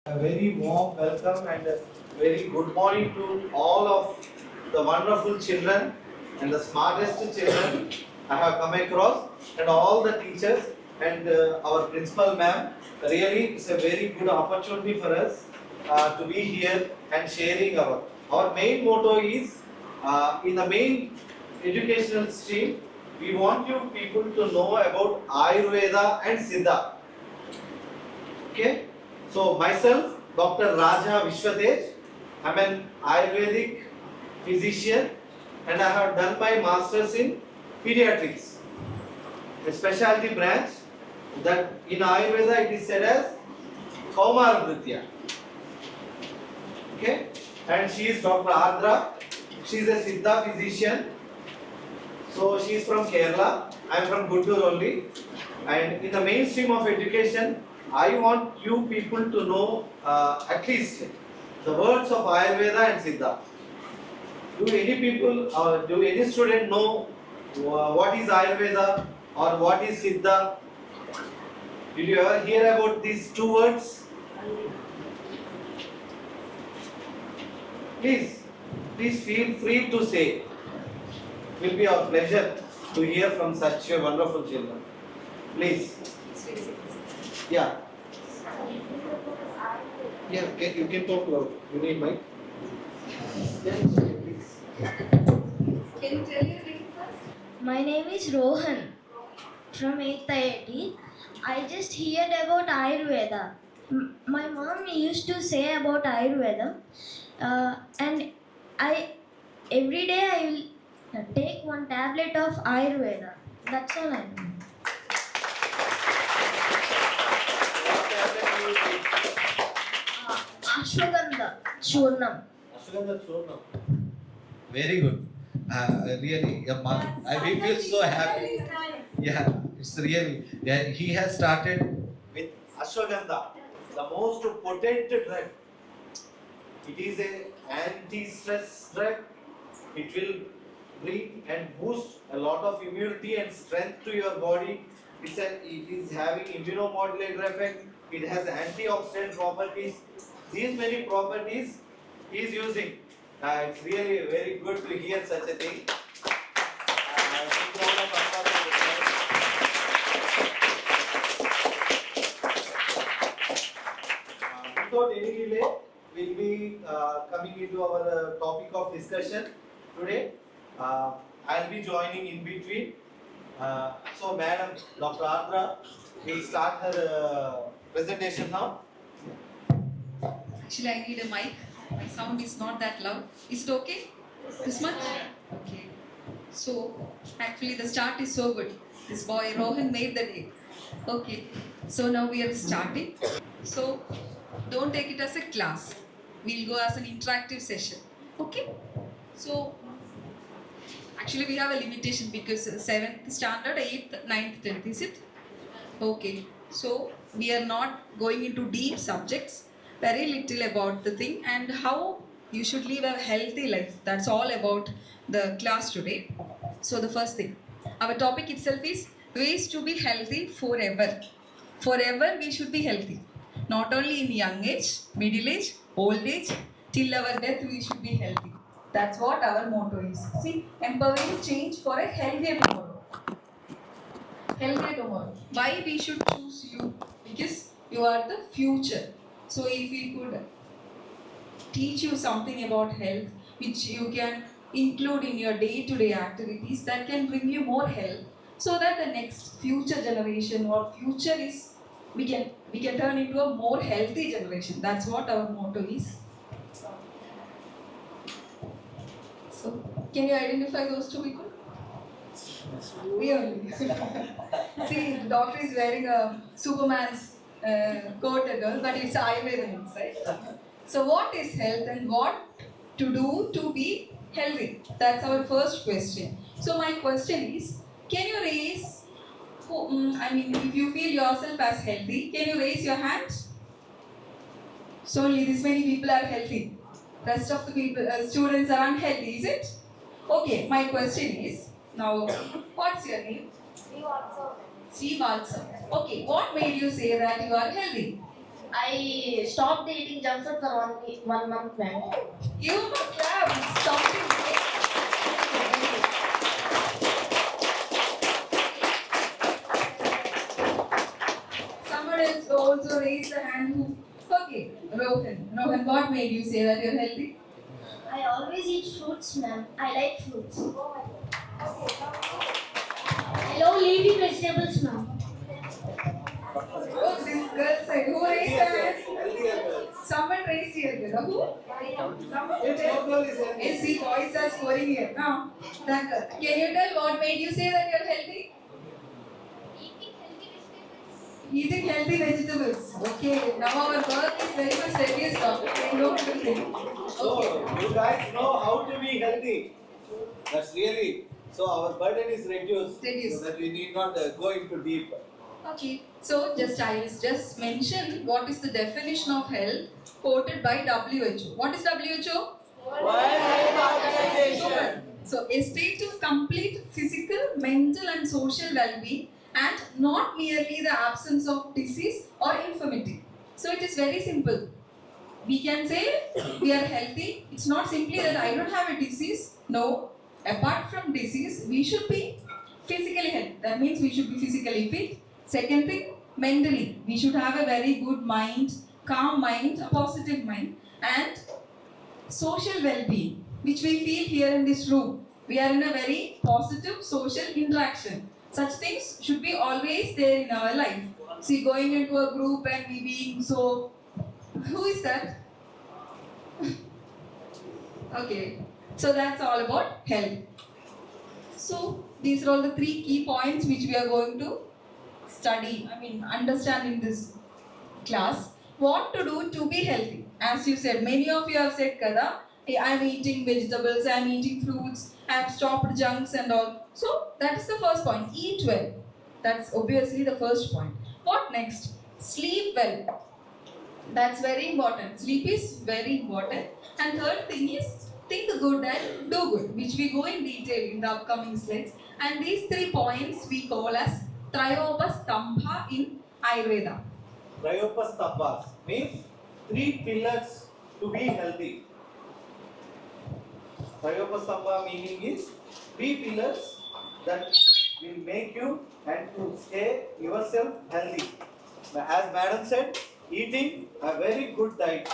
A very warm welcome and a very good morning to all of the wonderful children and the smartest children I have come across, and all the teachers and our principal ma'am. Really, it's a very good opportunity for us to be here and sharing our main motto is in the main educational stream. We want you people to know about Ayurveda and Siddha. Okay, so myself, Dr. Raja Vishwatej, I'm an Ayurvedic physician and I have done my masters in pediatrics, a specialty branch that in Ayurveda it is said as Kaumarvritya. Okay, and she is Dr. Adra. She is a Siddha physician. So she is from Kerala. I am from Guntur only. And in the mainstream of education, I want you people to know at least the words of Ayurveda and Siddha. Do any people or do any student know what is Ayurveda or what is Siddha? Did you ever hear about these two words? Please feel free to say. It will be our pleasure to hear from such wonderful children. Please. Yeah. Yeah, you can talk loud. You need mic. Yes, please. Can you tell your name first? My name is Rohan from 8th IIT. I just heard about Ayurveda. My mom used to say about Ayurveda, and every day I will take one tablet of Ayurveda. That's all I know. What tablet you will take? Ashwagandha Churnam. Ashwagandha Churnam. Very good. Really, we feel so happy. Yeah, it's really. Yeah, he has started with ashwagandha, the most potent drug. It is an anti-stress drug. It will bring and boost a lot of immunity and strength to your body. It is having immunomodulator effect. It has antioxidant properties. These many properties he is using. It's really very good to hear such a thing. Without any delay, we'll be coming into our topic of discussion today. I'll be joining in between. So, Madam Dr. Adra will start her presentation now. Actually, I need a mic. My sound is not that loud. Is it okay? This much? Okay. So, actually, the start is so good. This boy Rohan made the day. Okay. So, now we are starting. So, don't take it as a class. We'll go as an interactive session. Okay? So, actually, we have a limitation because 7th standard, 8th, 9th, 10th, is it? Okay. So, we are not going into deep subjects. Very little about the thing and how you should live a healthy life. That's all about the class today. So the first thing, our topic itself is ways to be healthy forever. Forever we should be healthy. Not only in young age, middle age, old age, till our death we should be healthy. That's what our motto is. See, empowering change for a healthier tomorrow. Healthier tomorrow. Why we should choose you? Because you are the future. So if we could teach you something about health which you can include in your day-to-day activities that can bring you more health so that the next future generation or future is we can turn into a more healthy generation. That's what our motto is. So can you identify those two people? Really? See, the doctor is wearing a Superman's coat and all, but it's Ayurveda inside. So what is health and what to do to be healthy? That's our first question. So my question is, can you raise, if you feel yourself as healthy, can you raise your hand? So only this many people are healthy. Rest of the people, students are unhealthy, is it? Okay, my question is, now, what's your name? Srivatsa. Okay, what made you say that you are healthy? I stopped eating junk food for 1 month, ma'am. You clap. It's something great. Someone else also raised the hand who. Okay, Rohan. Rohan, what made you say that you're healthy? I always eat fruits, ma'am. I like fruits. I love leafy vegetables, ma'am. Oh, this girl said, who raised the hand? Healthier girls. Someone raised here. Who? Someone. Yes, no girl is healthy. Yes, see, boys are scoring here. Now, that girl. Can you tell what made you say that you're healthy? Eating healthy vegetables. Okay, now our work is very much serious topic. We don't have to think. So, you guys know how to be healthy. That's really, so our burden is reduced. Reduced. So that we need not go into deep. Okay, so I will just mention what is the definition of health quoted by WHO. What is WHO? World Health Organization. So, a state of complete physical, mental, and social well-being, and not merely the absence of disease or infirmity. So, it is very simple. We can say we are healthy. It's not simply that I don't have a disease. No. Apart from disease, we should be physically healthy. That means we should be physically fit. Second thing, mentally. We should have a very good mind, calm mind, a positive mind, and social well-being, which we feel here in this room. We are in a very positive social interaction. Such things should be always there in our life. See, going into a group and we being so. Who is that? Okay, so that's all about health. So, these are all the 3 key points which we are going to understand in this class. What to do to be healthy? As you said, many of you have said, Kada, I am eating vegetables, I am eating fruits, I have stopped junks and all. So, that is the first point. Eat well. That's obviously the first point. What next? Sleep well. That's very important. Sleep is very important. And third thing is, think good and do good, which we go in detail in the upcoming slides. And these 3 points we call as Trayopastambha in Ayurveda. Trayopastambhas means 3 pillars to be healthy. Trayopastambha meaning is 3 pillars that will make you and to stay yourself healthy. As Madam said, eating a very good diet,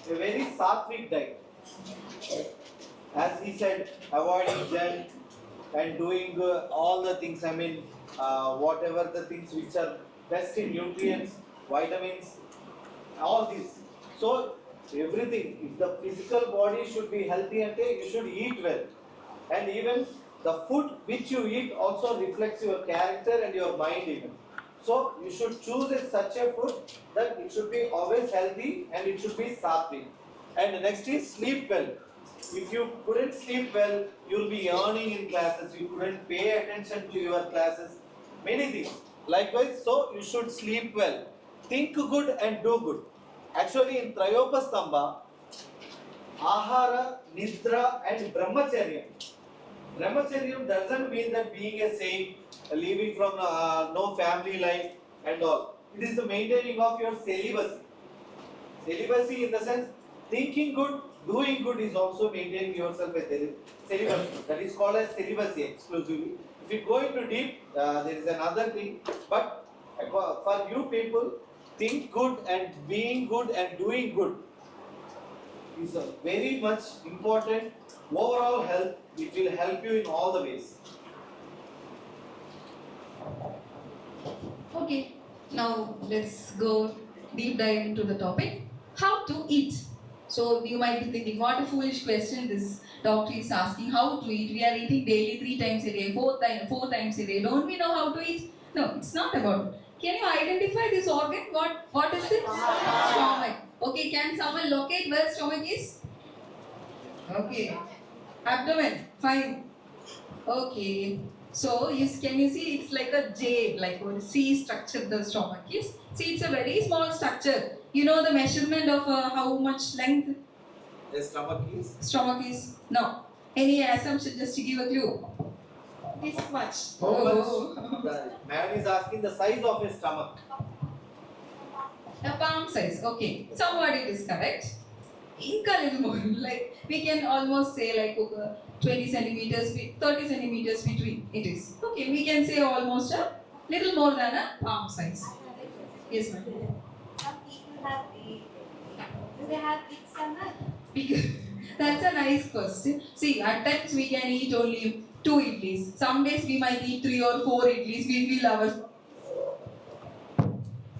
a very sattvic diet. As he said, avoiding junk and doing all the things, whatever the things which are best in nutrients, vitamins, all these. So, everything, if the physical body should be healthy and you should eat well. And even the food which you eat also reflects your character and your mind even. So, you should choose such a food that it should be always healthy and it should be sattvic. And the next is sleep well. If you couldn't sleep well, you will be yawning in classes, you couldn't pay attention to your classes, many things. Likewise, so you should sleep well. Think good and do good. Actually, in Trayopastambha, Ahara, Nidra and Brahmacharya. Brahmacharya doesn't mean that being a saint, living from no family life and all. It is the maintaining of your celibacy. Celibacy in the sense, thinking good, doing good is also maintaining yourself as celibacy. That is called as celibacy exclusively. If you go into deep, there is another thing. But for you people, think good and being good and doing good is a very much important overall health. It will help you in all the ways. Okay, now let's go deep dive into the topic. How to eat. So you might be thinking, what a foolish question this doctor is asking. How to eat? We are eating daily 3 times a day, 4 times a day. Don't we know how to eat? No, it's not about it. Can you identify this organ? What is it? Stomach. Okay, can someone locate where stomach is? Okay. Abdomen. Fine. Okay. So can you see it's like a J, like a C structure the stomach is. See, it's a very small structure. You know the measurement of how much length The stomach is? stomach is? No. Any assumption just to give a clue? This much. How much? The man is asking the size of his stomach. A palm size. Okay. Somewhat it is correct. Ink a little more. Like we can almost say like 20 centimeters, 30 centimeters between. It is. Okay. We can say almost a little more than a palm size. Yes, ma'am. Some people have big. Do they have big stomach? Because that's a nice question. See, at times we can eat only 2 idlis. Some days we might eat 3 or 4 idlis. We feel our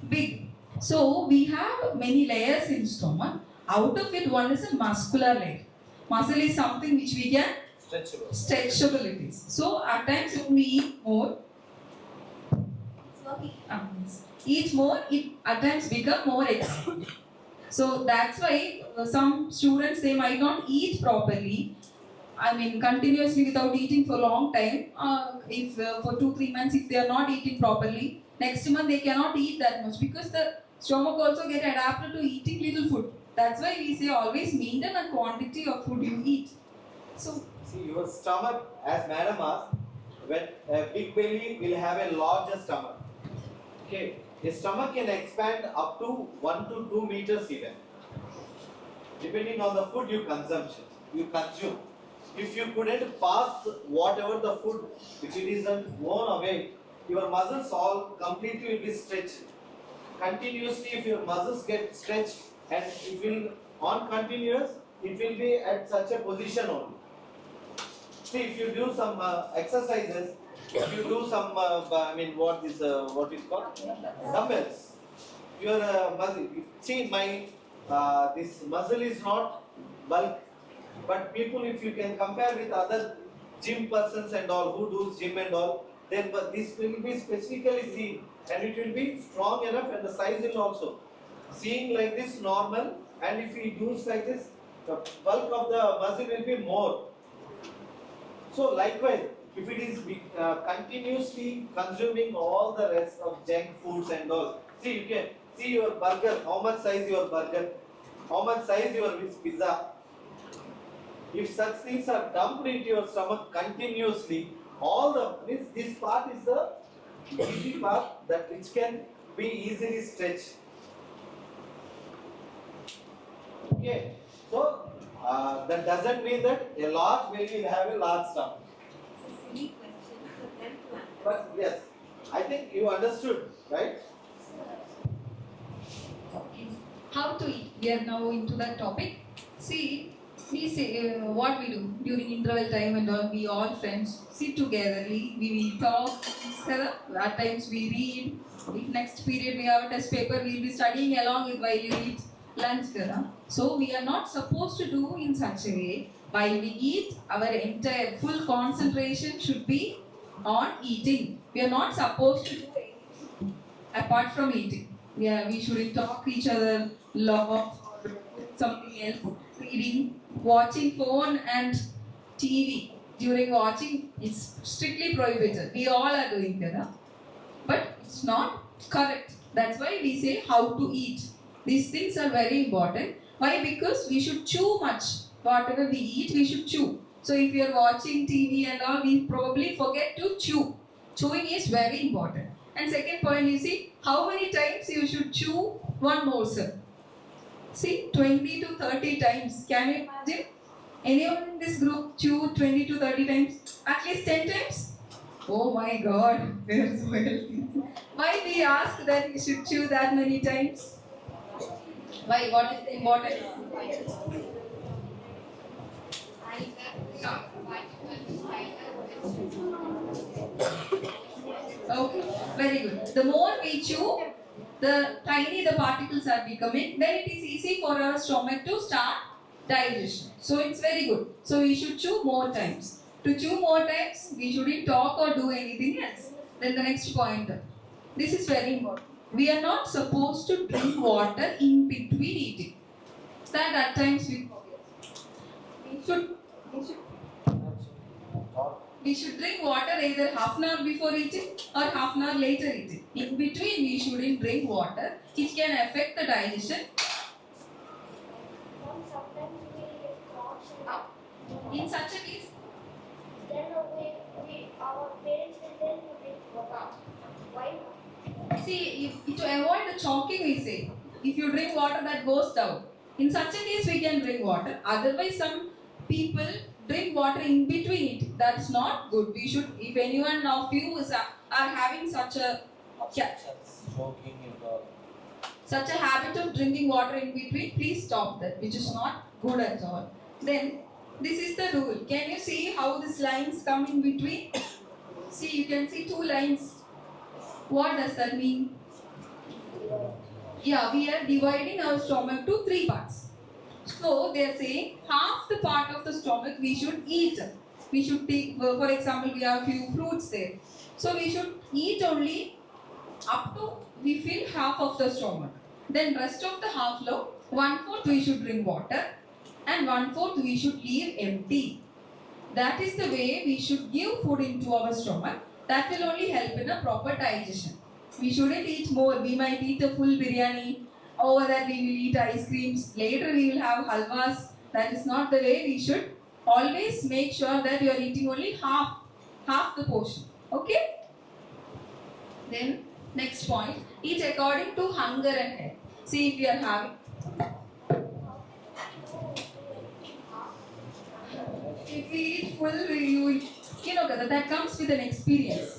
big. So we have many layers in stomach. Out of it, one is a muscular layer. Muscle is something which we can stretchable it is. So at times when we eat more, eat more, it at times become more excessive. So that's why some students they might not eat properly. I mean continuously without eating for a long time. If for 2-3 months if they are not eating properly, next month they cannot eat that much because the stomach also get adapted to eating little food. That's why we say always maintain a quantity of food you eat. So See, your stomach, as madam asked, when a big belly will have a larger stomach. Okay, the stomach can expand up to 1 to 2 meters even, depending on the food you consume. If you couldn't pass whatever the food, if it isn't worn away, your muscles all completely will be stretched. Continuously, if your muscles get stretched and it will on continuous, it will be at such a position only. See, if you do some exercises, if you do some, what is called? Dumbbells. Your muscle. See, my this muscle is not bulk, but people, if you can compare with other gym persons and all who do gym and all, then this will be specifically seen, and it will be strong enough, and the size will also seeing like this normal, and if we do like this, the bulk of the muscle will be more. So likewise, if it is continuously consuming all the rest of junk foods and all, see you can see your burger, how much size your burger, how much size your pizza. If such things are dumped into your stomach continuously, all the this part is the easy part that which can be easily stretched. Okay, so that doesn't mean that a large baby will have a large stomach. It's a silly question for them to answer. But yes, I think you understood, right? okay. How to eat? We are now into that topic. See, we say what we do during interval time and all. We all friends sit togetherly. We talk. At times we read. If next period we have a test paper, we will be studying along with while you eat lunch. So we are not supposed to do in such a way. While we eat, our entire full concentration should be on eating. We are not supposed to do anything apart from eating. We shouldn't talk to each other, laugh, or something else. Reading, watching phone and TV during watching is strictly prohibited. We all are doing that, but it's not correct. That's why we say how to eat. These things are very important. Why? Because we should chew much. Whatever we eat, we should chew. So if you are watching TV and all, we probably forget to chew. Chewing is very important. And second point, you see, how many times you should chew one morsel? See, 20 to 30 times. Can you imagine? Anyone in this group chew 20 to 30 times? At least 10 times? Oh my God, we are so healthy. Why we ask that we should chew that many times? Why? What is the important? Okay, very good. The more we chew, the tiny the particles are becoming, then it is easy for our stomach to start digestion. So it's very good. So we should chew more times. To chew more times, we shouldn't talk or do anything else. Then the next point. This is very important. We are not supposed to drink water in between eating. That at times we forget. We should drink water either half an hour before eating or half an hour later eating. In between, we shouldn't drink water. It can affect the digestion. Sometimes we get coughs In such a case, then our parents will tell to drink water. Why? see, to avoid the choking, we say If you drink water, that goes down. In such a case, we can drink water. Otherwise, some people drink water in between it. That's not good. We should, if anyone of you are having such a such a habit of drinking water in between, please stop that, which is not good at all. Then, this is the rule. Can you see how these lines come in between? See, you can see two lines. What does that mean? Yeah, we are dividing our stomach to three parts. So, they are saying half the part of the stomach we should eat. We should take, for example, we have few fruits there. So, we should eat only up to we fill half of the stomach. Then rest of the half low, 1/4 we should drink water and 1/4 we should leave empty. That is the way we should give food into our stomach. That will only help in a proper digestion. We shouldn't eat more. We might eat a full biryani. Over that we will eat ice creams. Later we will have halwas. That is not the way. We should always make sure that you are eating only half the portion. Okay? Then next point, eat according to hunger and health. See if you are having. If we eat full, you know that comes with an experience.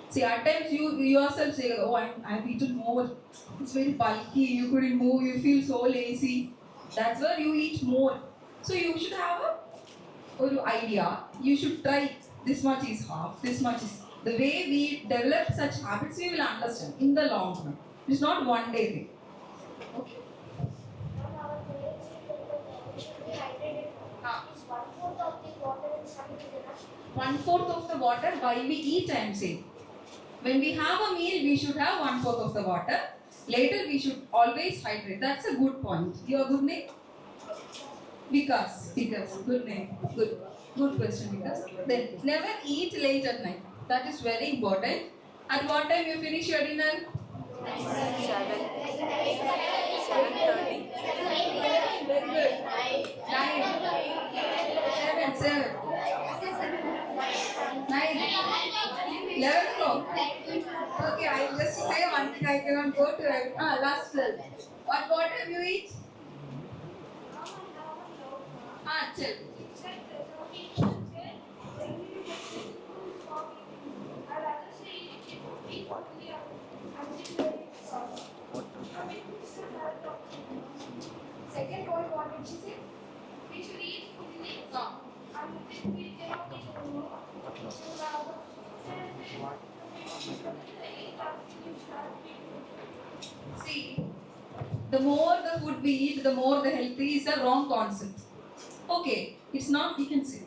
See, at times you yourself say, oh, I've eaten more. It's very bulky, you couldn't move, you feel so lazy. That's where you eat more. So you should have a idea. You should try this much is half, this much is. The way we develop such habits, we will understand in the long run. It's not one day thing. Okay. One-fourth of the water while we eat, I am saying. When we have a meal, we should have 1/4 of the water. Later, we should always hydrate. That's a good point. Your good name? Vikas. Good name. Good question, Vikas. Then, never eat late at night. That is very important. At what time you finish your dinner? 7:30. Very good. 9. 7. 9. 11 o'clock. Okay, I'll just say one thing. I cannot go to it. Last 12. At what time you eat? Chill. Second point, what did she say? We should eat fully. And we cannot eat See, the more the food we eat, the more the healthy is a wrong concept. Okay, it's not, you can say.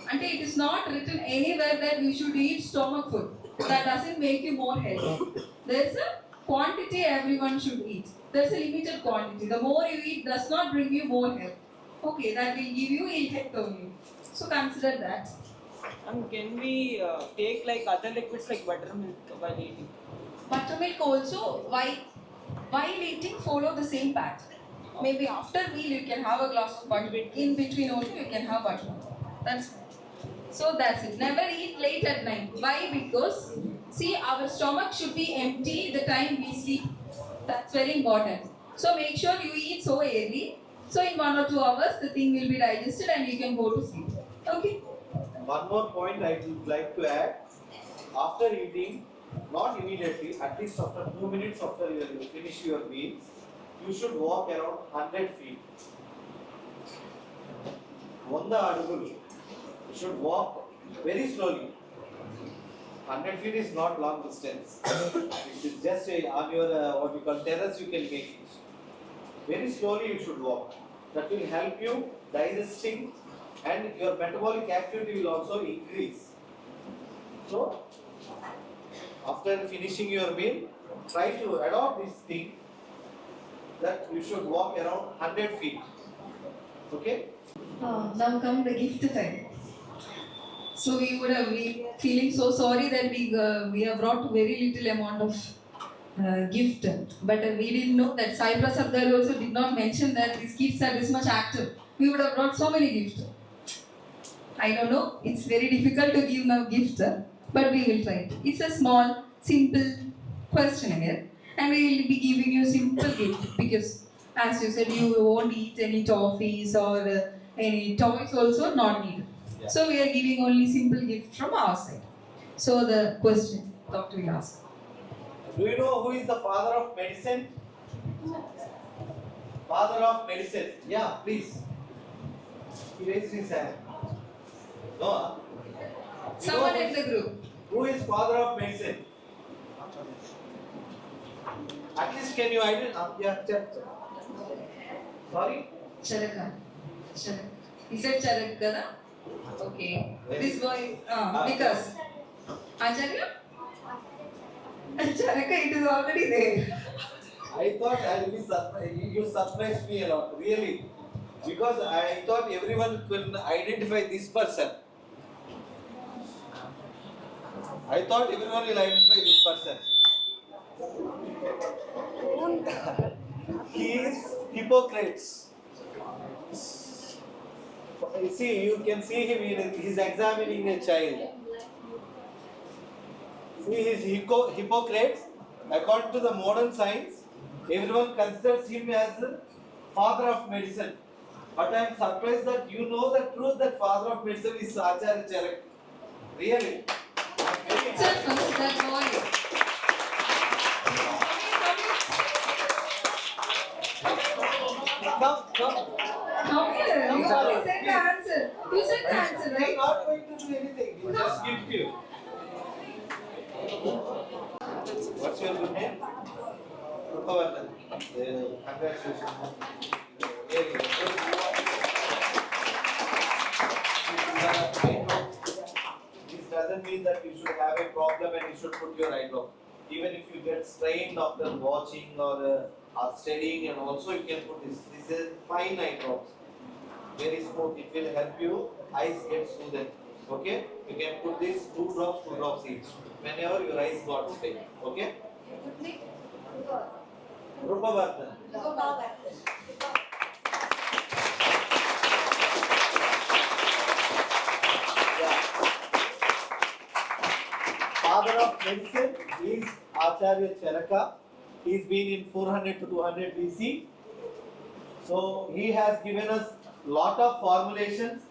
And it is not written anywhere that you should eat stomach food. That doesn't make you more healthy. There's a quantity everyone should eat. There's a limited quantity. The more you eat does not bring you more health. Okay, that will give you effect only. So consider that. And can we take like other liquids like buttermilk while eating? Buttermilk also, while eating, follow the same pattern. Maybe after meal you can have a glass of buttermilk. In between also you can have buttermilk. That's fine. So that's it. Never eat late at night. Why? Because see, our stomach should be empty the time we sleep. That's very important. So make sure you eat so early. So in 1 or 2 hours the thing will be digested and you can go to sleep. Okay? One more point I would like to add. After eating, not immediately, at least after 2 minutes after you finish your meal, you should walk around 100 feet. 100 అడుగులు. You should walk very slowly. 100 feet is not long distance. It is just on your what you call terrace you can make it. Very slowly you should walk. That will help you digesting and your metabolic activity will also increase. So, after finishing your meal, try to adopt this thing that you should walk around 100 feet. Okay? Now come the gift time. So we would have been feeling so sorry that we have brought very little amount of gift, but we didn't know that Sai Prasad Garu also did not mention that these kids are this much active. We would have brought so many gifts. I don't know, it's very difficult to give now gift, but we will try it. It's a small, simple questionnaire. and we will be giving you simple gift because, as you said, you won't eat any toffees or any toys also not needed. Yeah. So we are giving only simple gift from our side. So the question, Doctor will ask. Do you know who is the father of medicine? Father of medicine. Yeah, please. He raised his hand. No? You Someone know in the group. who is father of medicine? At least can you identify? Yeah, sorry? Charaka. Charak. He said Charak, kada? Okay. This boy, because Acharya? Charaka, it is already there. I thought I will be surprised. You surprised me a lot, really. Because I thought everyone could identify this person. I thought everyone will identify this person. He is Hippocrates. See, you can see him, he is examining a child. See, he is Hippocrates. According to the modern science, everyone considers him as the father of medicine. But I am surprised that you know the truth that father of medicine is Acharya Charak. Really? I am very happy. That boy. Come here. Come here. You already said the answer. You said the answer, We are right? not going to do anything. We just gift you. What's your good name? Rupavardhan. Congratulations. Very good. This doesn't mean that you should have a problem and you should put your eye drop. Even if you get strained after watching or studying, and also you can put this. This is fine eye drops. Very smooth. It will help you. Eyes get soothed. Okay? You can put this 2 drops each. Whenever your eyes got strained. Okay? Rupavardhan. Yeah. Father of medicine is Acharya Charaka. He's been in 400 to 200 BC. So he has given us lot of formulations.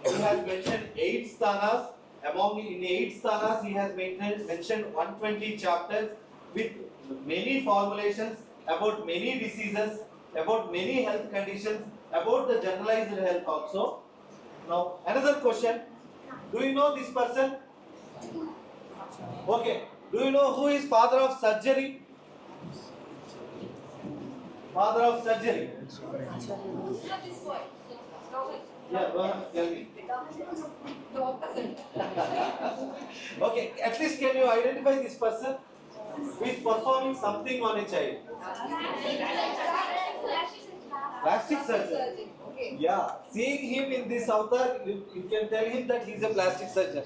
He has mentioned 8 sthanas. In 8 sthanas, he has mentioned 120 chapters with many formulations about many diseases, about many health conditions, about the generalized health also. Now, another question. Do you know this person? Okay. Do you know who is father of surgery? Father of surgery. Not this boy. Yeah, go ahead, tell me. Okay, at least can you identify this person who is performing something on a child? Plastic surgeon. Yeah, seeing him in this avatar, you can tell him that he is a plastic surgeon.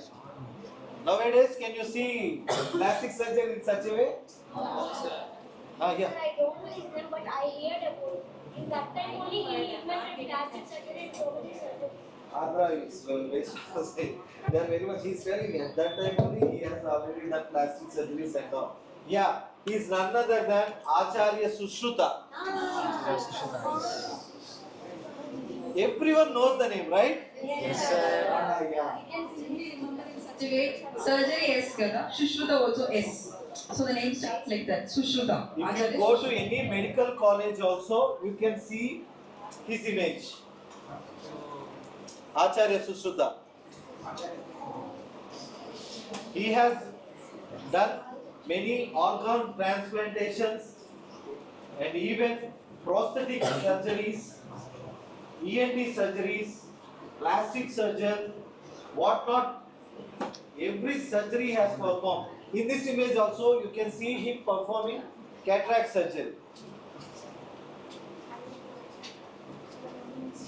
Nowadays, can you see plastic surgeon in such a way? Yeah. I don't know his name, but I heard about it. In that time only he invented plastic surgery and so many surgery. Andhra is they are very much. He's telling me at that time only he has already done plastic surgeries and all. Yeah, he is none other than Acharya Sushruta. Everyone knows the name, right? Yes, sir. Yeah. I can simply remember in such a way. Surgery S, kada. Shushruta also S. So the name starts like that. Sushruta. If you go to any medical college also, you can see his image. Acharya Sushruta. He has done many organ transplantations and even prosthetic surgeries, ENT surgeries, plastic surgeon, whatnot. Every surgery has performed. In this image also, you can see him performing cataract surgery.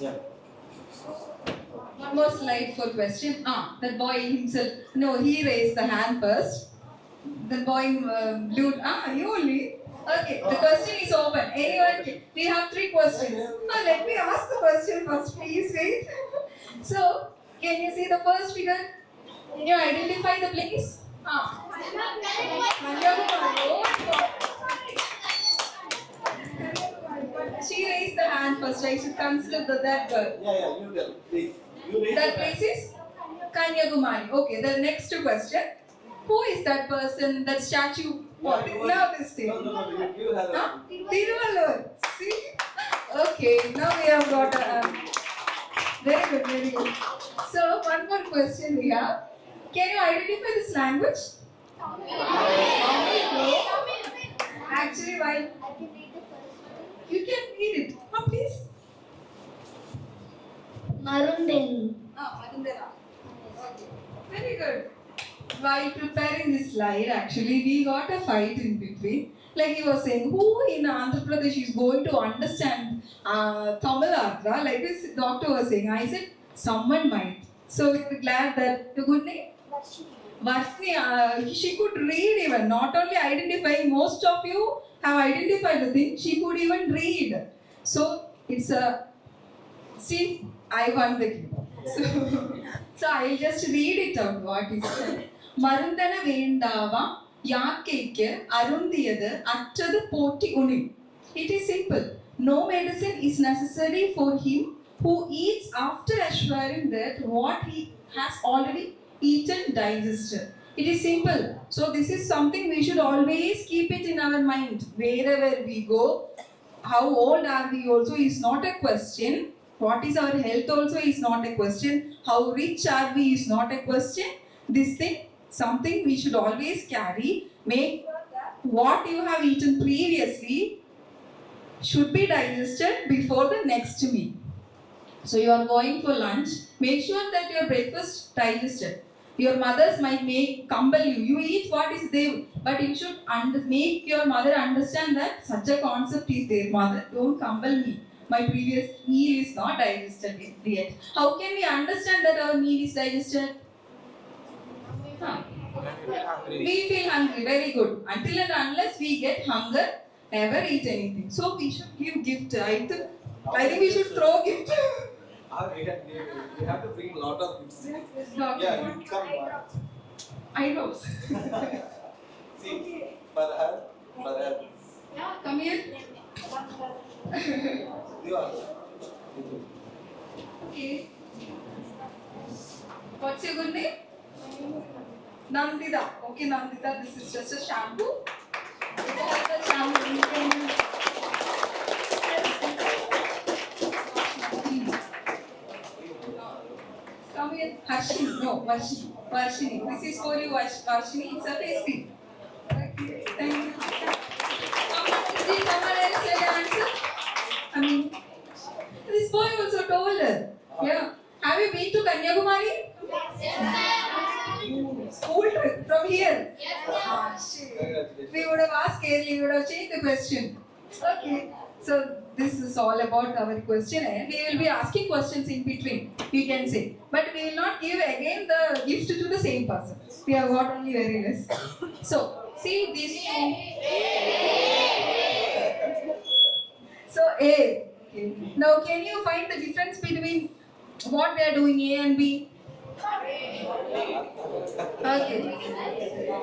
Yeah. One more slide for question. That boy himself. No, he raised the hand first. The boy blew. You only. Okay, the question is open. Anyone? We have 3 questions. Let me ask the question first, please. Wait. So, can you see the first figure? Can you identify the place? Kanyakumari. Oh my God. first. I should consider that girl. Yeah, you tell, please. You read That the place is Kanyakumari. Okay, the next question. Who is that person, that statue? What is now this thing? No, you have Huh? Tiruvalur. See? Okay, now we have got a. Very good, very good. So, one more question we have. Can you identify this language? No. Actually, why? You can read it. Huh, please. Marundenu. Marundera. Very good. While preparing this slide, actually, we got a fight in between. Like he was saying, who in Andhra Pradesh is going to understand Tamil Ardha? Like this doctor was saying. I said, someone might. So we were glad that the good name? Varshini, she could read even, not only identifying, most of you have identified the thing, she could even read. So it's a, see, I won the game. So I'll just read it out what is it. Marundana Vendava, Yakeke, Arundiyadu, Attadu Poti Unim. It is simple. No medicine is necessary for him who eats after assuring that what he has already eaten digested. It is simple. So this is something we should always keep it in our mind. Wherever we go, how old are we also is not a question. What is our health also is not a question. How rich are we is not a question. This thing, something we should always carry. Make sure that what you have eaten previously should be digested before the next meal. So you are going for lunch, make sure that your breakfast digested. Your mothers might compel you. You eat what is there, but you should make your mother understand that such a concept is there. Mother, don't compel me. My previous meal is not digested yet. How can we understand that our meal is digested? Huh? We feel hungry. Very good. Until and unless we get hunger, never eat anything. So we should give gift. I think we should throw gift. You have to bring a lot of gifts. Yeah, you come. I know. See, for her. Yeah, come here. You are. Okay. What's your good name? Nandita. Okay, Nandita, this is just a shampoo. It's just a shampoo. You can use. Come here. Harshini. No, Varshini. This is for you, Varshini. It's a face cream. Okay, thank you. Someone else like an answer? I mean, this boy also told her. Yeah. Have you been to Kanyakumari? School trip from here? We would have asked Kelly, we would have changed the question. Okay. So this is all about our question and we will be asking questions in between, you can say. But we will not give again the gift to the same person. We have got only very less. So, see these two. So A. Okay. Now can you find the difference between what we are doing A and B? Okay.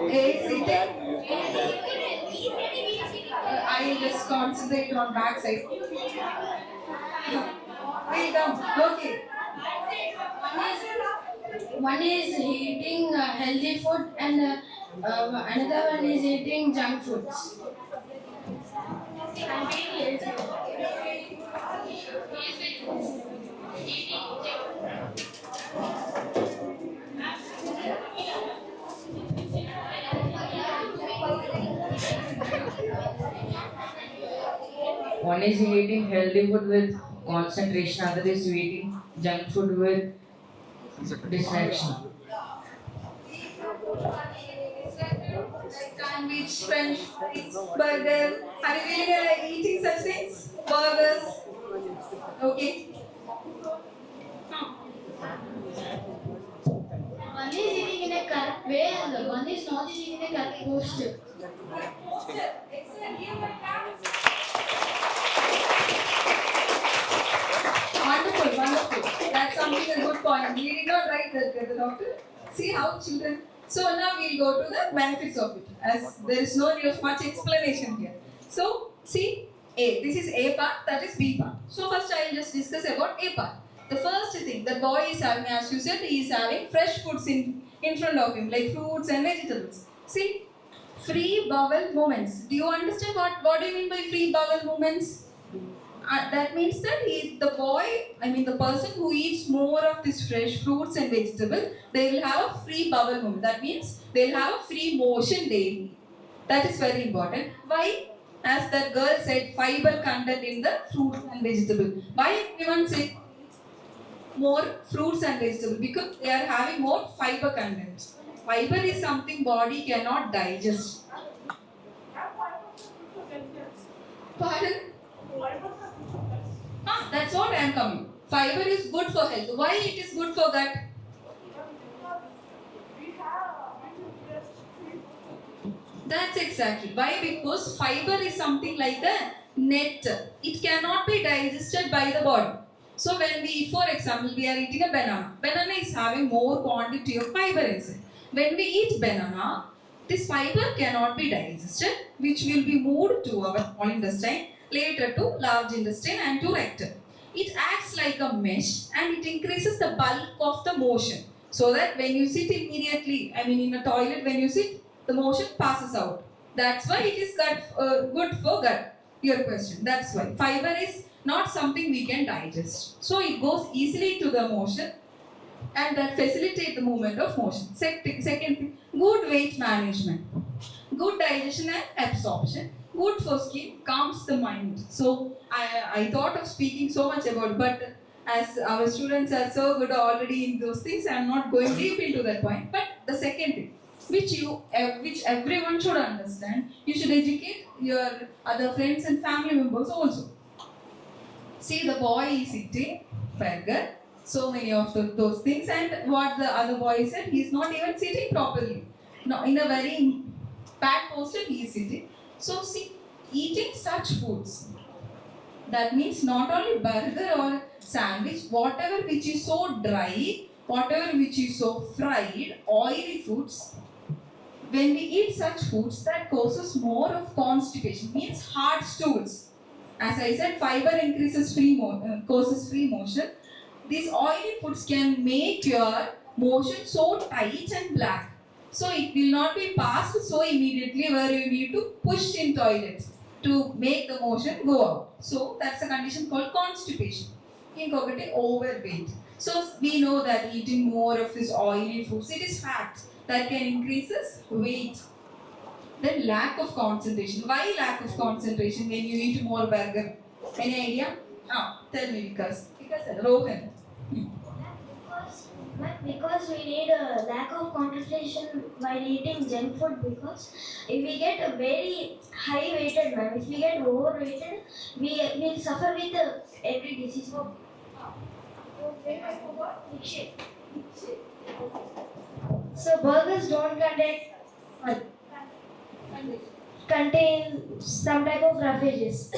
A is eating. I just concentrate on back side. We'll come. Okay. One is eating healthy food and another one is eating junk foods. One is eating healthy food with concentration, other is eating junk food with distraction. Sandwich, French fries, burger. Are you really eating such things? Burgers. Okay. One is eating in a correct way and one is not eating in a correct posture. Wonderful, wonderful. That's something a good point. We did not write that, the doctor. See how children. So now we'll go to the benefits of it, as there is no much explanation here. So see, A. This is A part, that is B part. So first I will just discuss about A part. The first thing, the boy is having, as you said, he is having fresh foods in front of him, like fruits and vegetables. See, free bowel movements. Do you understand what do you mean by free bowel movements? That means that the person who eats more of this fresh fruits and vegetables, they will have a free bowel movement. That means they will have a free motion daily. That is very important. Why? As that girl said, fiber content in the fruits and vegetables. Why everyone say more fruits and vegetables? Because they are having more fiber content. Fiber is something body cannot digest. Pardon? That's what I am coming. Fiber is good for health. Why it is good for gut? That's exactly why, because fiber is something like a net. It cannot be digested by the body. So when we, for example, we are eating a banana. Banana is having more quantity of fiber inside. When we eat banana, this fiber cannot be digested, which will be moved to our small intestine, later to large intestine and to rectum. It acts like a mesh and it increases the bulk of the motion. So that when you sit immediately, in a toilet, when you sit, the motion passes out. That's why it is good for gut. Your question. That's why. Fiber is not something we can digest. So it goes easily to the motion and that facilitate the movement of motion. Second thing, good weight management. Good digestion and absorption. Good for skin, calms the mind. So I thought of speaking so much about, but as our students are so good already in those things, I am not going deep into that point. But the second thing, which everyone should understand, you should educate your other friends and family members also. See, the boy is eating burger, so many of those things, and what the other boy said, he is not even sitting properly. No, in a very bad posture he is sitting. So see, eating such foods, that means not only burger or sandwich, whatever which is so dry, whatever which is so fried, oily foods, when we eat such foods, that causes more of constipation, means hard stools. As I said, fiber increases causes free motion. These oily foods can make your motion so tight and black. So it will not be passed so immediately where you need to push in toilet to make the motion go out. So that's a condition called constipation. Incorporating overweight. So we know that eating more of this oily foods, it is fat that can increases weight. Then lack of concentration. Why lack of concentration when you eat more burger? Any idea? Tell me because Rohan. Because we need a lack of concentration while eating junk food, because if we get a very high weighted man, if we get overweighted, we will suffer with every disease. So burgers don't contain some type of roughages.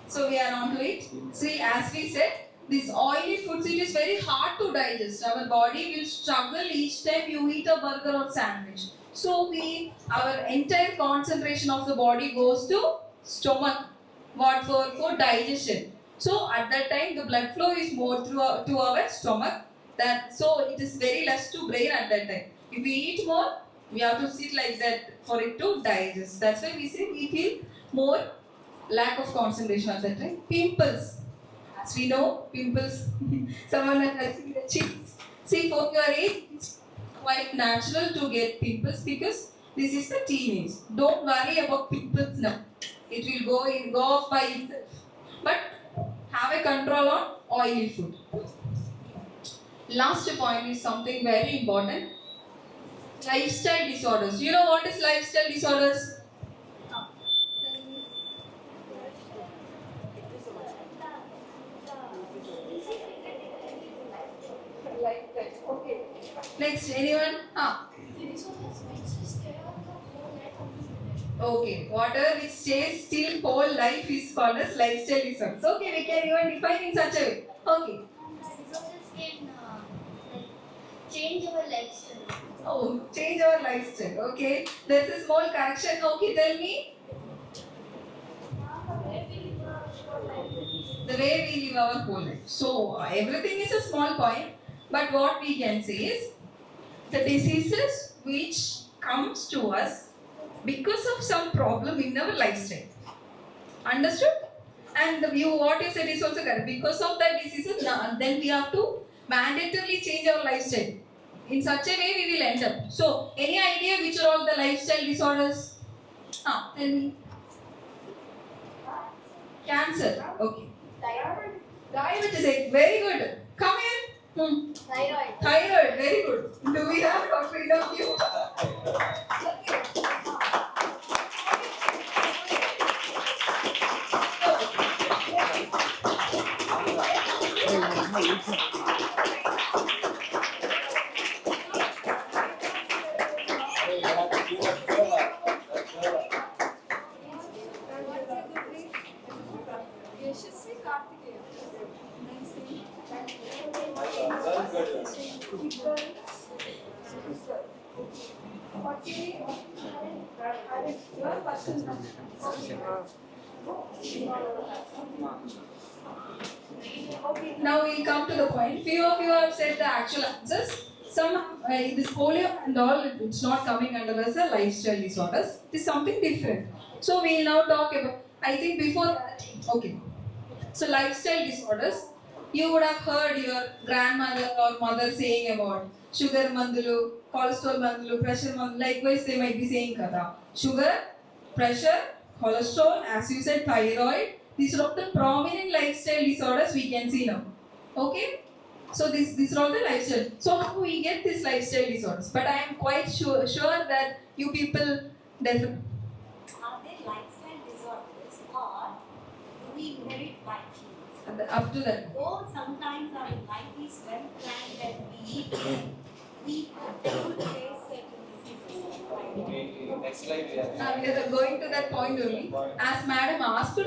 So we are on to it. See, as we said, these oily foods, it is very hard to digest. Our body will struggle each time you eat a burger or sandwich. So our entire concentration of the body goes to stomach. What for digestion. So at that time the blood flow is more to our stomach. So it is very less to brain at that time. If we eat more, we have to sit like that for it to digest. That's why we say we feel more lack of concentration at that time. Pimples. As we know, pimples, someone has the cheeks. See, for your age, it's quite natural to get pimples because this is the teenage. Don't worry about pimples now. It will go off by itself. But have a control on oily food. Last point is something very important. Lifestyle disorders. You know what is lifestyle disorders? Okay. Next, anyone? Okay. Whatever which stays still whole life is called as lifestyle disorders. Okay, we can even define in such a way. Okay. Disorders can change our lifestyle. Oh, change our lifestyle. Okay. There's a small correction. Okay, tell me. the way we live our whole life. So everything is a small point, but what we can say is the diseases which comes to us because of some problem in our lifestyle. Understood? And the view what you said is also correct. Because of that diseases, then we have to mandatorily change our lifestyle. In such a way, we will end up. So, any idea which are all the lifestyle disorders? Tell me. Cancer. Okay. Diabetes. Very good. Come here. Thyroid. Very good. Do we have complete of you? Now we'll come to the point. Few of you have said the actual answers. Some this polio and all, it's not coming under as a lifestyle disorders. It is something different. So we'll now talk about. I think before that, okay. So lifestyle disorders, you would have heard your grandmother or mother saying about sugar mandulu, cholesterol mandulu, pressure mandulu. Likewise, they might be saying kada. Sugar, pressure, cholesterol, as you said, thyroid. These are all the prominent lifestyle disorders we can see now. Okay? So these are all the lifestyle. So how do we get these lifestyle disorders? But I am quite sure that you people definitely. Are they lifestyle disorders or do we inherit by genes? Up to that. Though sometimes our life is well planned and we eat well, we don't face certain diseases. Okay, next slide. Now we are going to that point only. As madam asked,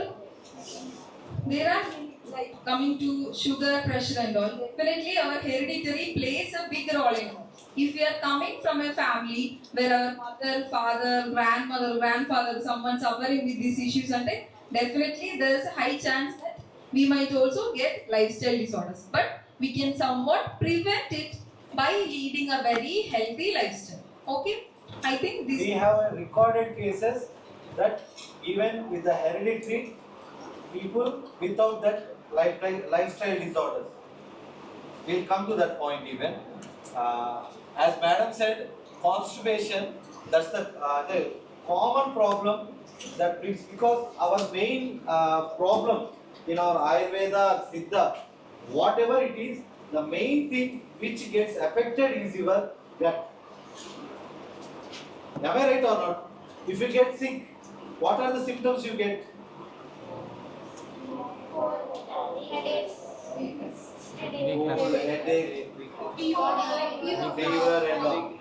there are like coming to sugar, pressure and all. Definitely our hereditary plays a big role in it. If we are coming from a family where our mother, father, grandmother, grandfather, someone suffering with these issues, and definitely there is a high chance that we might also get lifestyle disorders. But we can somewhat prevent it by leading a very healthy lifestyle. Okay? I think this. We have recorded cases that even with the hereditary people without that lifestyle disorders. We'll come to that point even. As madam said, constipation, that's the common problem that brings, because our main problem in our Ayurveda, Siddha, whatever it is, the main thing which gets affected is your gut. Am I right or not? If you get sick, what are the symptoms you get? Headache, fever and all.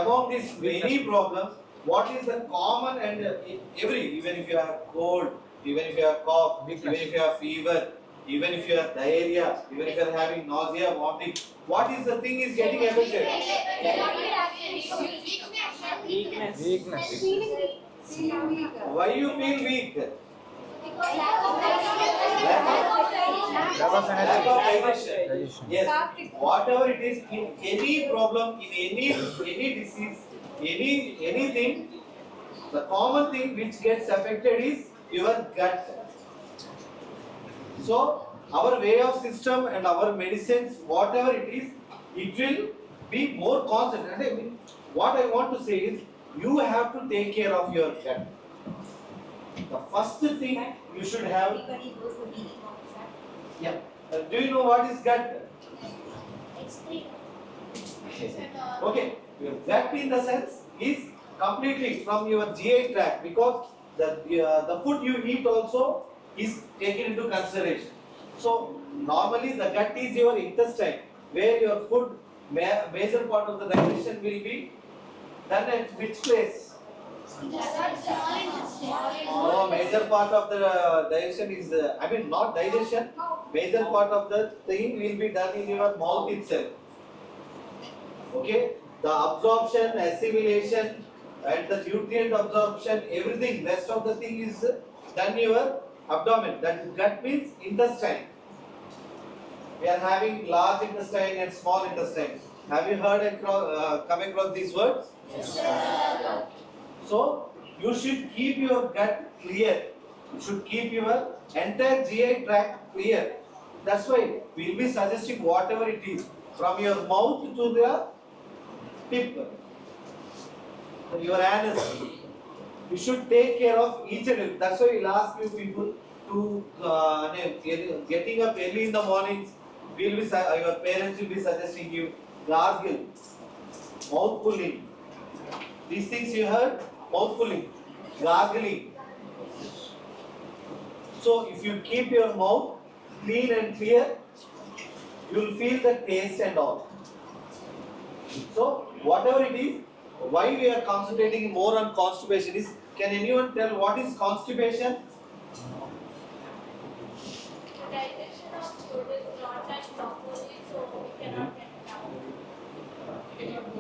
Among these many problems, what is the common and even if you have cold, even if you have cough, even if you have fever, even if you have diarrhea, even if you are having nausea, vomiting, what is the thing is getting affected? Weakness. Why you feel weak? Lack of Lack of energy. digestion. Yes. Whatever it is, in any problem, in any disease, anything, the common thing which gets affected is your gut. So our way of system and our medicines, whatever it is, it will be more concentrated. What I want to say is, you have to take care of your gut. The first thing you should have. Everybody knows the meaning of that. Yeah. Do you know what is gut? Explain. Okay. Your gut in the sense is completely from your GI tract, because the food you eat also is taken into consideration. So normally the gut is your intestine, where your food major part of the digestion will be done at which place? No, major part of the digestion is, not digestion, major part of the thing will be done in your mouth itself. Okay? The absorption, assimilation and the nutrient absorption, everything, rest of the thing is done in your Abdomen. That gut means intestine. We are having large intestine and small intestine. Have you heard come across these words? Yes. So you should keep your gut clear. You should keep your entire GI tract clear. That's why we will be suggesting whatever it is from your mouth to the tip, your anus. You should take care of each and every. That's why we'll ask you people to getting up early in the mornings. We'll be your parents will be suggesting you gargle, mouth pulling. These things you heard, mouth pulling, gargling. So if you keep your mouth clean and clear, you will feel the taste and all. So whatever it is, why we are concentrating more on constipation is, can anyone tell what is constipation? The digestion of food is not done properly, so we cannot get it out.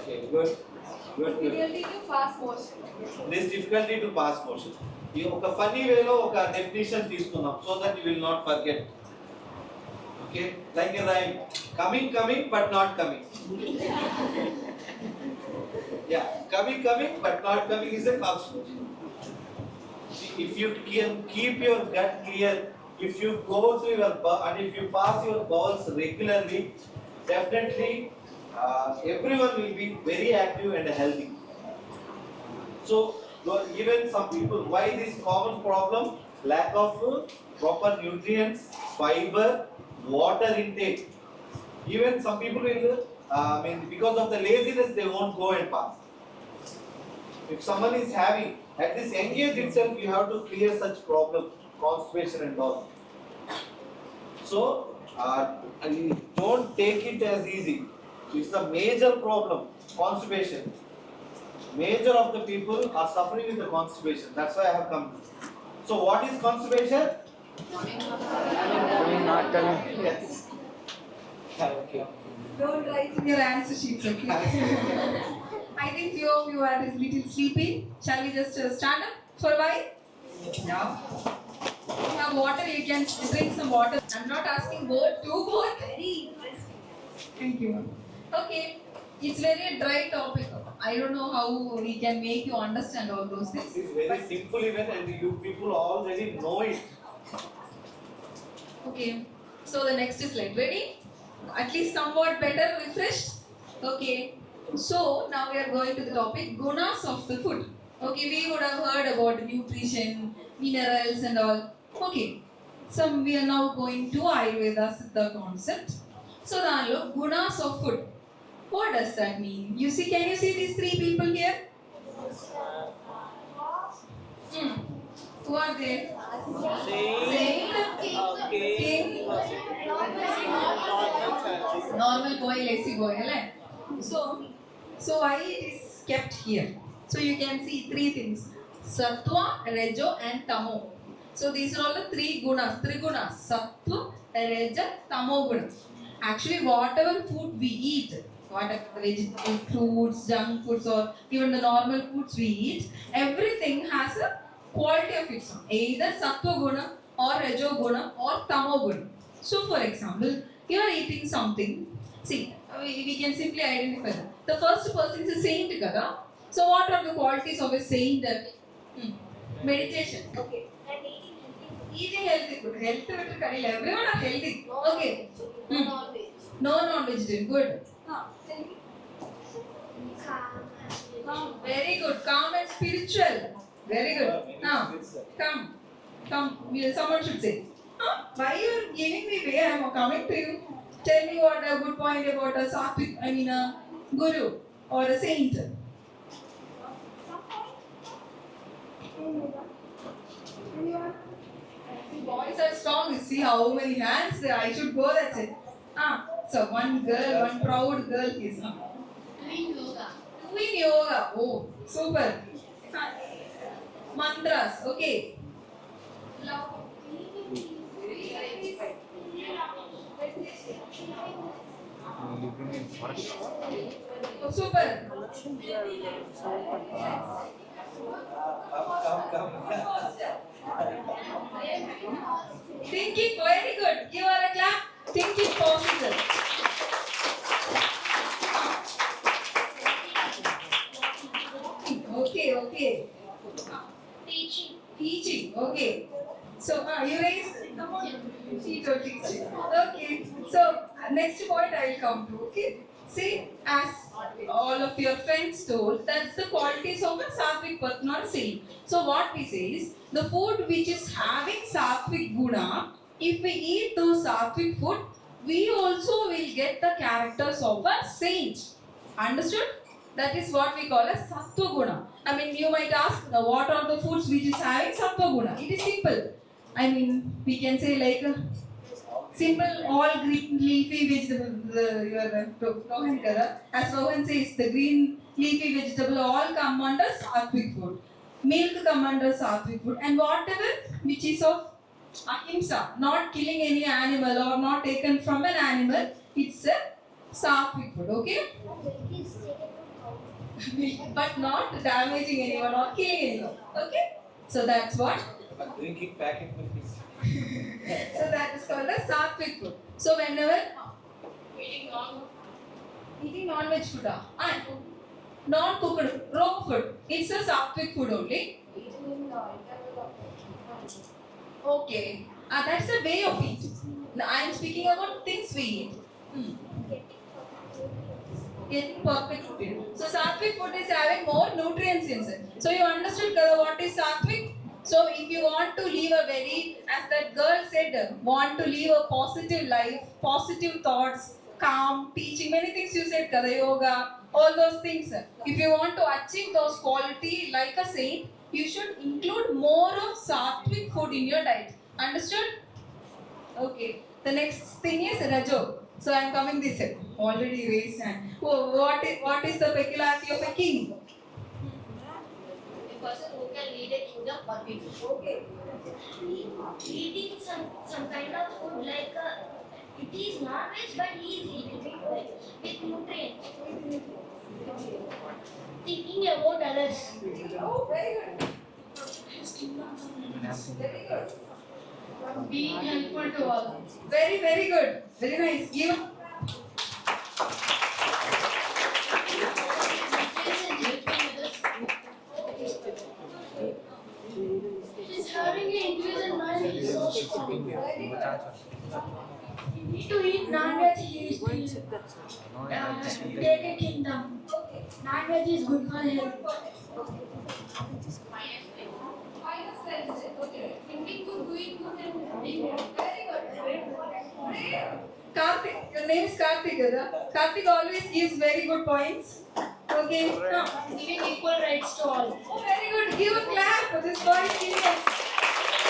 Okay, good. Difficulty to pass motion. This difficulty to pass motion. You oka funny way lo oka definition తీసుకుందాం so that you will not forget. Okay, like a rhyme, coming but not coming. Yeah, coming but not coming is a constipation. If you can keep your gut clear, if you go through your and if you pass your bowels regularly, definitely everyone will be very active and healthy. So even some people, why this common problem? Lack of proper nutrients, fiber, water intake. Even some people will, because of the laziness, they won't go and pass. If someone is having, at this young age itself, you have to clear such problem, constipation and all. So don't take it as easy. It's a major problem, constipation. Major of the people are suffering with the constipation. That's why I have come. So what is constipation? Not coming. Yes. Okay. Don't write in your answer sheets, okay? I think few of you are a little sleepy. Shall we just stand up for a while? Yeah. You have water, you can drink some water. I'm not asking both, two both. Very interesting. Thank you. Okay. It's very dry topic. I don't know how we can make you understand all those things. It's very simple even, and you people already know it. Okay. So the next is like ready? At least somewhat better, refreshed. Okay. So now we are going to the topic Gunas of the food. Okay, we would have heard about nutrition, minerals and all. Okay. So we are now going to Ayurveda Siddha concept. So now Gunas of food. What does that mean? You see, can you see these three people here? Who are they? Saint, king, normal boy, lazy boy. So why it is kept here? So you can see three things: Sattva, Rajo and Tamo. So these are all the three gunas, Trigunas: Sattva, Raja, Tamo guna. Actually, whatever food we eat, whatever vegetable, fruits, junk foods, or even the normal foods we eat, everything has a quality of its own, either Sattva guna or Rajo guna or Tamo guna. So, for example, you are eating something. See, we can simply identify that. The first person is a saint, kada. So, what are the qualities of a saint? Meditation. Okay. And Eating healthy food. Health better karila. Everyone are healthy. Okay. No non-vegetarian. Good. Very good. Calm and spiritual. Very good. Now, come. Someone should say, why you are giving me way? I am coming to you. Tell me what a good point about a sattvic, a guru or a saint. Boys are strong. See how many hands there. I should go. That's it. So one girl, one proud girl is Doing yoga. doing yoga. Oh, super. Mantras. Okay. Oh, super. Come. Thinking, very good. Give her a clap. Thinking positive. Okay. Teaching, okay. So, you raised, come on. She told teaching. Okay. So, next point I will come to, okay. See, as all of your friends told, that's the qualities of a sattvic person or saint. So, what we say is, the food which is having sattvic guna, if we eat those sattvic food, we also will get the characters of a saint. Understood? That is what we call as sattva guna. I mean, you might ask, what are the foods which is having sattva guna? It is simple. I mean, we can say like simple all green leafy vegetable. Rohan Kara, as Rohan says, the green leafy vegetable all come under sattvic food. Milk come under sattvic food, and whatever which is of ahimsa, not killing any animal or not taken from an animal, it's a sattvic food. Okay. But not damaging anyone or killing anyone. Okay? So that's what? Drinking packet milk. So that is called as sattvic food. So whenever eating non-veg food, non-cooked, raw food, it's a sattvic food only. Okay. That's a way of eating. Now I am speaking about things we eat. Getting perfect nutrients. So sattvic food is having more nutrients in it. So you understood what is sattvic? So if you want to live a very, as that girl said, want to live a positive life, positive thoughts, calm, teaching, many things you said, yoga, all those things. If you want to achieve those qualities like a saint, you should include more of sattvic food in your diet. Understood? Okay. The next thing is Rajo. So I am coming this way. Already raised hand. What is the peculiarity of a king? A person who can lead a kingdom for people. Okay. Eating some kind of food like it is non-veg, but he is eating with nutrients. Thinking about others. Oh, very good. Very good. Being helpful to all. Very, very good. Very nice. Give. He's having an intelligent mind. He's so strong. You need to eat non-veg. He is take a kingdom. Non-veg is good for health. Thinking good, doing good, and being good. Very good. Karthik, your name is Karthik, Ada. Karthik always gives very good points. Okay. Now, Giving equal rights to all. oh, very good. Give a clap for this boy. Genius.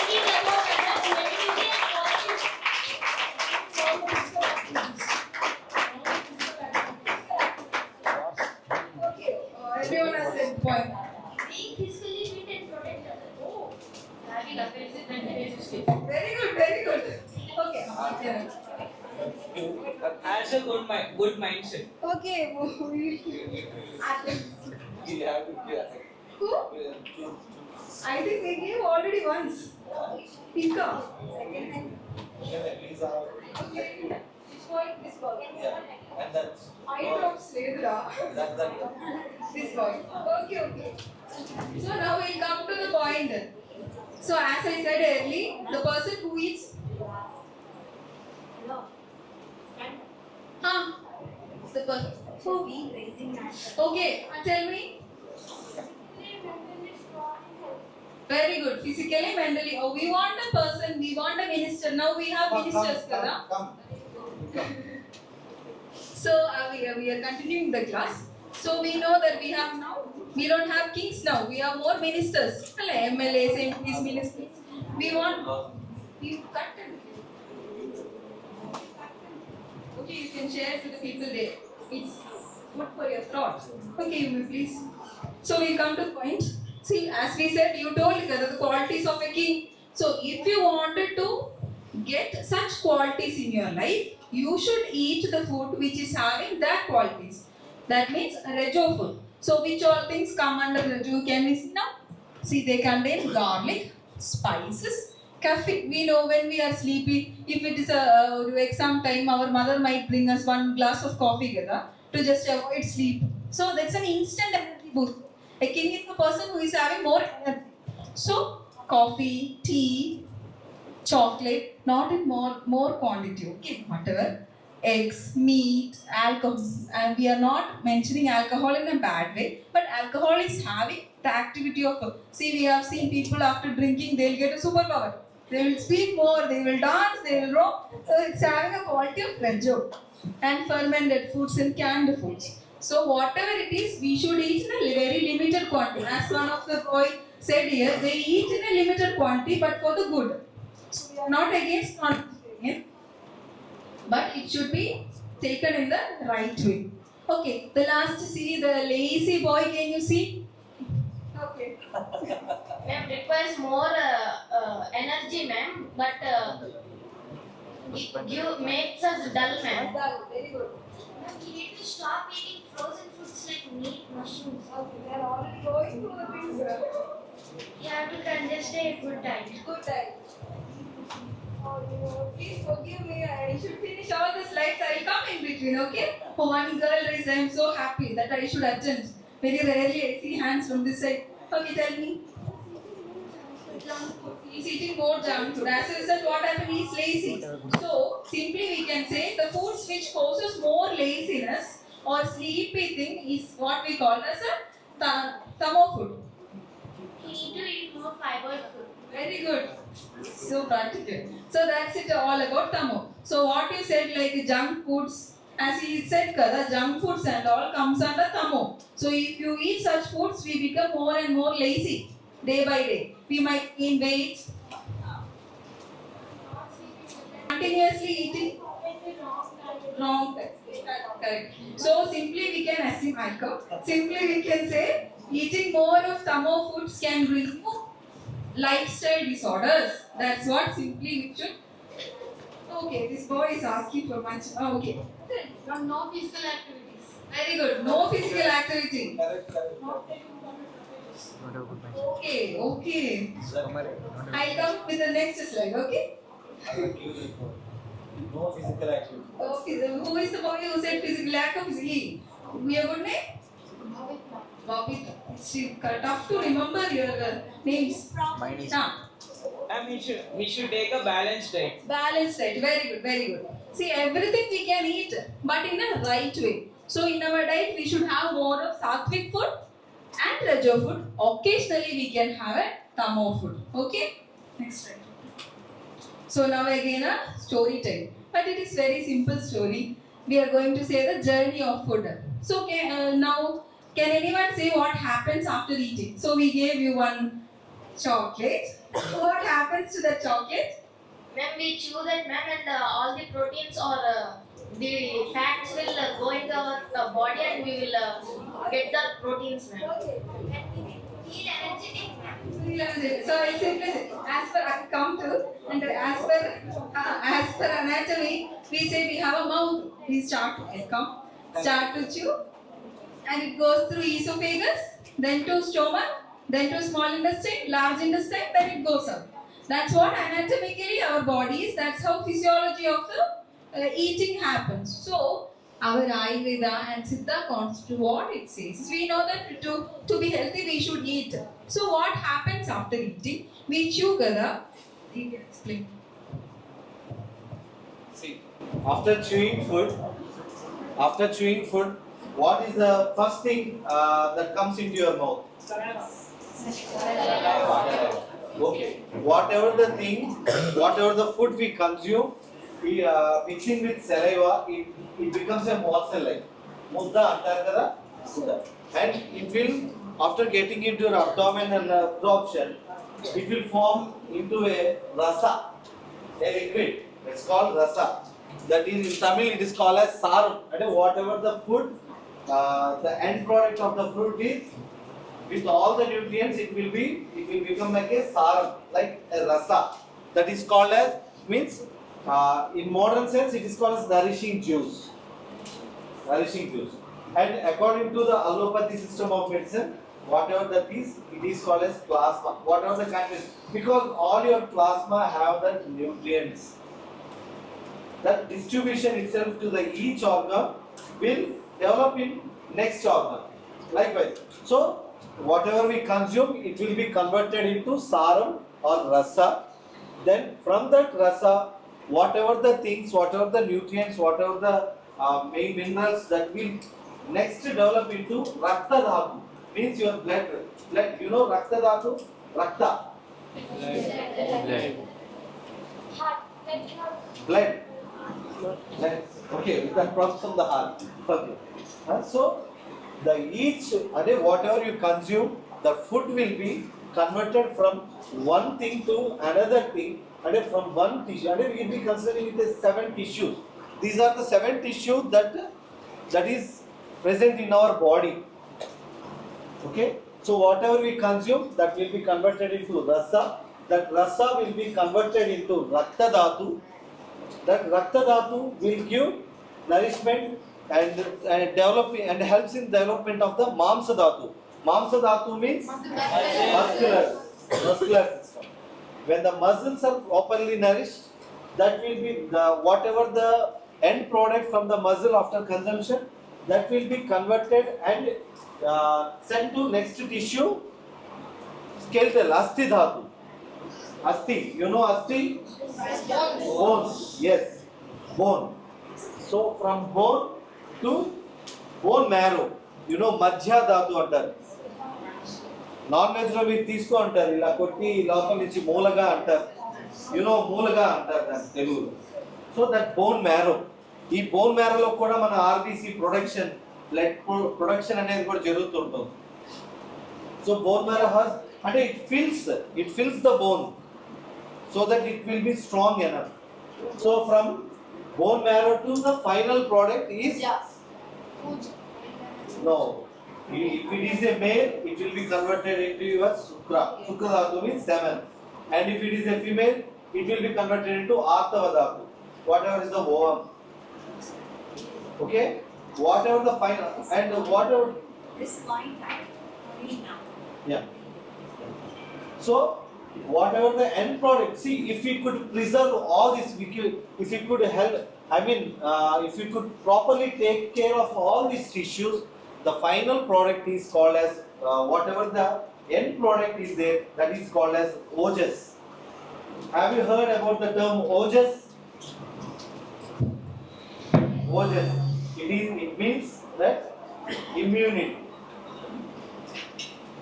Thinking about others, negativity and positive. Okay. Everyone has said point. Being physically fit and protect others. Oh. Having affairs with mental issues. Very good. Very good. Okay. Has a good mindset. Okay. Who? I think they gave already once. Pika. Okay. Which boy? This boy. And that's I don't say that. This boy. Okay. So now we'll come to the point. So as I said earlier, the person who eats. The person. Okay, tell me. Very good. Physically, mentally. Oh, we want a person, we want a minister. Now we have ministers, kada? Come. So we are continuing the class. So we know that we don't have kings now. We have more ministers. MLAs, MPs, ministers. We want. You content. Okay, you can share to the people there. It's good for your thought. Okay, you may please. So we come to the point. See, as we said, you told the qualities of a king. So if you wanted to get such qualities in your life, you should eat the food which is having that qualities. That means Rajo food. So which all things come under Rajo? Can we see now? See, they contain garlic, spices, caffeine. We know when we are sleepy, if it is a exam time, our mother might bring us one glass of coffee to just avoid sleep. So that's an instant energy boost. A king is the person who is having more energy. So coffee, tea, chocolate, not in more quantity. Okay, whatever. Eggs, meat, alcohol, and we are not mentioning alcohol in a bad way, but alcohol is having the activity of. See, we have seen people after drinking, they'll get a superpower. They will speak more, they will dance, they will rock. So it's having a quality of pleasure. And fermented foods and canned foods. So whatever it is, we should eat in a very limited quantity. As one of the boy said here, they eat in a limited quantity, but for the good. So we are not against not eating it, but it should be taken in the right way. Okay, the last, see the lazy boy, can you see? Okay. Ma'am, requires more energy, ma'am, but makes us dull, ma'am. Very good. We need to stop eating frozen foods like meat, mushrooms. Okay, they are already going through the things. You have to digest a good diet. Good time. Oh, please forgive me. I should finish all the slides. I will come in between, okay? For one girl raised, I am so happy that I should attend. Very rarely I see hands from this side. Okay, tell me. He is eating more junk food. As a result, what happened? He is lazy. So, simply we can say the foods which causes more laziness or sleepy thing is what we call as a tamo food. You need to eat more fiber food. Very good. So practical. So that's it all about tamo. So what you said like junk foods, as he said, the junk foods and all comes under tamo. So if you eat such foods, we become more and more lazy day by day. We might gain weight. Continuously eating wrong. Correct. So simply we can assume, simply we can say eating more of tamo foods can remove lifestyle disorders. That's what simply we should. Okay, this boy is asking for much. Oh, okay. No physical activities. Very good. No physical activity. Okay, okay. I'll come with the next slide, okay? No physical activity. Okay, who is the boy who said physical lack of physical? We have good name? Bobby. It's tough to remember your names. And we should take a balanced diet. Balanced diet. Very good, very good. See, everything we can eat, but in a right way. So in our diet, we should have more of sattvic food and rajo food. Occasionally, we can have a tamo food. Okay? Next slide. So now again a story time. But it is very simple story. We are going to say the journey of food. So now, can anyone say what happens after eating? So we gave you one chocolate. What happens to the chocolate? When we chew that, ma'am, and all the proteins or the fats will go into our body and we will get the proteins, ma'am. Feel energetic, ma'am. So it's simply as per I come to and as per anatomy, we say we have a mouth. We start to chew, and it goes through esophagus, then to stomach, then to small intestine, large intestine, then it goes up. That's what anatomically our body is. That's how physiology of the eating happens. So our Ayurveda and Siddha constitute what it says. We know that to be healthy we should eat. So what happens after eating? We chew kada. You can explain. See, after chewing food, what is the first thing that comes into your mouth? Okay. Whatever the food we consume, we mixing with saliva, it becomes a morsel like mudda antar kada, mudda. And it will, after getting into your abdomen and absorption, it will form into a rasa, a liquid. It's called rasa. That is in Tamil it is called as saram. And whatever the food, the end product of the fruit is, with all the nutrients, it will become like a saram, like a rasa. That is called as, means in modern sense it is called as nourishing juice. Nourishing juice. And according to the allopathy system of medicine, whatever that is, it is called as plasma. Whatever the content, because all your plasma have the nutrients. That distribution itself to the each organ will develop in next organ. Likewise, so whatever we consume, it will be converted into saram or rasa. Then from that rasa, whatever the things, whatever the nutrients, whatever the main minerals that will next develop into rakta dhatu, means your blood. Blood, you know rakta dhatu? Rakta. Blood. Blood. Okay, that comes from the heart. Okay. So the each whatever you consume, the food will be converted from one thing to another thing, and from one tissue, and we will be considering it as 7 tissues. These are the 7 tissues that is present in our body. Okay, so whatever we consume, that will be converted into rasa. That rasa will be converted into rakta dhatu. That rakta dhatu will give nourishment and developing and helps in development of the mamsa dhatu. Mamsa dhatu means muscular system. When the muscles are properly nourished, that will be whatever the end product from the muscle after consumption, that will be converted and sent to next tissue, skeletal, asti dhatu. Asti, you know asti? Bones, yes, bone. So from bone to bone marrow, you know madhya dhatu antaru. Non-veg lo మీరు తీసుకో అంటారు, ఇలా కొట్టి లోపల నుంచి మూలగా అంటారు, you know మూలగా అంటారు దాన్ని తెలుగులో. సో దట్ బోన్ మ్యారో, ఈ బోన్ మ్యారోలో కూడా మన ఆర్బీసీ ప్రొడక్షన్, బ్లడ్ ప్రొడక్షన్ అనేది కూడా జరుగుతుంటుంది. సో బోన్ మ్యారో హాస్ అంటే it fills the bone so that it will be strong enough. So from bone marrow to the final product is no. If it is a male, it will be converted into your sukra. Sukra dhatu means semen. And if it is a female, it will be converted into artava dhatu. Whatever is the ovum. Okay? Whatever the final and whatever. This line now. Yeah. So whatever the end product, see, if we could preserve all this, if we could help, if we could properly take care of all these tissues, the final product is called as whatever the end product is there, that is called as ojas. Have you heard about the term ojas? Ojas. It means that immunity.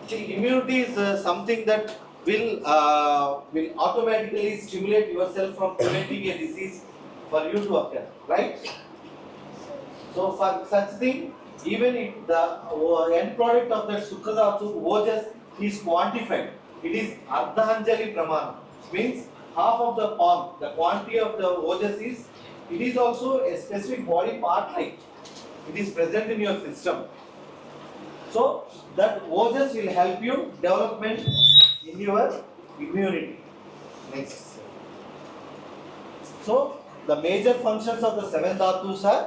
See, immunity is something that will automatically stimulate yourself from preventing a disease for you to occur, right? So for such thing, even if the end product of that sukha dhatu ojas is quantified, it is ardhanjali pramana, means half of the palm. The quantity of the ojas is, it is also a specific body part, like it is present in your system. So that ojas will help you development in your immunity. Next. So the major functions of the 7 dhatus are: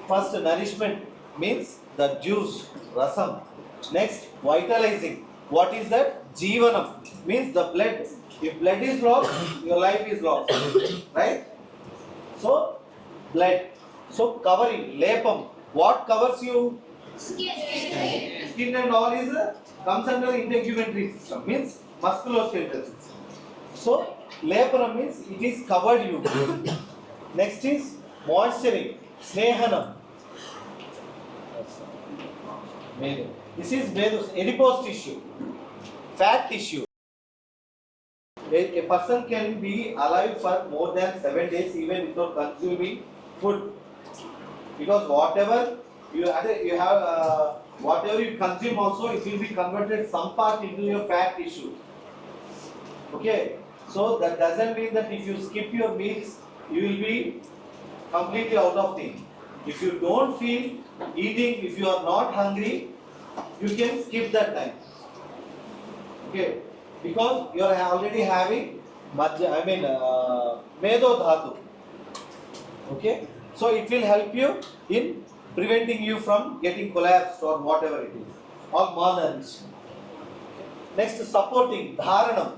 first, nourishment, means the juice, rasam. Next, vitalizing. What is that? Jeevanam, means the blood. If blood is lost, your life is lost, right? So blood. So covering, lepam. What covers you? Skin and all is comes under integumentary system, means musculoskeletal system. So lepam means it is covered you. Next is moisturing, snehanam. This is adipose tissue, fat tissue. A person can be alive for more than 7 days even without consuming food, because whatever you have, whatever you consume also, it will be converted some part into your fat tissue. Okay, so that doesn't mean that if you skip your meals, you will be completely out of thing. If you don't feel eating, if you are not hungry, you can skip that time. Okay, because you are already having medo dhatu. Okay, so it will help you in preventing you from getting collapsed or whatever it is, or malnourished. Next, supporting, dharanam.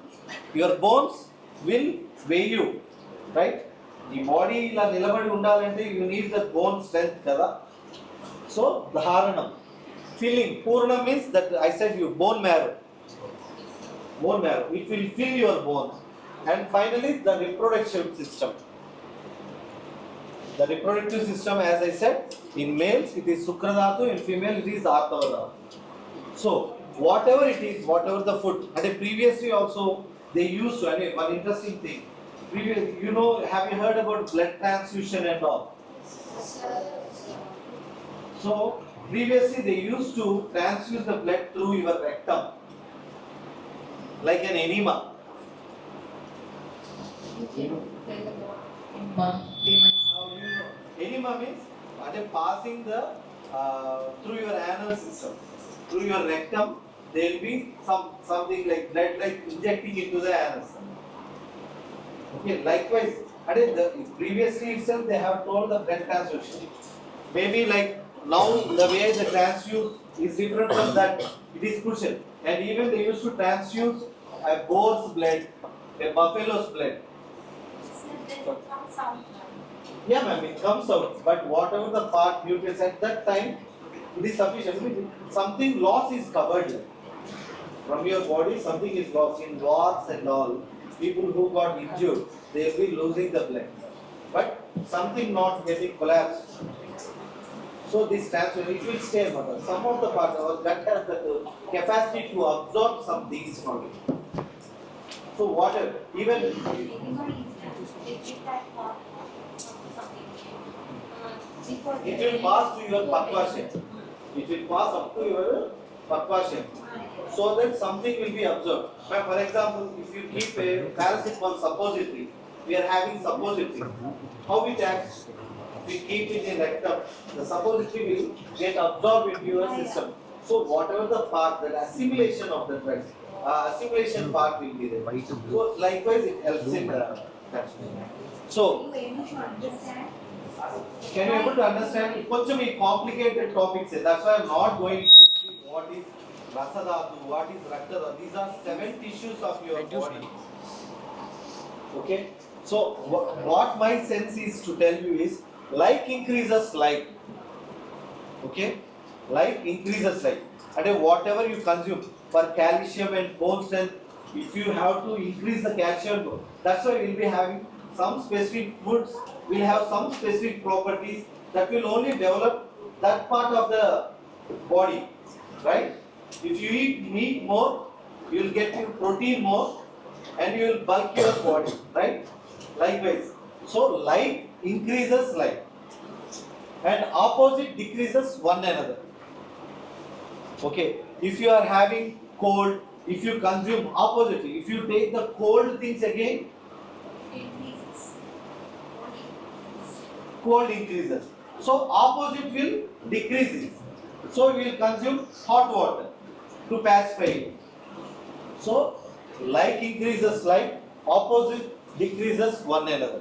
Your bones will weigh you, right? The body ila nilabadi undalante you need the bone strength kada. So dharanam. Filling, purna means that I said you bone marrow. Bone marrow. It will fill your bones. And finally, the reproductive system. The reproductive system, as I said, in males it is Sukradhatu, in female it is Artavadhatu. So, whatever it is, whatever the food, and previously also they used to, and one interesting thing, you know, have you heard about blood transfusion and all? So, previously they used to transfuse the blood through your rectum, like an enema. Enema means passing the through your anal system, through your rectum. There will be something like blood, like injecting into the anus. Okay. Likewise, previously itself they have told the blood transfusion. Maybe like now the way the transfuse is different from that. It is crucial. And even they used to transfuse a boar's blood, a buffalo's blood. Yeah, ma'am, it comes out. But whatever the part nutrients at that time, it is sufficient. Something loss is covered from your body. Something is lost in wars and all. People who got injured, they will be losing the blood. But something not getting collapsed. So this transfer, it will stay, mother. Some of the parts, our gut has the capacity to absorb some things from it. So whatever, even it will pass to your pakvashan. It will pass up to your pakvashan. So that something will be absorbed. For example, if you keep a paracetamol suppository, we are having suppository. How it acts? We keep it in rectum. The suppository will get absorbed into your system. So whatever the part, that assimilation of the drugs, assimilation part will be there. So likewise, it helps in So, can you able to understand? It's complicated topics. That's why I'm not going deeply. What is Rasadhatu? What is Raktadhatu? These are 7 tissues of your body. Okay. So, what my sense is to tell you is, like increases like. Okay. Like increases like. And whatever you consume for calcium and bone strength, if you have to increase the calcium, that's why we'll be having some specific foods will have some specific properties that will only develop that part of the body, right? If you eat meat more, you will get your protein more and you will bulk your body, right? Likewise. So like increases like and opposite decreases one another. Okay, if you are having cold, if you consume oppositely, if you take the cold things again, cold increases. So opposite will decrease. So we will consume hot water to pacify it. So like increases like, opposite decreases one another.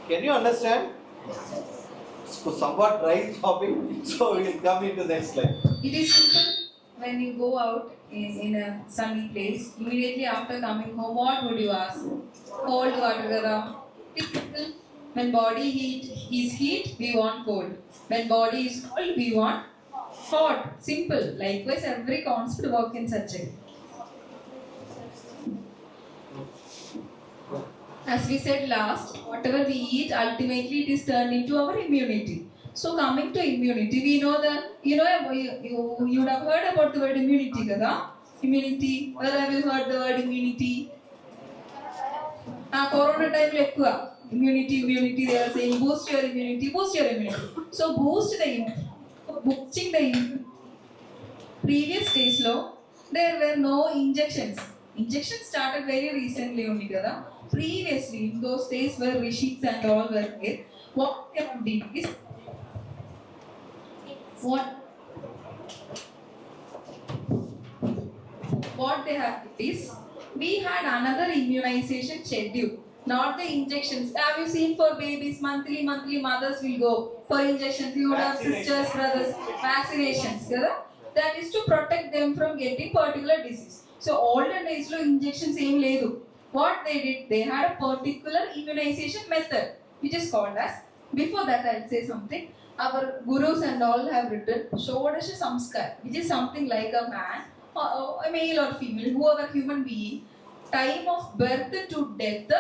Can you understand? So somewhat dry topic. So we will come into the next slide. It is simple. When you go out in a sunny place, immediately after coming home, what would you ask? Cold water, kada? Typical. When body heat is heat, we want cold. When body is cold, we want hot. Simple. Likewise, every concept works in such a way. As we said last, whatever we eat, ultimately it is turned into our immunity. So coming to immunity, we know that, you would have heard about the word immunity, kada? Immunity, where have you heard the word immunity? Corona time, immunity, they are saying boost your immunity. So boosting the immunity. Previous days, there were no injections. Injections started very recently only, kada? Previously, in those days where rishis and all were there, what they have done is what they have is we had another immunization schedule, not the injections. Have you seen for babies, monthly mothers will go for injections? You would have sisters, brothers, vaccinations. that is to protect them from getting particular disease. So olden days lo injections same ledu. What they did, they had a particular immunization method, which is called as, before that I'll say something, our gurus and all have written Shodasha Samskar, which is something like a man, or a male or female, whoever human being, time of birth to death,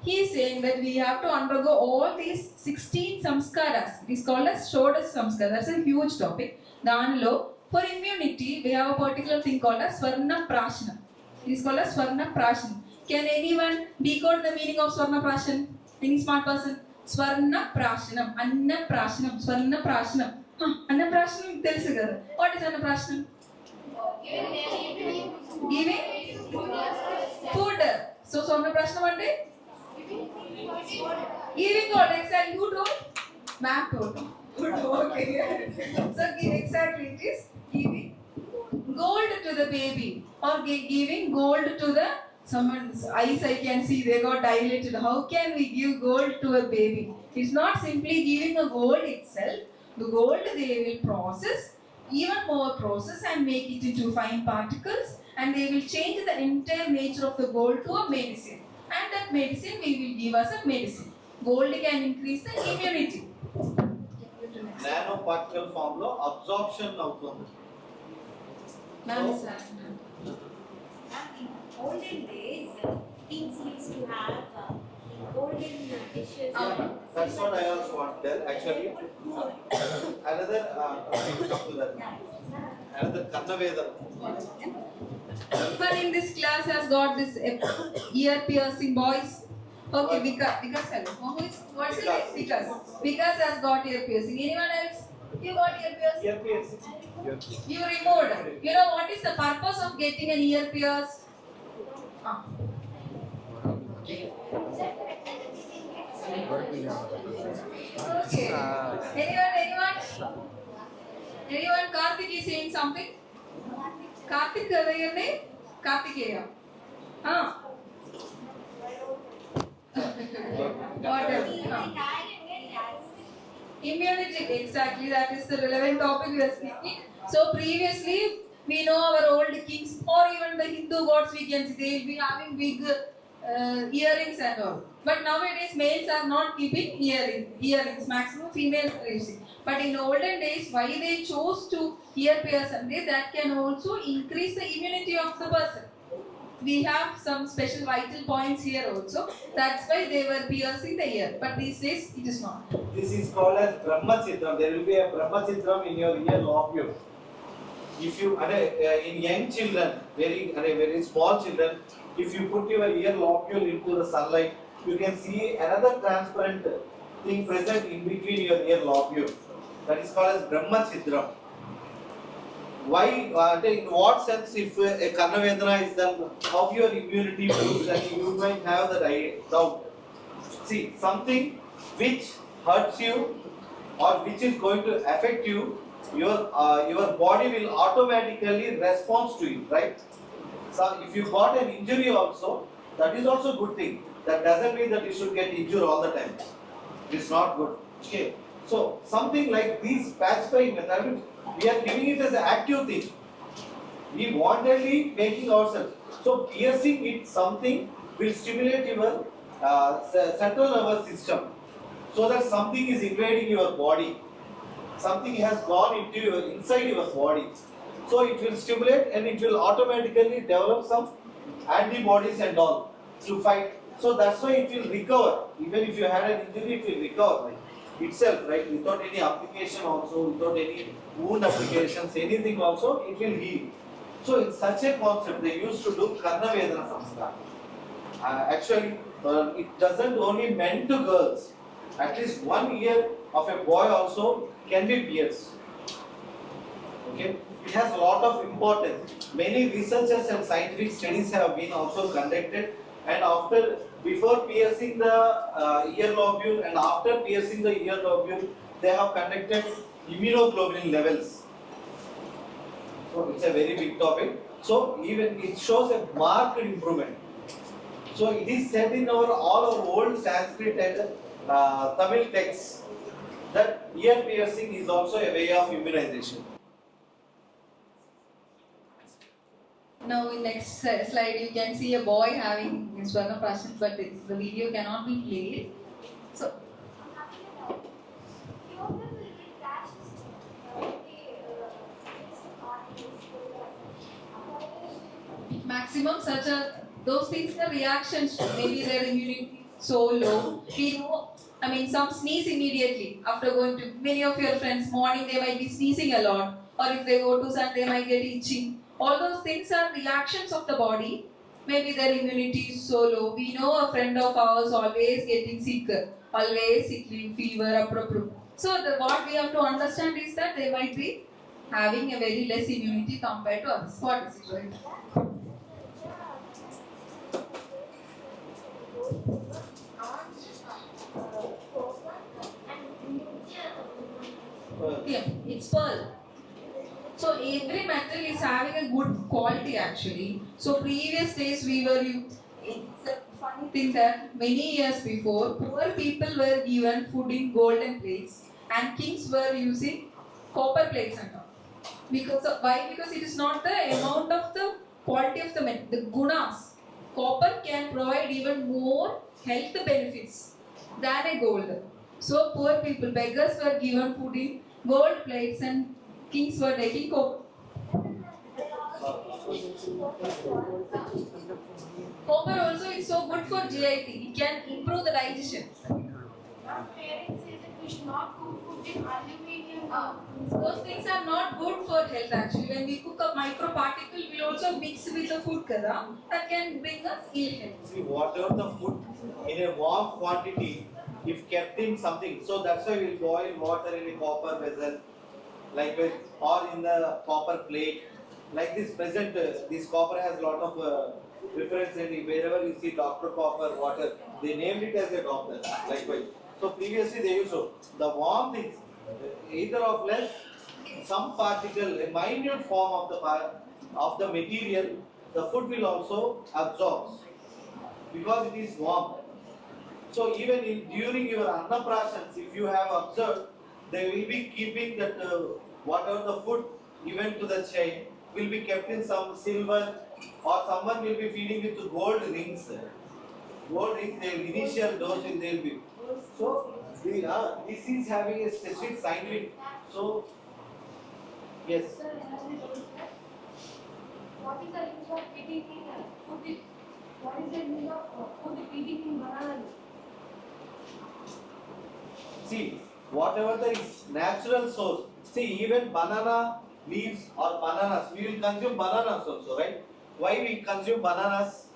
he is saying that we have to undergo all these 16 samskaras. It is called as Shodasha Samskar. That's a huge topic. Danlo, for immunity, we have a particular thing called as Swarna Prashana. It is called as Swarna Prashana. Can anyone decode the meaning of Swarna Prashana? Any smart person? Swarna Prashanam, Anna Prashanam, Swarna Prashanam. Anna Prashanam, telusu kada. What is Anna Prashanam? Giving food. So Swarna Prashanam one day? Giving gold, exactly. Who told? Ma'am told. Good, okay. So exactly, it is giving gold to the baby, or giving gold to the someone's eyes. I can see they got dilated. How can we give gold to a baby? It's not simply giving a gold itself. The gold they will process, even more process, and make it into fine particles, and they will change the entire nature of the gold to a medicine. And that medicine we will give as a medicine. Gold can increase the immunity. Nanoparticle form lo absorption అవుతుంది. Ma'am, In olden days, kings used to have golden dishes. That's what I also want to tell. Actually, another come to that. Another Karnaveda. Everyone in this class has got this ear piercing, boys. Okay, Vikas, hello. What's your name? Vikas. Vikas has got ear piercing. Anyone else? You got ear piercing? Ear piercing. You removed. You know what is the purpose of getting an ear pierced? Okay. Anyone? Karthik is saying something? Karthik, your name? Karthikeya. Immunity, exactly. That is the relevant topic we are speaking. So previously, we know our old kings, or even the Hindu gods, we can see they will be having big earrings and all. But nowadays, males are not keeping earrings. Maximum females are using. But in olden days, why they chose to ear pierce, and that can also increase the immunity of the person. We have some special vital points here also. That's why they were piercing the ear. But these days, it is not. This is called as Brahma Chitram. There will be a Brahma Chitram in your ear lobule. If you, in young children, very small children, if you put your ear lobule into the sunlight, you can see another transparent thing present in between your ear lobule. That is called as Brahma Chitram. Why, in what sense, if a Karnavedana is done, how your immunity moves, and you might have that doubt. See, something which hurts you or which is going to affect you, your body will automatically respond to it, right? So, if you got an injury also, that is also a good thing. That doesn't mean that you should get injured all the time. It's not good. Okay. So, something like these pacifying method, we are giving it as an active thing. We wantedly making ourselves. So piercing it something will stimulate your central nervous system, so that something is invading your body. Something has gone into inside your body. So it will stimulate, and it will automatically develop some antibodies and all to fight. So that's why it will recover. Even if you had an injury, it will recover itself, right? Without any application also, without any wound applications, anything also, it will heal. So in such a concept, they used to do Karnavedana Samskar. Actually, it doesn't only meant to girls. At least 1 ear of a boy also can be pierced. Okay? It has a lot of importance. Many researchers and scientific studies have been also conducted, and before piercing the ear lobule and after piercing the ear lobule, they have conducted immunoglobulin levels. So it's a very big topic. So even it shows a marked improvement. So it is said in all our old Sanskrit and Tamil texts that ear piercing is also a way of immunization. Now in next slide you can see a boy having Swarna Prashan, but the video cannot be played. So maximum such a those things are reactions. Maybe their immunity is so low. We know. I mean, some sneeze immediately after going to many of your friends morning. They might be sneezing a lot, or if they go to sun, they might get itching. All those things are reactions of the body. Maybe their immunity is so low. We know a friend of ours always getting sick, always sickly, fever, So what we have to understand is that they might be having a very less immunity compared to us. What is it, right? Yeah, it's pearl. So every metal is having a good quality actually. So previous days it's a funny thing that many years before, poor people were given food in golden plates and kings were using copper plates and all. Because of, why? Because it is not the amount of the quality of the metal, the gunas. Copper can provide even more health benefits than a gold. So poor people, beggars were given food in gold plates and kings were taking copper. Copper also is so good for GIT. It can improve the digestion. Our parents say that we should not cook food in aluminium. Those things are not good for health actually. When we cook a microparticle, we also mix with the food kada, that can bring us ill health. See, whatever the food in a warm quantity, if kept in something, so that's why we boil water in a copper vessel, like or in the copper plate. Like this present, this copper has a lot of reference in wherever you see Dr. Copper water, they named it as a doctor. Likewise. So previously they used to, the warm things, either of less, some particle, a minute form of the material, the food will also absorb because it is warm. So even during your annaprasans, if you have observed, they will be keeping that whatever the food given to the child will be kept in some silver, or someone will be feeding with gold rings. Gold rings, their initial dose will there be. So this is having a specific scientific. So yes. What is the use of eating food? What is the use of food eating in banana? See, whatever the natural source. See, even banana leaves or bananas, we will consume bananas also, right? Why we consume bananas?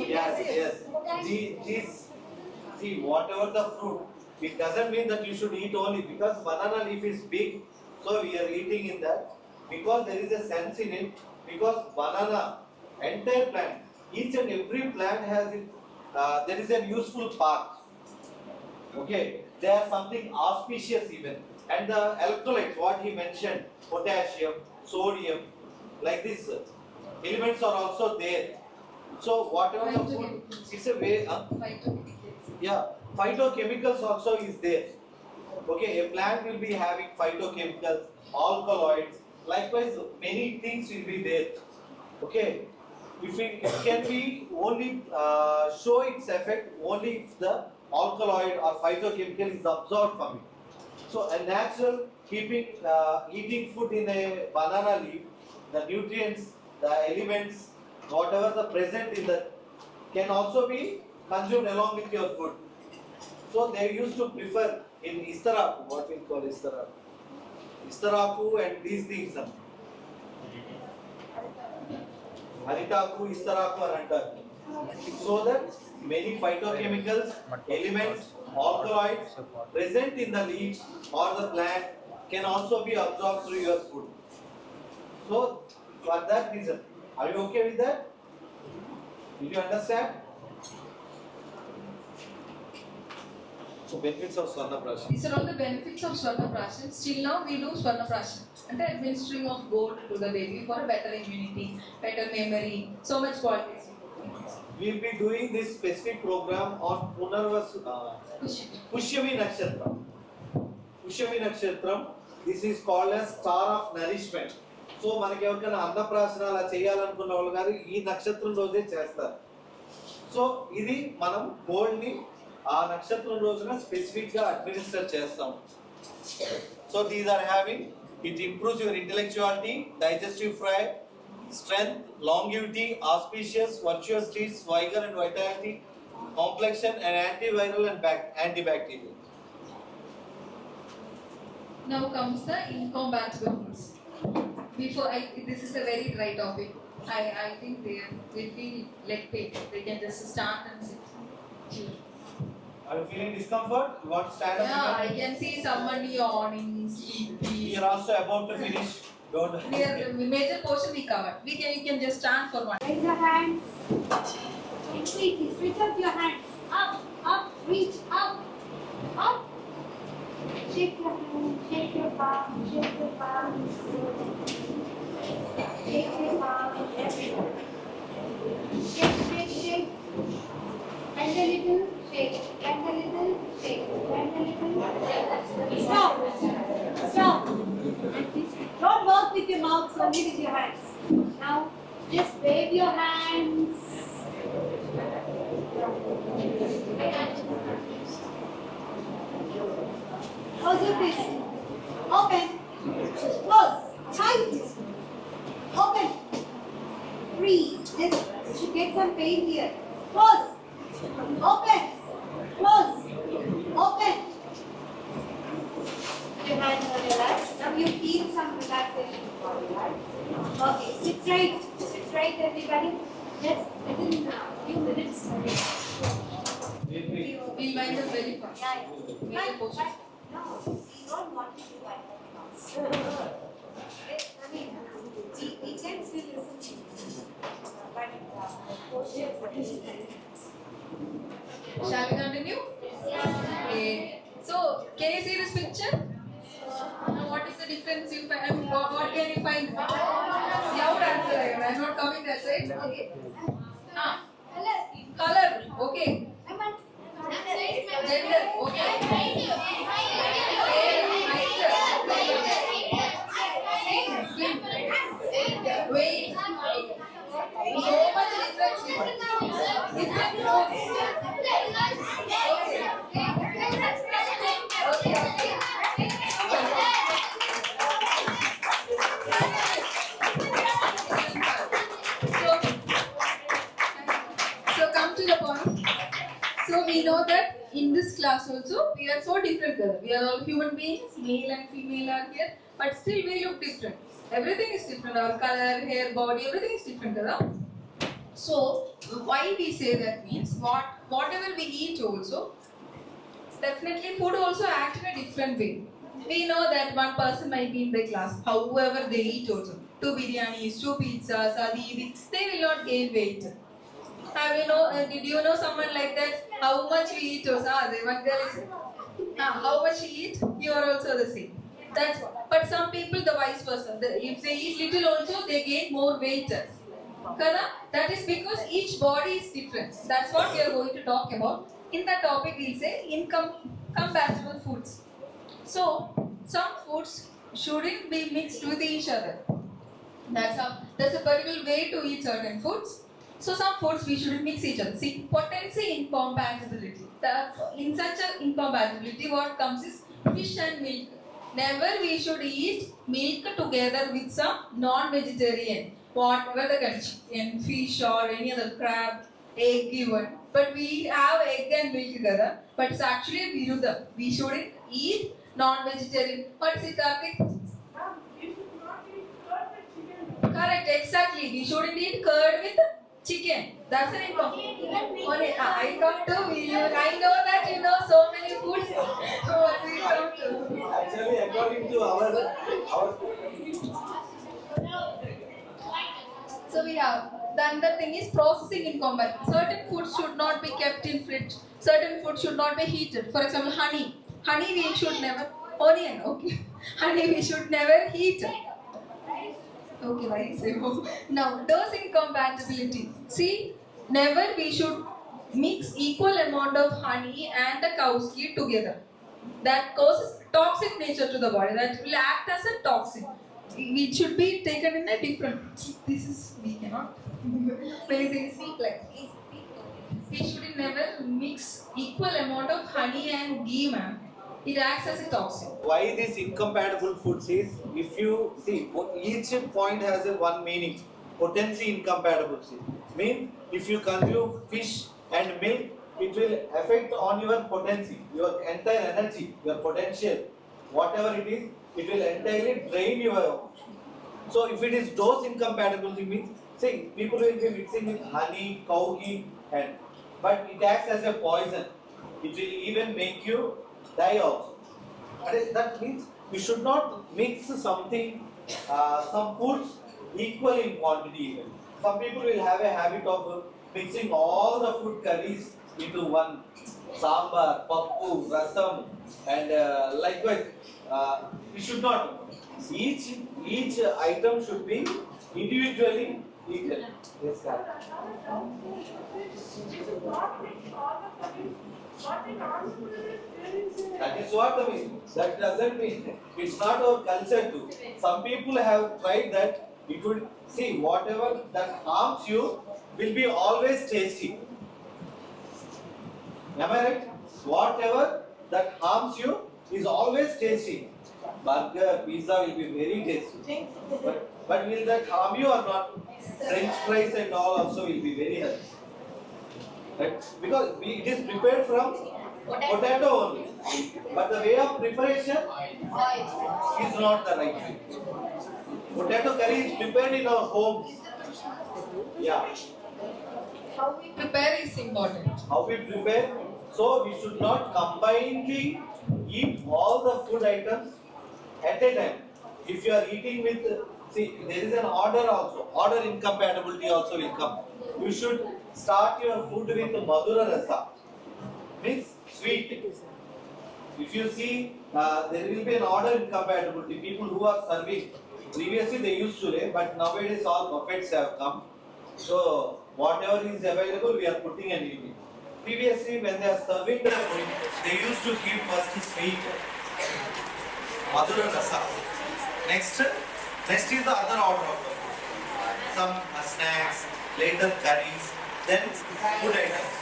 Yes. See, whatever the fruit, it doesn't mean that you should eat only because banana leaf is big, so we are eating in that. Because there is a sense in it, because banana, entire plant, each and every plant has it, there is a useful part. Okay, they are something auspicious even. And the electrolytes, what he mentioned, potassium, sodium, like this, elements are also there. So whatever the food, it's a way. Yeah, phytochemicals also is there. Okay, a plant will be having phytochemicals, alkaloids. Likewise, many things will be there. Okay, if it can be only show its effect only if the alkaloid or phytochemical is absorbed from it. So a natural eating food in a banana leaf, the nutrients, the elements, whatever the present in that can also be consumed along with your food. So they used to prefer in istaraku, what we call istaraku and these things. Haritaku, istaraku and antaku. So that many phytochemicals, elements, alkaloids present in the leaves or the plant can also be absorbed through your food. So for that reason, are you okay with that? Did you understand? So benefits of Swarna Prashan. These are all the benefits of Swarna Prashan. Still now we do Swarna Prashan. And the administering of gold to the baby for a better immunity, better memory, so much qualities. We will be doing this specific program on Pushyami Nakshatram. Pushyami Nakshatram. This is called as star of nourishment. So మనకి ఎవరికైనా అన్నప్రాసన అలా చేయాలనుకున్న వాళ్ళు గారు ఈ నక్షత్రం రోజే చేస్తారు. సో ఇది మనం గోల్డ్ని ఆ నక్షత్రం రోజున స్పెసిఫిక్గా అడ్మినిస్టర్ చేస్తాం. So these are having, it improves your intellectuality, digestive strength, longevity, auspicious, virtuosities, vigor and vitality, complexion and antiviral and antibacterial. Now comes the incompatible foods. This is a very dry topic. I think they feel leg pain. They can just stand and sit. Are you feeling discomfort? You want to stand up? Yeah, I can see someone yawning, sleepy. We are also about to finish. Don't. The major portion we covered. You can just stand for one. Raise your hands. Completely. Switch up your hands. Up, up, reach, up, up. Shake your hand, shake your palm, shake your palm. Shake your palm. Shake, shake, shake. Bend a little, shake. Bend a little, shake. Bend a little, shake. Stop. Stop. Don't work with your mouth, only with your hands. Now, just wave your hands. Close your fist. Open. Close. Tight. Open. Breathe. Just get some pain here. Close. Open. Close. Open. Your hands are relaxed. Now you feel some relaxation in your body, right? Okay, sit straight. Sit straight, everybody. Just within a few minutes. We'll wind up very fast. Major portion. No, we don't want to do that. I mean, we can still listen to you. But Shall we continue? Okay. So, can you see this picture? Now, what is the difference you find? What can you find? Loud answer. I'm not coming that side. Okay. Color. Okay. Gender. Okay. Weight. So much difference. Different clothes. So come to the point. So we know that in this class also we are so different. We are all human beings, male and female are here, but still we look different. Everything is different. Our color, hair, body, everything is different. So why we say that means whatever we eat also, definitely food also act in a different way. We know that one person might be in the class, however they eat also. 2 biryanis, 2 pizzas, they will not gain weight. Did you know someone like that? How much we eat also? One girl is how much you eat, you are also the same. That's what. But some people the vice versa. If they eat little also, they gain more weight. That is because each body is different. That's what we are going to talk about. In that topic, we'll say incompatible foods. So, some foods shouldn't be mixed with each other. There's a particular way to eat certain foods. So, some foods we shouldn't mix each other. See, potency incompatibility. In such an incompatibility, what comes is fish and milk. Never we should eat milk together with some non-vegetarian, whatever the condition, fish or any other crab, egg even. But we have egg and milk together. But it's actually virudha. We shouldn't eat non-vegetarian. What is it, Karthik? Correct, exactly. We shouldn't eat curd with chicken. That's an incompatibility. I come to you. I know that you know so many foods. Actually, according to our So we have the other thing is processing incompatibility. Certain foods should not be kept in fridge. Certain foods should not be heated. For example, honey. Honey we should never. Onion. Okay. Honey we should never heat. Okay, why say so? Now, dose incompatibility. See, never we should mix equal amount of honey and the cow's ghee together. that causes toxic nature to the body, that will act as a toxin. It should be taken in a different. This is, we cannot really speak like this. We should never mix equal amount of honey and ghee, ma'am. It acts as a toxin. Why these incompatible foods is, if you see, each point has a one meaning. Potency incompatibility means if you consume fish and milk, it will affect on your potency, your entire energy, your potential, whatever it is, it will entirely drain your. So if it is dose incompatibility means, see, people will be mixing with honey, cow ghee, and but it acts as a poison. It will even make you die also. That means we should not mix something, some foods equal in quantity even. Some people will have a habit of mixing all the food curries into one. Sambar, pappu, rasam, and likewise, we should not. Each item should be individually eaten. Yes, sir. That is what I mean. That doesn't mean it's not our culture too. Some people have tried that. It would see whatever that harms you will be always tasty. Am I right? Whatever that harms you is always tasty. Burger, pizza will be very tasty. But will that harm you or not? French fries and all also will be very healthy. Right? Because it is prepared from potato only. But the way of preparation is not the right way. Potato curry is prepared in our homes. Yeah. How we prepare is important. How we prepare. So we should not combinedly eat all the food items at a time. If you are eating with, see, there is an order also. Order incompatibility also will come. You should start your food with madura rasa, means sweet. If you see, there will be an order incompatibility. People who are serving, previously they used to lay, but nowadays all buffets have come. So whatever is available, we are putting and eating. Previously, when they are serving the food, they used to give first sweet, madura rasa. Next is the other order of the food. Some snacks, later curries, then food items.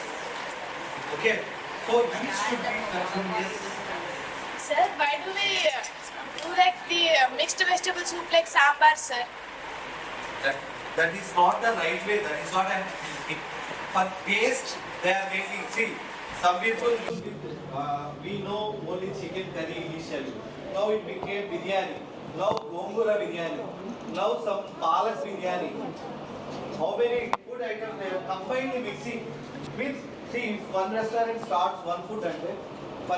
Okay. So these should be consumed. Yes. Sir, why do we do like the mixed vegetable soup like sambar, sir? That is not the right way. That is what I am thinking. For taste, they are making. See, some people we know only chicken curry initially. Now it became biryani. Now gongura biryani. Now some palak biryani. How many food items they are combined mixing? Means, see, if one restaurant starts one food item, for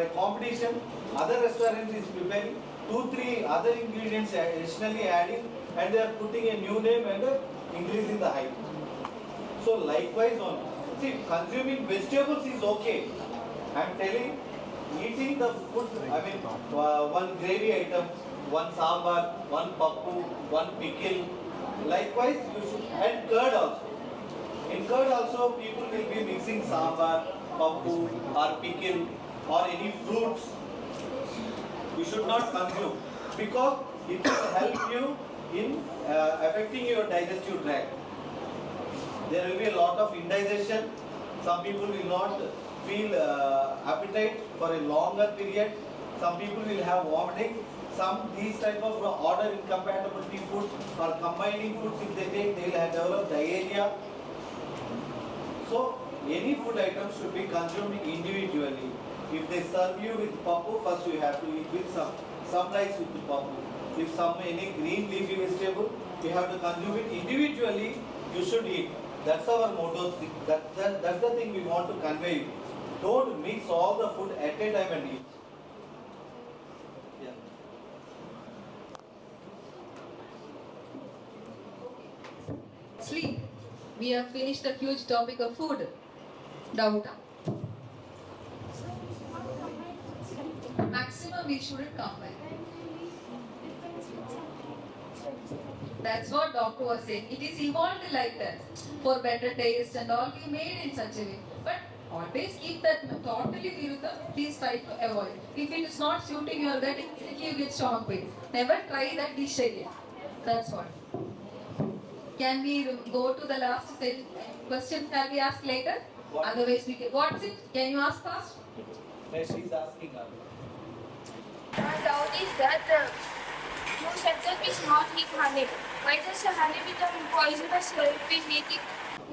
a competition, other restaurant is preparing 2-3 other ingredients additionally adding, and they are putting a new name and increasing the height. So likewise on, see, consuming vegetables is okay. I am telling, eating the food, one gravy item, one sambar, one pappu, one pickle. Likewise, you should add curd also. In curd also, people will be mixing sambar, pappu, or pickle, or any fruits. You should not consume because it will help you in affecting your digestive tract. There will be a lot of indigestion. Some people will not feel appetite for a longer period. Some people will have vomiting. These type of order incompatibility foods or combining foods, if they take, they will have developed diarrhea. So any food item should be consumed individually. If they serve you with pappu, first you have to eat with some rice with the pappu. If any green leafy vegetable, you have to consume it individually. You should eat. That's our motto. That's the thing we want to convey you. Don't mix all the food at a time and eat. Yeah. Sleep. We have finished the huge topic of food. Doubt. Maximum we shouldn't combine. That's what doctor was saying. It is evolved like that. For better taste and all, we made in such a way. But Always keep that totally viruddha, please try to avoid. If it is not suiting your gut, immediately you get stomach pain. Never try that dish again. That's what. Can we go to the last question? Shall we ask later? What? Otherwise, we can. What's it? Can you ask first? She's asking her. My doubt is that you said that we should not eat honey. Why does the honey become poisonous if we eat it?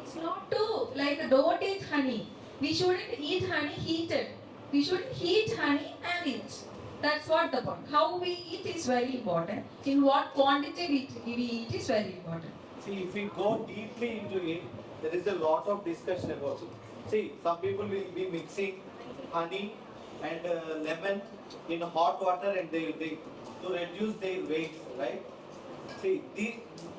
It's not to like don't eat honey. We shouldn't eat honey heated. We should heat honey and eat. That's what the point. How we eat is very important. In what quantity we eat is very important. See, if we go deeply into it, there is a lot of discussion about it. See, some people will be mixing honey and lemon in hot water and they to reduce their weight, right? See,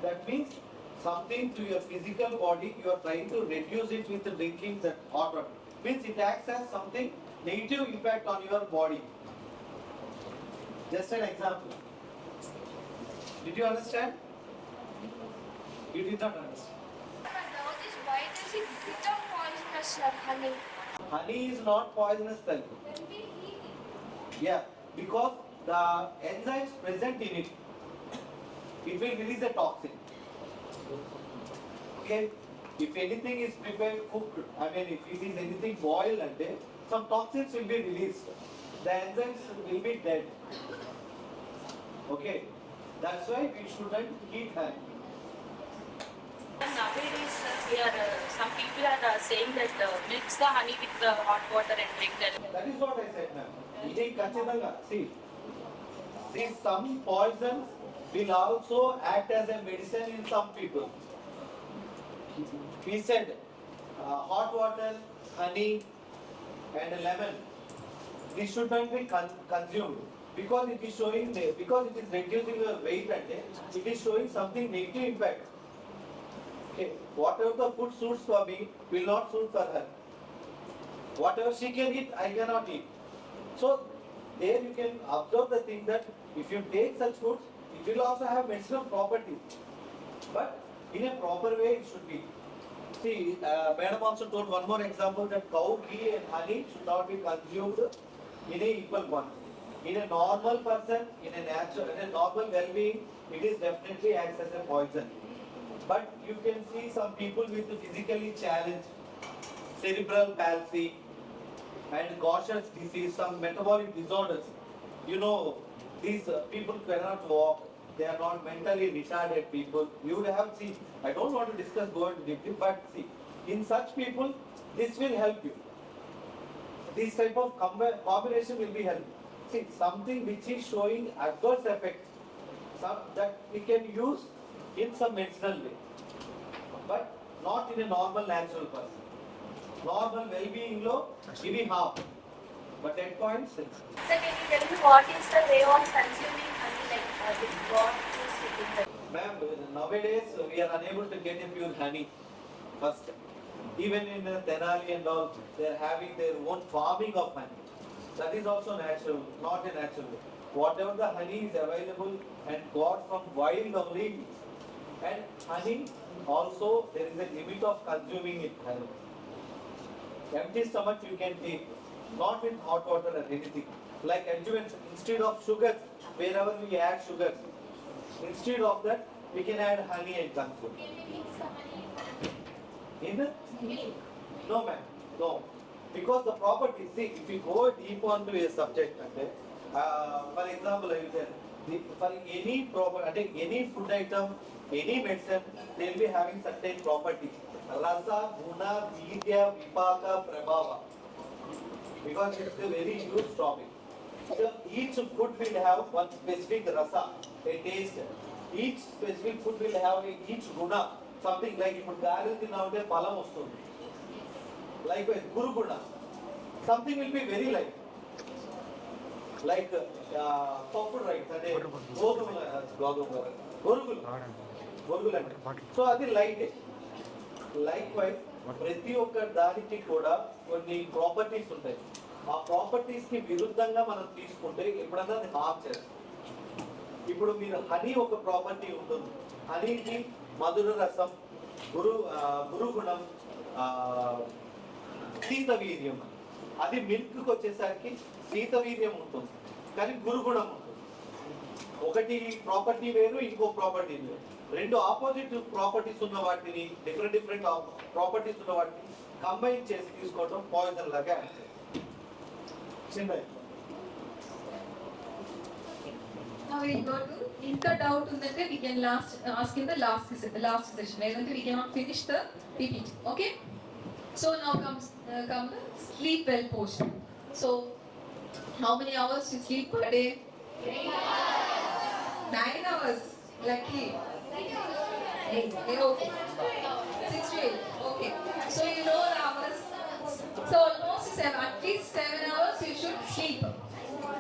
that means something to your physical body, you are trying to reduce it with drinking that hot water. Means it acts as something negative impact on your body. Just an example. Did you understand? You did not understand. My doubt is why does it become poisonous, honey? Honey is not poisonous then. When we eat it. Yeah, because the enzymes present in it, it will release a toxin. Okay? If anything is prepared, cooked, I mean if it is anything boiled and some toxins will be released. The enzymes will be dead. Okay? That's why we shouldn't eat honey. Nowadays, some people are saying that mix the honey with the hot water and drink that. That is what I said, ma'am. Eating kachidanga. See, some poisons will also act as a medicine in some people. We said hot water, honey, and lemon. This should not be consumed because it is showing because it is reducing your weight and it is showing something negative impact. Okay, whatever the food suits for me will not suit for her. Whatever she can eat, I cannot eat. So there you can observe the thing that if you take such foods, it will also have medicinal properties. But in a proper way it should be. See, Madam also told one more example that cow ghee and honey should not be consumed in a equal quantity. In a normal person, in a normal well-being, it is definitely acts as a poison. But you can see some people with physically challenged, cerebral palsy and Gaucher's disease, some metabolic disorders. You know, these people cannot walk, they are not mentally retarded people. You would have seen, I don't want to discuss going deeply, but see, in such people, this will help you. This type of combination will be helpful. See, something which is showing adverse effects, that we can use in some medicinal way, but not in a normal natural person. Normal well-being law, we have, but at points. Sir, can you tell me what is the way of consuming honey, like with what is within the... Ma'am, nowadays we are unable to get a pure honey. First, even in Tenali and all, they are having their own farming of honey. That is also natural, not a natural way. Whatever the honey is available and got from wild only. And honey, also there is a limit of consuming it. Honey. Empty stomach you can take, not with hot water or anything. Like adjuvants, instead of sugar, wherever we add sugar, instead of that, we can add honey and consume. Can we mix the honey In? milk? No, ma'am, no. Because the property, see, if we go deep onto a subject, for example, I will tell, for any property, any food item, any medicine, they will be having certain properties. Rasa, Guna, Vidya, Vipaka, Prabhava. Because it's a very huge topic. So each food will have one specific rasa, a taste. Each specific food will have each guna, something like if garlic is nowadays palam ostundi. Likewise, Guru Guna. Something will be very light. Like purple rice, so that is light. Likewise, ప్రతి ఒక్క దానికి కూడా కొన్ని properties ఉంటాయి. ఆ properties కి విరుద్ధంగా మనం తీసుకుంటే ఎప్పుడన్నా అది హార్మ్ చేస్తుంది. ఇప్పుడు మీరు హనీ ఒక ప్రాపర్టీ ఉంటుంది. హనీకి మధుర రసం, గురు గుణం, శీతవీర్యం. అది మిల్క్కి వచ్చేసరికి శీతవీర్యం ఉంటుంది, కానీ గురుగుణం ఉంటుంది. ఒకటి ప్రాపర్టీ వేరు, ఇంకో ప్రాపర్టీ వేరు. రెండు ఆపోజిట్ ప్రాపర్టీస్ ఉన్న వాటిని, డిఫరెంట్ ప్రాపర్టీస్ ఉన్న వాటిని కంబైన్ చేసి తీసుకోవడం పాయిజన్ లాగా యాక్ట్ చేస్తుంది. చిన్న Now we go to inter doubt unante we can ask in the last session. Ledante we cannot finish the PPT. Okay. So now come the sleep well portion. So how many hours you sleep per day? 9 hours. Lucky. 8. Okay. 6 to 8. Okay. So you know the hours. So almost 7. At least 7 hours you should sleep.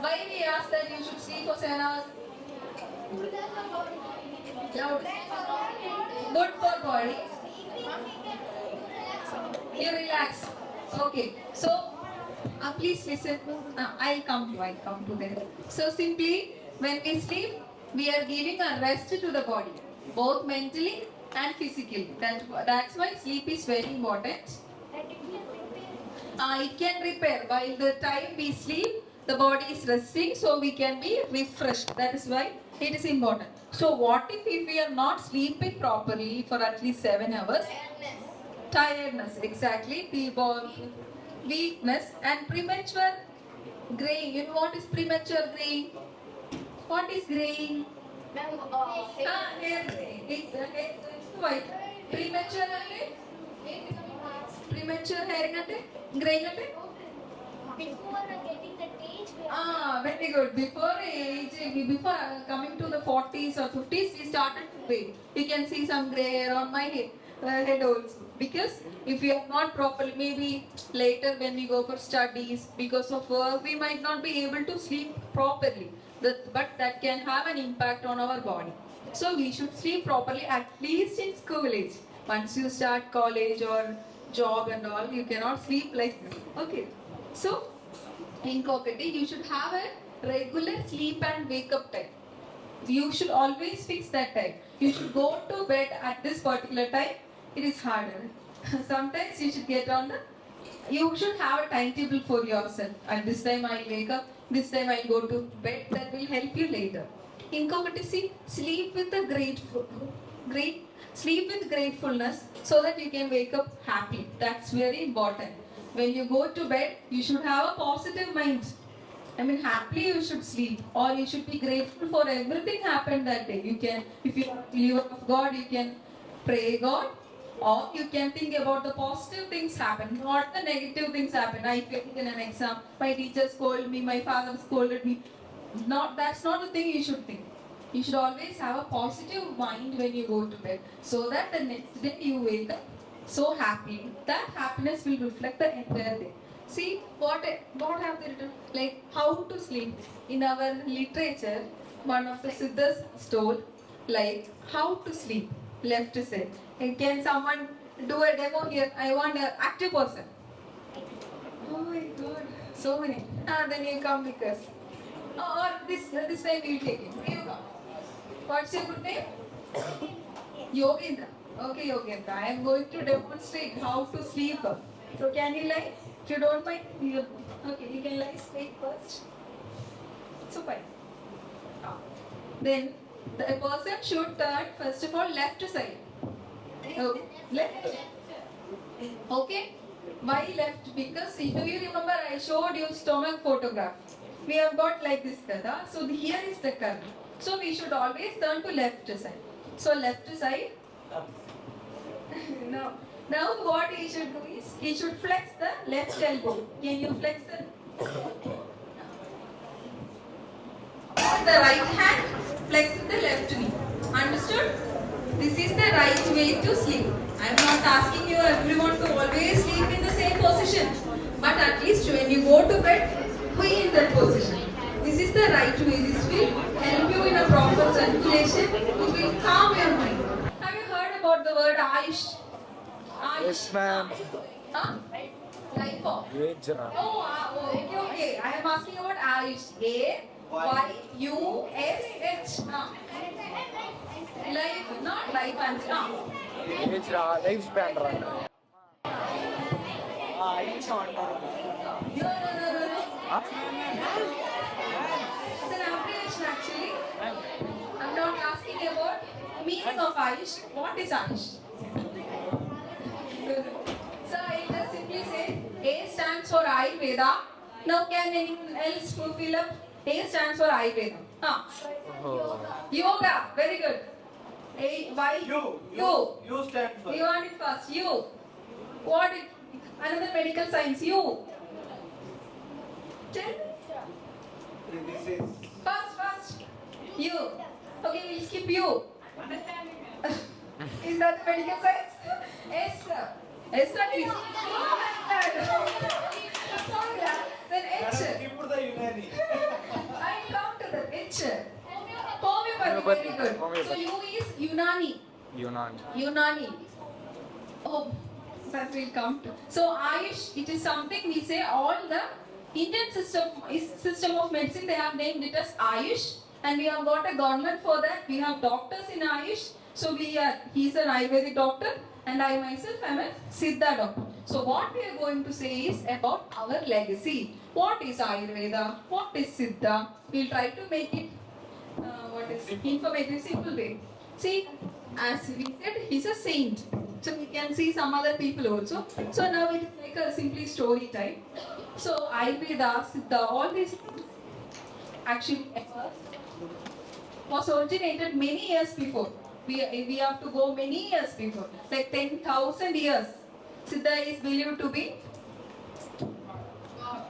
Why we ask that you should sleep for 7 hours? Loud. Good for body. You relax. Okay. So please listen. I'll come to that. So simply, when we sleep, we are giving a rest to the body, both mentally and physically. That's why sleep is very important. It can repair. While the time we sleep, the body is resting, so we can be refreshed. That is why it is important. So what if we are not sleeping properly for at least 7 hours? Tiredness, exactly. Weakness and premature graying. You know what is premature graying? What is graying? Hair graying. It's white. Premature hairing ante? Graying ante? Before getting the age. Very good. Before coming to the 40s or 50s, we started to gray. You can see some gray hair on my head also. Because if we are not properly, maybe later when we go for studies, because of work, we might not be able to sleep properly. But that can have an impact on our body. So we should sleep properly at least in school age. Once you start college or job and all, you cannot sleep like this. Okay. So incorrectly, you should have a regular sleep and wake up time. You should always fix that time. You should go to bed at this particular time. It is harder. Sometimes you should get on you should have a timetable for yourself. At this time I'll wake up, this time I'll go to bed. That will help you later. Incompetence, sleep with gratefulness so that you can wake up happy. That's very important. When you go to bed, you should have a positive mind. Happily you should sleep, or you should be grateful for everything happened that day. You can, if you are a believer of God, you can pray God, or you can think about the positive things happen, not the negative things happen. I failed in an exam, my teacher scolded me, my father scolded me. That's not the thing you should think. You should always have a positive mind when you go to bed, so that the next day you wake up so happy. That happiness will reflect the entire day. See what have they written? Like how to sleep. In our literature, one of the Siddhas told like how to sleep. Left side. And can someone do a demo here? I want an active person. Oh my God, so many. Then you come with us. Or this time we will take it. You come. What's your good name? Yogendra. Okay, Yogendra. I am going to demonstrate how to sleep. So can you lie? If you don't mind, you can lie straight first. So fine. Then the person should turn first of all left side. Left. Okay. Why left? Because do you remember I showed you stomach photograph? We have got like this kada. So here is the curve. So we should always turn to left side. So left side. No. Now what he should do is he should flex the left elbow. Can you flex the? On the right hand, flex the left knee. Understood? This is the right way to sleep. I am not asking you everyone to always sleep in the same position, but at least when you go to bed, be in that position. This is the right way. This will help you in a proper circulation. It will calm your mind. Have you heard about the word Ayush? Yes, ma'am. Huh? Life form. Okay. I am asking about Ayush. AYUSH. Life, not life and Life span. Ayush antaru. No. It's an abbreviation actually. I'm not asking about meaning of Ayush. What is Ayush? So I just simply say A stands for Ayurveda. Now can anyone else fill up? A stands for Ayurveda. Yoga. Very good. A why? You stand for. You want it first. You. What it? Another medical science. You. Tell me. This is First. You. Okay, we'll skip you. Is that medical science? Yes, sir. Yes, sir. Sorry, then H. skip the Unani. I come to the H. Homeopathy. Very good. So U is Unani. Unani. Oh, that will come to. So Ayush, it is something we say all the Indian system of medicine, they have named it as Ayush, and we have got a government for that. We have doctors in Ayush. So he's an Ayurvedic doctor, and I myself am a Siddha doctor. So what we are going to say is about our legacy. What is Ayurveda? What is Siddha? We'll try to make it informative, simple way. See, as we said, he's a saint. So we can see some other people also. So now it is like a simply story time. So Ayurveda, Siddha, all these actually was originated many years before. We have to go many years before, like 10,000 years. Siddha is believed to be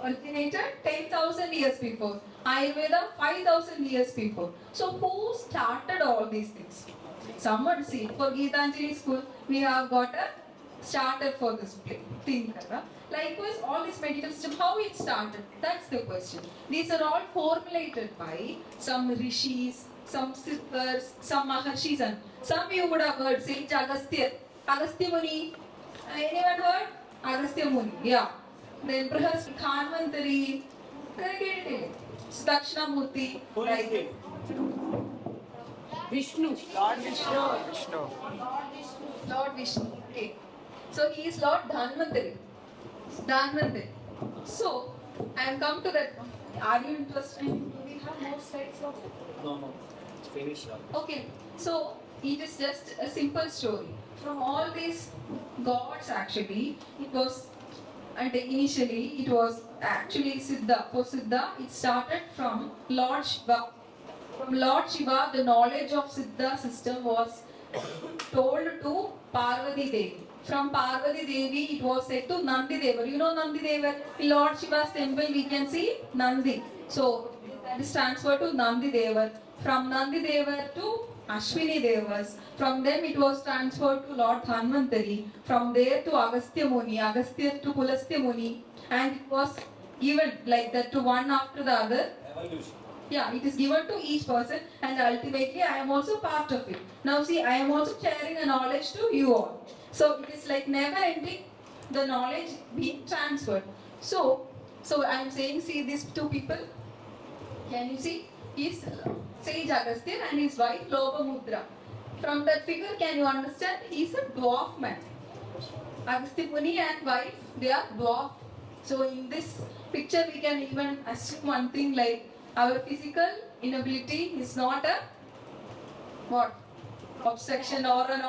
originated 10,000 years before. Ayurveda 5,000 years before. So who started all these things? Someone, see, for Geethanjali school, we have got a starter for this thing. Likewise, all this medical system, how it started? That's the question. These are all formulated by some rishis, some siddhas, some maharshis, and some you would have heard, Sage Agastya Muni. Anyone heard? Agastya Muni, yeah. Then perhaps Dhanvantari, Dakshinamurti, like Vishnu. Lord Vishnu. Lord Vishnu. Okay. So he is Lord Dhanvantari. So I am come to that. Are you interested? Do we have more slides? No. It's finished. Okay. So it is just a simple story. From all these gods, actually, it was, and initially it was actually Siddha. For Siddha, it started from Lord Shiva. From Lord Shiva, the knowledge of Siddha system was told to Parvati Devi. From Parvati Devi, it was said to Nandi Devar. You know Nandi Devar? In Lord Shiva's temple, we can see Nandi. So that is transferred to Nandi Devar. From Nandi Devar to Ashwini Devas. From them, it was transferred to Lord Dhanvantari. From there to Agastya Muni. Agastya to Pulastya Muni. And it was given like that to one after the other. Evolution. Yeah, it is given to each person, and ultimately I am also part of it. Now see, I am also sharing a knowledge to you all. So it is like never ending, the knowledge being transferred. So I am saying, see these two people, can you see? He is Sage Agastya and his wife Lobamudra. From that figure, can you understand? He is a dwarf man. Agastya Muni and wife, they are dwarf. So in this picture, we can even assume one thing like, our physical inability is not a obstruction or an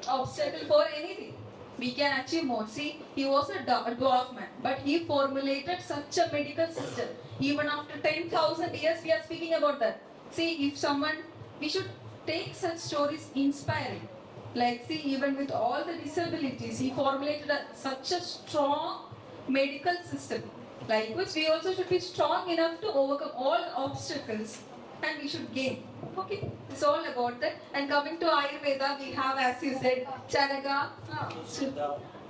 obstacle for anything. We can achieve more. See, he was a dwarf man, but he formulated such a medical system. Even after 10,000 years, we are speaking about that. See, if someone, we should take such stories inspiring. Like, see, even with all the disabilities, he formulated such a strong medical system. Likewise, we also should be strong enough to overcome all obstacles, and we should gain. Okay, it's all about that. And coming to Ayurveda, we have, as you said, Chanaka,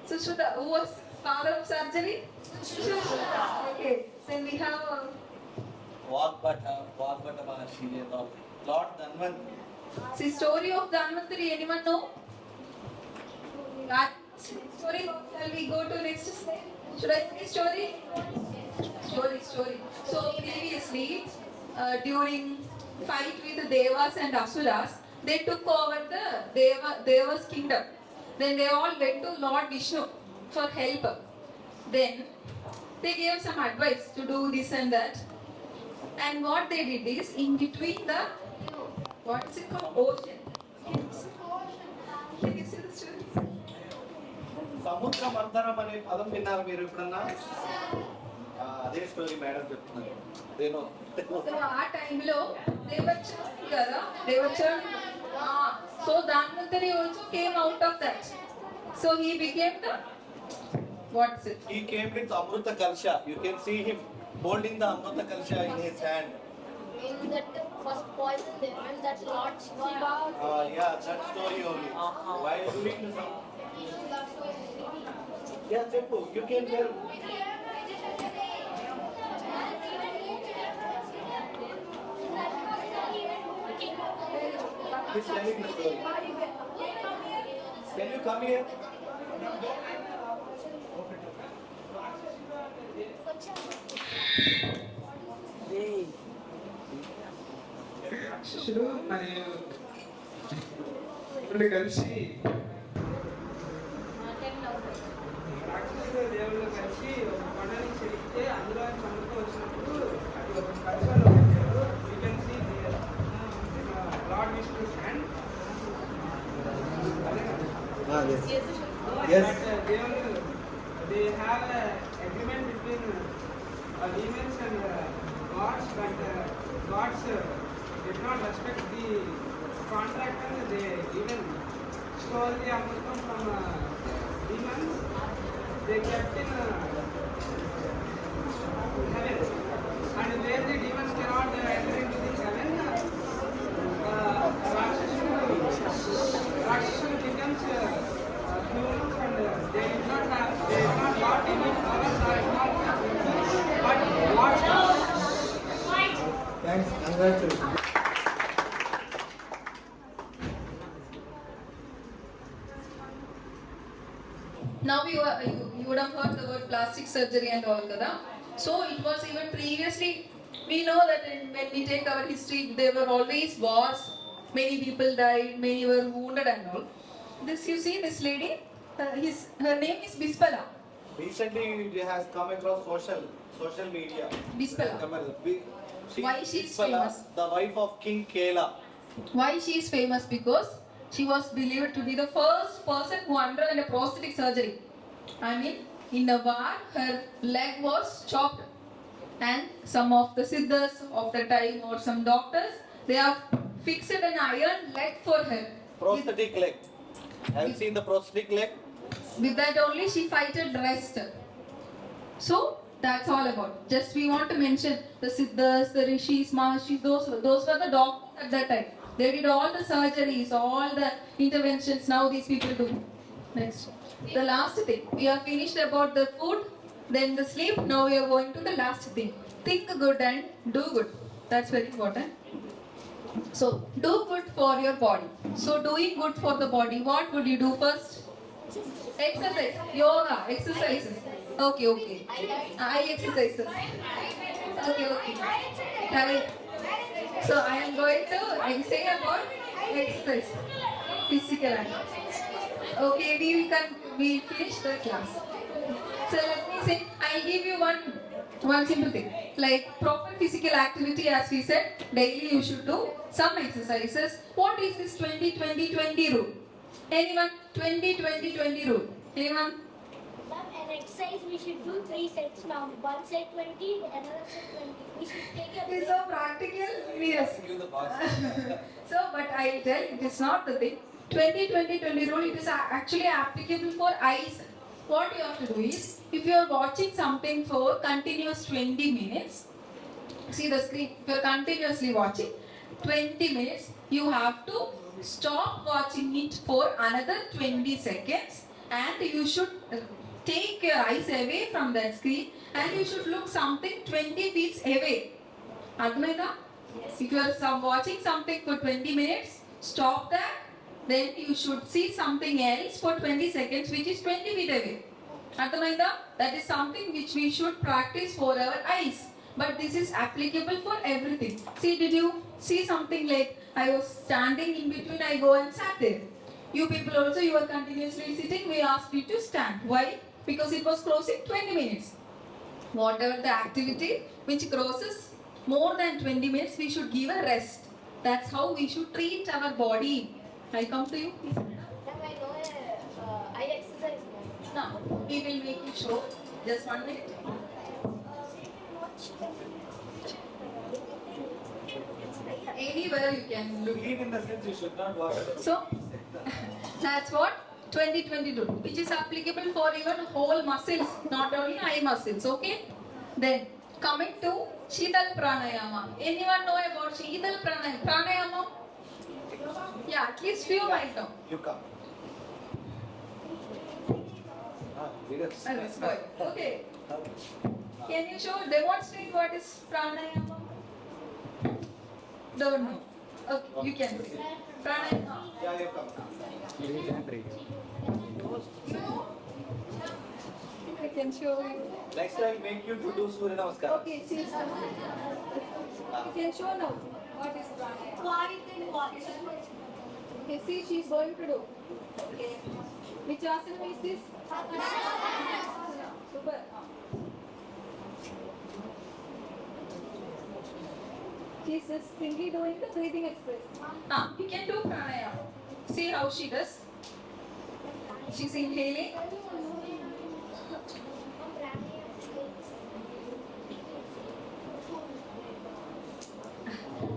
Sushruta, who was father of surgery? Sushruta. Okay, then we have Vagbhata Maharshi, Lord Dhanvantari. see, story of Dhanvantari, anyone know? That story, shall we go to next slide? Should I say story? Story. So previously, during fight with the Devas and Asuras, they took over the Devas kingdom. Then they all went to Lord Vishnu. for help. Then they gave some advice to do this and that. And what they did is, in between the, what is it called? Ocean. Can you see the students? సముద్ర మంథనం అనే పదం విన్నారు మీరు ఎప్పుడన్నా? అదే story madam చెప్తున్నారు. నేను So ఆ టైంలో they were churning కదా, they were churning. So Dhanvantari also came out of that. So he became the, what is it? He came with Amruta Kalsha. You can see him holding the Amruta Kalsha in his hand. In that first poison they meant that Lord Shiva. Yeah, that story only. While doing the yeah, Chepu, you can tell. He's telling the story. Can you come here? శిష్యుడు మరియు ఇప్పుడు కలిసి రాక్షసుల దేవుళ్ళు కలిసి ఒక కొండని చెడిగితే అందులో చంద్రుతో వచ్చినప్పుడు అది ఒక కల్చర్లో పెట్టారు. You can see lord Vishnu's hand. Yes. దేవుళ్ళు they have agreement between demons and gods, but gods did not respect the contract and they even stole the amritam from demons. They kept in heaven, and where the demons cannot enter into the heaven, Rakshasana becomes humans, and they did not got any powers or but what? Thanks, congratulations. Now you would have heard the word plastic surgery and all, kada. So it was even previously. We know that when we take our history, there were always wars. Many people died, many were wounded and all. This you see, this lady, her name is Bispala. Recently, it has come across social media. Bispala. Why she is Bispala, famous? the wife of King Kela. Why she is famous? Because she was believed to be the first person who underwent a prosthetic surgery. I mean, in a war, her leg was chopped, and some of the siddhas of the time or some doctors, they have fixed an iron leg for her. Prosthetic leg. Have you seen the prosthetic leg? With that only she fighted rest. So that's all about. Just we want to mention the siddhas, the rishis, mahashis, those were the doctors at that time. They did all the surgeries, all the interventions. Now these people do. Next, the last thing. We have finished about the food, then the sleep. Now we are going to the last thing. Think good and do good. That's very important. So do good for your body. So doing good for the body, what would you do first? Exercise, yoga, exercises. Okay. Eye exercises. Okay. So I am going to say about exercise, physical activity. Okay, we finish the class. So let me say, I'll give you one simple thing. Like proper physical activity, as we said, daily you should do some exercises. What is this 20-20-20 rule? Anyone? 20-20-20 rule. Anyone? An exercise we should do 3 sets now. One set 20, another set 20. We should take a It's so practical. Yes. So, but I'll tell, it is not the thing. 20-20-20 rule, it is actually applicable for eyes. What you have to do is, if you are watching something for continuous 20 minutes, see the screen, if you are continuously watching 20 minutes, you have to stop watching it for another 20 seconds, and you should take your eyes away from that screen, and you should look something 20 feet away. Admaita? If you are watching something for 20 minutes, stop that. Then you should see something else for 20 seconds, which is 20 feet away. Admaita? That is something which we should practice for our eyes. But this is applicable for everything. See, did you see something like I was standing in between, I go and sat there. You people also, you are continuously sitting, we asked you to stand. Why? because it was crossing 20 minutes. Whatever the activity which crosses more than 20 minutes, we should give a rest. That's how we should treat our body. I come to you. Ma'am, I know I exercise, ma'am. Now, we will make you show. Just 1 minute. Anywhere you can look. Clean in the sense you should not wash it. So, that's what 2022, which is applicable for even whole muscles, not only eye muscles, okay? Then, coming to Sheetal Pranayama. Anyone know about Sheetal Pranayama? Yeah, at least few might know. You come. Leaders. Let's go. Okay. Can you show, demonstrate what is pranayama? Don't know. Okay, you can see. Pranayama. Yeah, you come. I can show you. Next time make you to do Surya Namaskar. Okay, see. You can show now. What is pranayama? Quiet and watch. Okay, see, she's going to do. Okay. Which asana is this? Super. She's just simply doing the breathing exercise. You can do pranayama. See how she does. She's inhaling.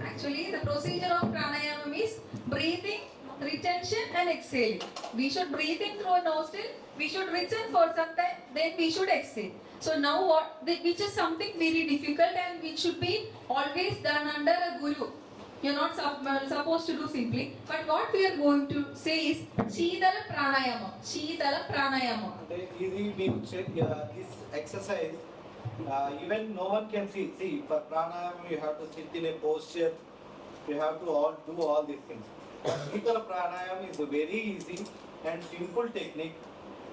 Actually, the procedure of pranayama is breathing, retention and exhaling. We should breathe in through a nostril, we should retain for some time, then we should exhale. So now which is something very difficult and which should be always done under a guru. You are not supposed to do simply. But what we are going to say is Sheetala Pranayama. Sheetala Pranayama. Easy means this exercise, even no one can see. See, for pranayama you have to sit in a posture, you have to do all these things. Sheetala Pranayama is a very easy and simple technique.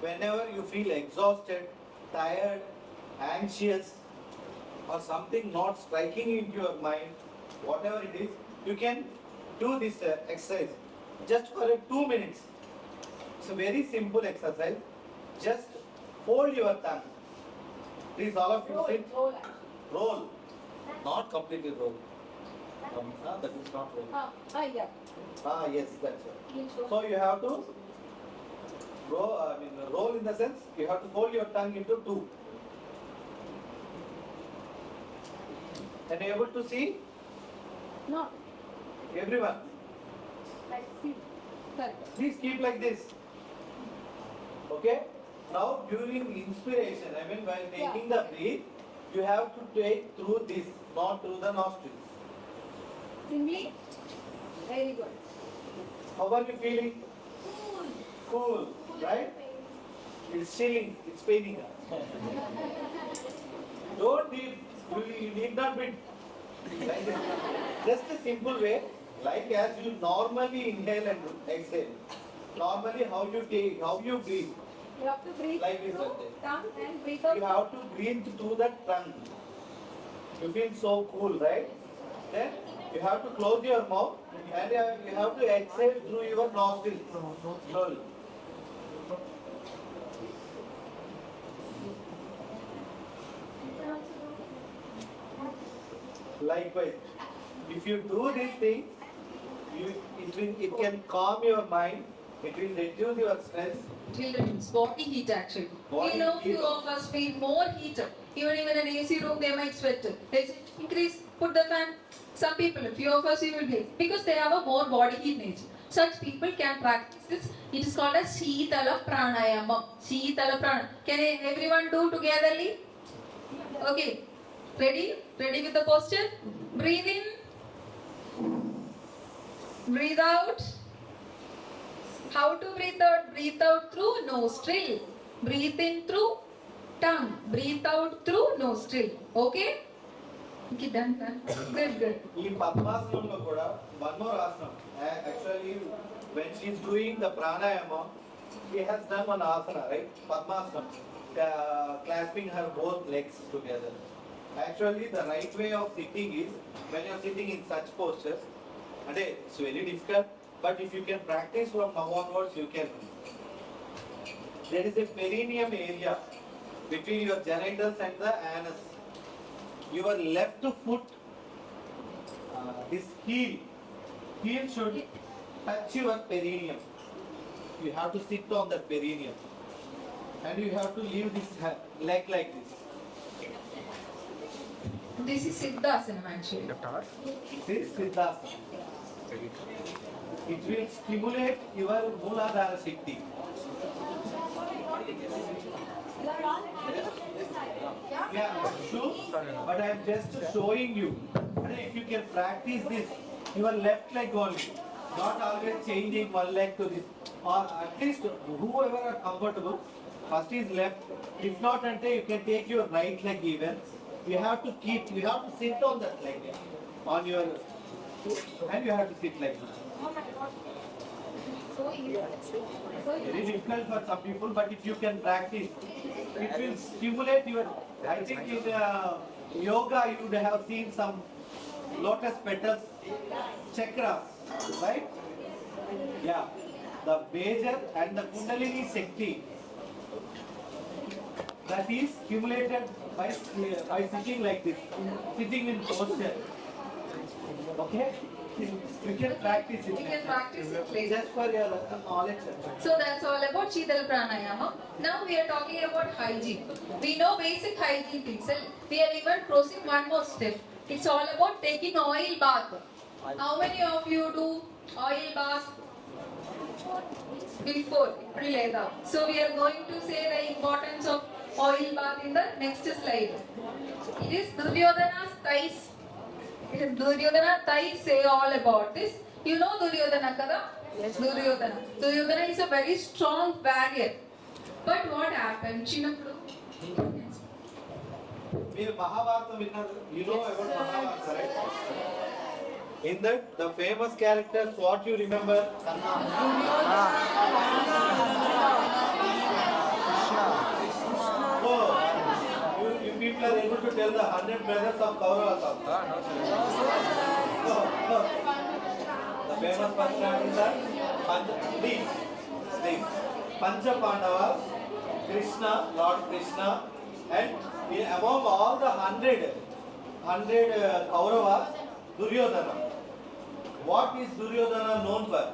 Whenever you feel exhausted, tired, anxious, or something not striking into your mind, whatever it is, you can do this exercise just for 2 minutes. It's a very simple exercise. Just hold your tongue. Please, all of you sit. Roll. Not completely roll. That is not roll. Yeah. Yes, that's right. So you have to roll in the sense you have to fold your tongue into 2. Are you able to see? No. Everyone. Correct. Please keep like this. Okay? Now during inspiration, while taking the breath, you have to take through this, not through the nostrils. Simply. Very good. How are you feeling? Cool, right? It's chilling, it's paining. You need not be like this. Just a simple way, like as you normally inhale and exhale. Normally how you breathe. You have to breathe Like this, through okay. tongue and breathe out. You have to breathe through the tongue. You feel so cool, right? Then you have to close your mouth and you have to exhale through your nostrils. Slowly. Likewise, if you do these things, it can calm your mind, it will reduce your stress. It will reduce body heat actually. Body We know heat few of us feel more heated. Even in an AC room they might sweat. Let's increase, put the fan. Some people, few of us you will be, because they have a more body heat nature. Such people can practice this. It is called as Sheetala Pranayama. Sheetala Pranayama. Can everyone do togetherly? Okay. Ready? Ready with the posture? Breathe in. Breathe out. How to breathe out? Breathe out through nostril. Breathe in through tongue. Breathe out through nostril. Okay? Okay, done. Good, good. In Padmasanamlo kuda, one more asana. Actually, when she is doing the pranayama, she has done one asana, right? Padmasanam. Clasping her both legs together. Actually, the right way of sitting is when you are sitting in such postures. And it's very difficult, but if you can practice from now onwards, you can. there is a perineum area between your genitals and the anus. Your left foot, this heel should touch your perineum. You have to sit on the perineum. And you have to leave this leg like this. This is Siddhasanam actually. This is Siddhasana. It will stimulate your Mooladhara Shakti. Yeah, sure. But I am just showing you. And if you can practice this, your left leg only. Not always changing one leg to this. Or at least whoever are comfortable, first is left. If not, you can take your right leg even. You have to sit on that leg. On your, and you have to sit like this. Very difficult for some people, but if you can practice, it will stimulate your. I think in yoga you would have seen some lotus petals, chakras, right? Yeah, the major and the Kundalini Shakti that is stimulated by sitting like this, sitting in posture. Okay? You can practice it. You can practice it later. Just for your knowledge. So that's all about Shidal Pranayama. Now we are talking about hygiene. We know basic hygiene things. We are even proceeding one more step. It's all about taking oil bath. How many of you do oil bath? Before. So we are going to say the importance of oil bath in the next slide. It is Duryodhana's thighs. Duryodhana thighs say all about this. You know Duryodhana kada? Yes. Duryodhana. Duryodhana is a very strong warrior. But what happened? Chinappudu? You know about Mahabharata, right? In that, the famous characters, what you remember? So, you people are able to tell the 100 brothers of Kauravas also. The famous personalities are these Pancha Pandavas, Krishna, Lord Krishna, and among all the 100 Kauravas, Duryodhana. What is Duryodhana known for?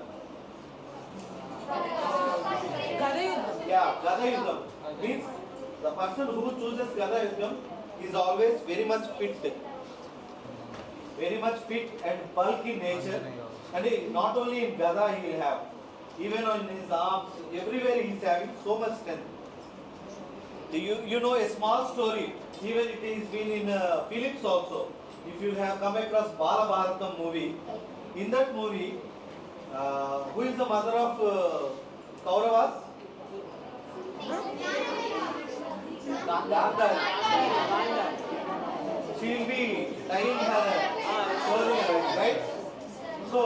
Yeah, Gada Yudham. Means the person who chooses Gada Yudham is always very much fit and bulk in nature. And not only in Gada he will have, even on his arms, everywhere he is having so much strength. You know a small story, even it has been in films also. If you have come across Bala movie, in that movie, who is the mother of Kauravas? Gandhari. She will be tying her shoulder, right? So,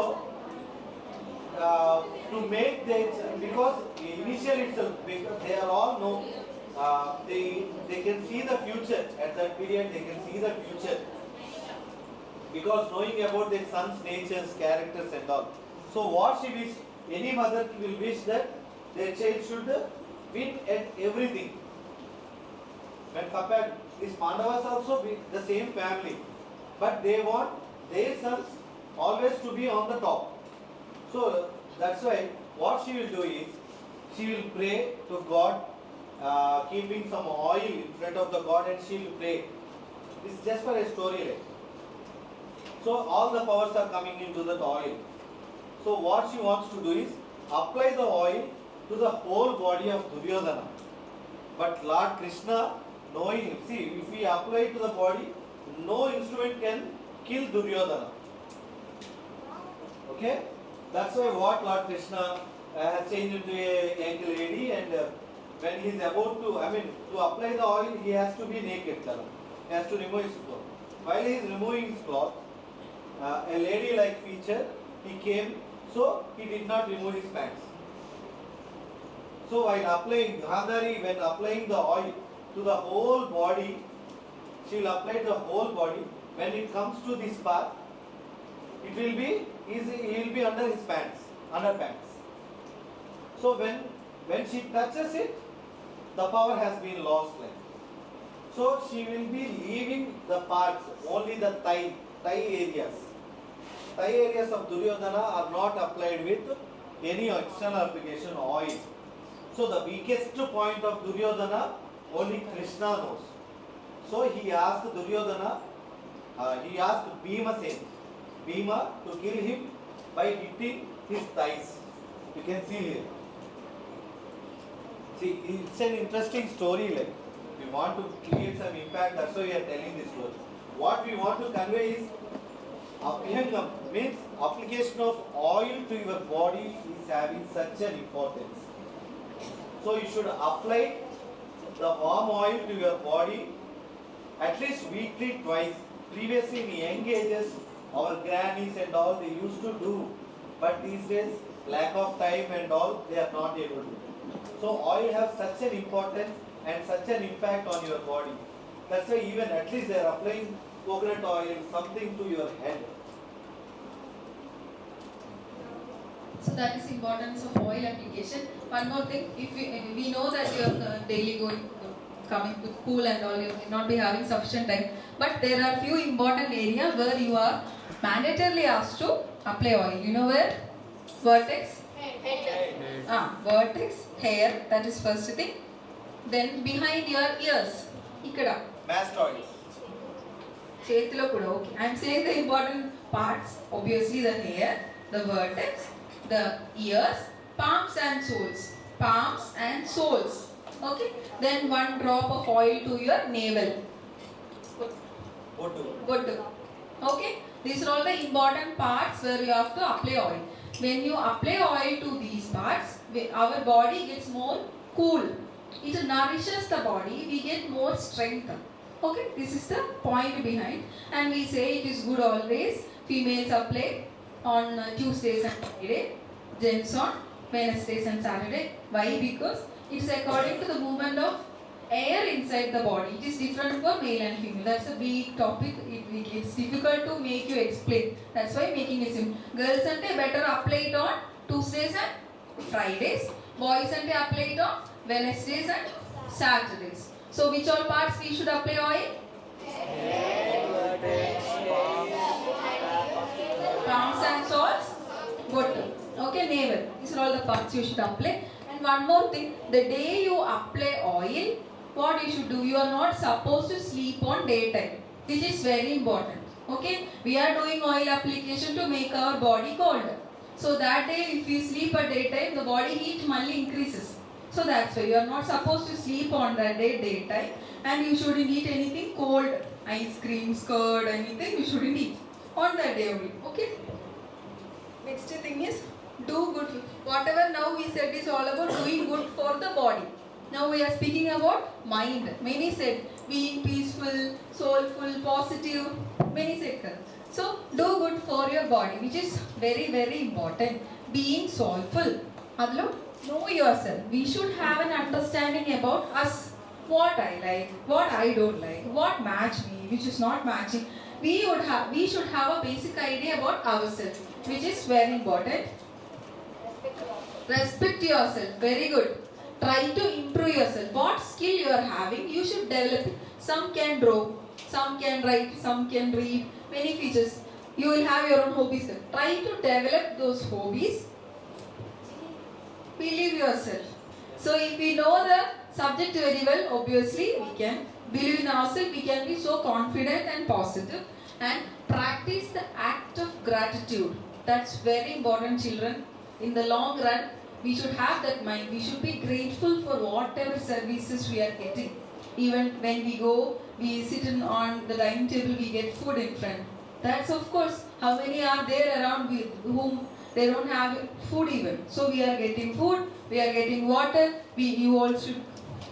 to make that, because initially itself, because they are all know, they can see the future. At that period, they can see the future. Because knowing about their son's natures, characters and all. So what she wished, any mother will wish that their child should win at everything. When compared, these Pandavas also be the same family. But they want their sons always to be on the top. So that's why what she will do is, she will pray to God, keeping some oil in front of the God, and she will pray. This is just for a story. Right? So all the powers are coming into that oil. So what she wants to do is apply the oil to the whole body of Duryodhana. But Lord Krishna, knowing, see, if we apply to the body, no instrument can kill Duryodhana. Okay? That's why what Lord Krishna has changed into a young lady, and when he is about to, to apply the oil, he has to be naked. He has to remove his cloth. While he is removing his cloth, a lady-like feature, he came, so he did not remove his pants. So while applying, Gandhari, when applying the oil to the whole body, she will apply the whole body. When it comes to this part, it will be easy, he will be under his pants, underpants. So when she touches it, the power has been lost. Like. So she will be leaving the parts, only the thigh areas. Thigh areas of Duryodhana are not applied with any external application oil. So the weakest point of Duryodhana, only Krishna knows. So he asked Duryodhana, he asked Bhima to kill him by hitting his thighs. You can see here. See, it's an interesting story. Like, we want to create some impact, that's why we are telling this story. What we want to convey is, Abhyangam means application of oil to your body is having such an importance. So you should apply the warm oil to your body at least weekly twice. Previously in young ages, our grannies and all they used to do, but these days lack of time and all they are not able to do. So oil has such an importance and such an impact on your body. That's why even at least they are applying coconut oil, something to your head. So that is importance of oil application. One more thing, if we know that you are daily coming to school and all, you may not be having sufficient time. But there are few important areas where you are mandatorily asked to apply oil. You know where? Vertex? Vertex, hair, that is first thing. Then behind your ears, ikkada. Mastoids. Chetilo kuda, okay. I am saying the important parts, obviously the hair, the vertex, the ears, palms and soles. Palms and soles. Okay. Then one drop of oil to your navel. Good. Okay. These are all the important parts where you have to apply oil. When you apply oil to these parts, our body gets more cool. It nourishes the body. We get more strength. Okay. This is the point behind. And we say it is good always. Females apply on Tuesdays and Friday, gents on Wednesdays and Saturday. Why? Because it is according to the movement of air inside the body. It is different for male and female. That's a big topic. It's difficult to make you explain. That's why making it simple. Girls and better apply it on Tuesdays and Fridays. Boys and apply it on Wednesdays and Saturdays. So which all parts we should apply oil? Palms and soles. Good. Okay, navel. These are all the parts you should apply. And one more thing, the day you apply oil, what you should do, you are not supposed to sleep on daytime, which is very important. Okay, we are doing oil application to make our body cold. So that day, if you sleep at daytime, the body heat only increases. So that's why you are not supposed to sleep on that day daytime, and you shouldn't eat anything cold, ice cream, curd, anything you shouldn't eat on that day only. Okay. Next thing is do good. Whatever now we said is all about doing good for the body. Now we are speaking about mind. Many said being peaceful, soulful, positive. Many said that. So do good for your body, which is very, very important. Being soulful. Adlo, know yourself. We should have an understanding about us. What I like, what I don't like, what match me, which is not matching. We should have a basic idea about ourselves, which is very important. Respect yourself. Very good. Try to improve yourself. What skill you are having, you should develop it. Some can draw, some can write, some can read. Many features. You will have your own hobbies. Try to develop those hobbies. Believe yourself. So if we know the subject very well, obviously we can believe in ourselves. We can be so confident and positive. And practice the act of gratitude. That's very important, children. In the long run, we should have that mind. We should be grateful for whatever services we are getting. Even when we go, we sit on the dining table, we get food in front. That's of course, how many are there around with whom they don't have food even. So we are getting food, we are getting water, you all should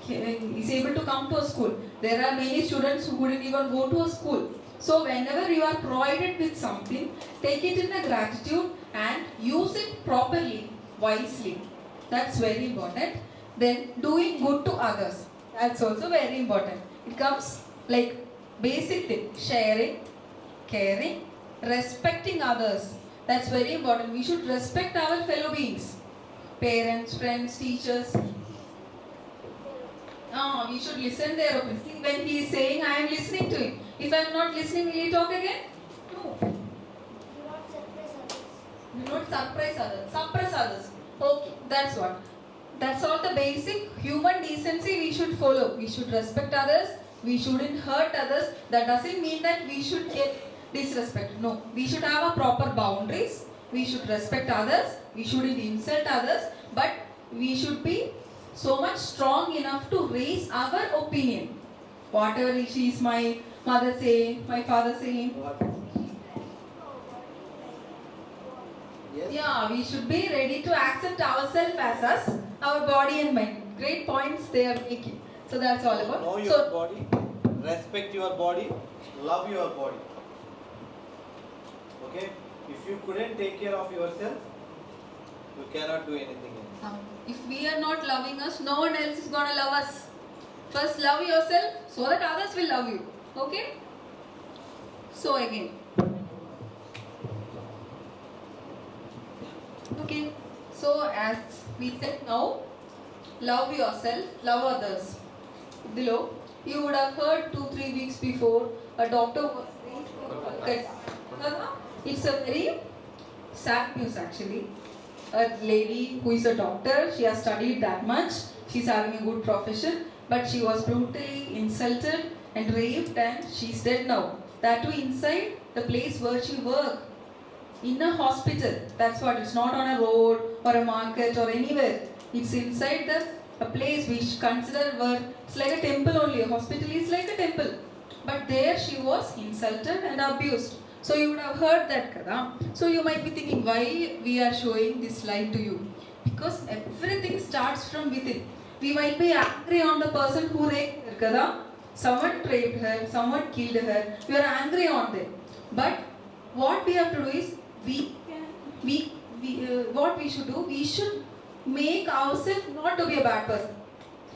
is able to come to a school. There are many students who couldn't even go to a school. So whenever you are provided with something, take it in a gratitude and use it properly, wisely. That's very important. Then doing good to others. That's also very important. It comes like basic thing. Sharing, caring, respecting others. That's very important. We should respect our fellow beings. Parents, friends, teachers. We should listen their opinion. See, when he is saying, I am listening to him. If I am not listening, will he talk again? No. Do not surprise others. Suppress others. Okay, that's what. That's all the basic human decency we should follow. We should respect others. We shouldn't hurt others. That doesn't mean that we should get disrespect. No, we should have a proper boundaries. We should respect others. We shouldn't insult others. But we should be so much strong enough to raise our opinion. Whatever is my mother saying, my father saying. Yes. Yeah, we should be ready to accept ourselves as us, our body and mind. Great points they are making. So that's all about. Know your body, respect your body, love your body. Okay? If you couldn't take care of yourself, you cannot do anything else. If we are not loving us, no one else is gonna love us. First love yourself so that others will love you. Okay? So again. Okay. So as we said now, love yourself, love others. Below, you would have heard 2-3 weeks before a doctor was saying, it's a very sad news actually. A lady who is a doctor, she has studied that much, she's having a good profession, but she was brutally insulted and raped and she's dead now. That too inside the place where she worked. In a hospital, that's what, it's not on a road or a market or anywhere. It's inside a place which considered where it's like a temple only. A hospital is like a temple. But there she was insulted and abused. So you would have heard that, kada. So you might be thinking, why we are showing this slide to you? Because everything starts from within. We might be angry on the person who raped her, kada. Someone raped her, someone killed her. We are angry on them. But what we have to do is, what we should do, we should make ourselves not to be a bad person.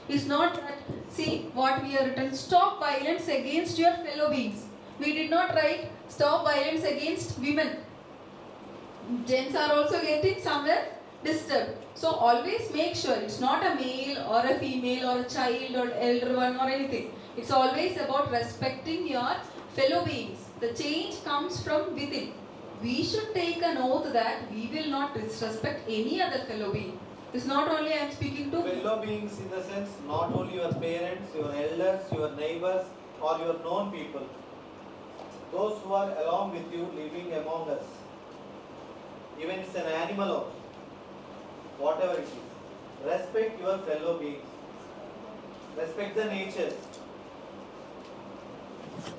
It's not that, see what we have written, stop violence against your fellow beings. We did not write stop violence against women. Gents are also getting somewhere disturbed. So always make sure it's not a male or a female or a child or elder one or anything. It's always about respecting your fellow beings. The change comes from within. We should take an oath that we will not disrespect any other fellow being. It's not only I am speaking to fellow beings in the sense, not only your parents, your elders, your neighbors or your known people. Those who are along with you, living among us. Even it's an animal also. Whatever it is. Respect your fellow beings. Respect the nature.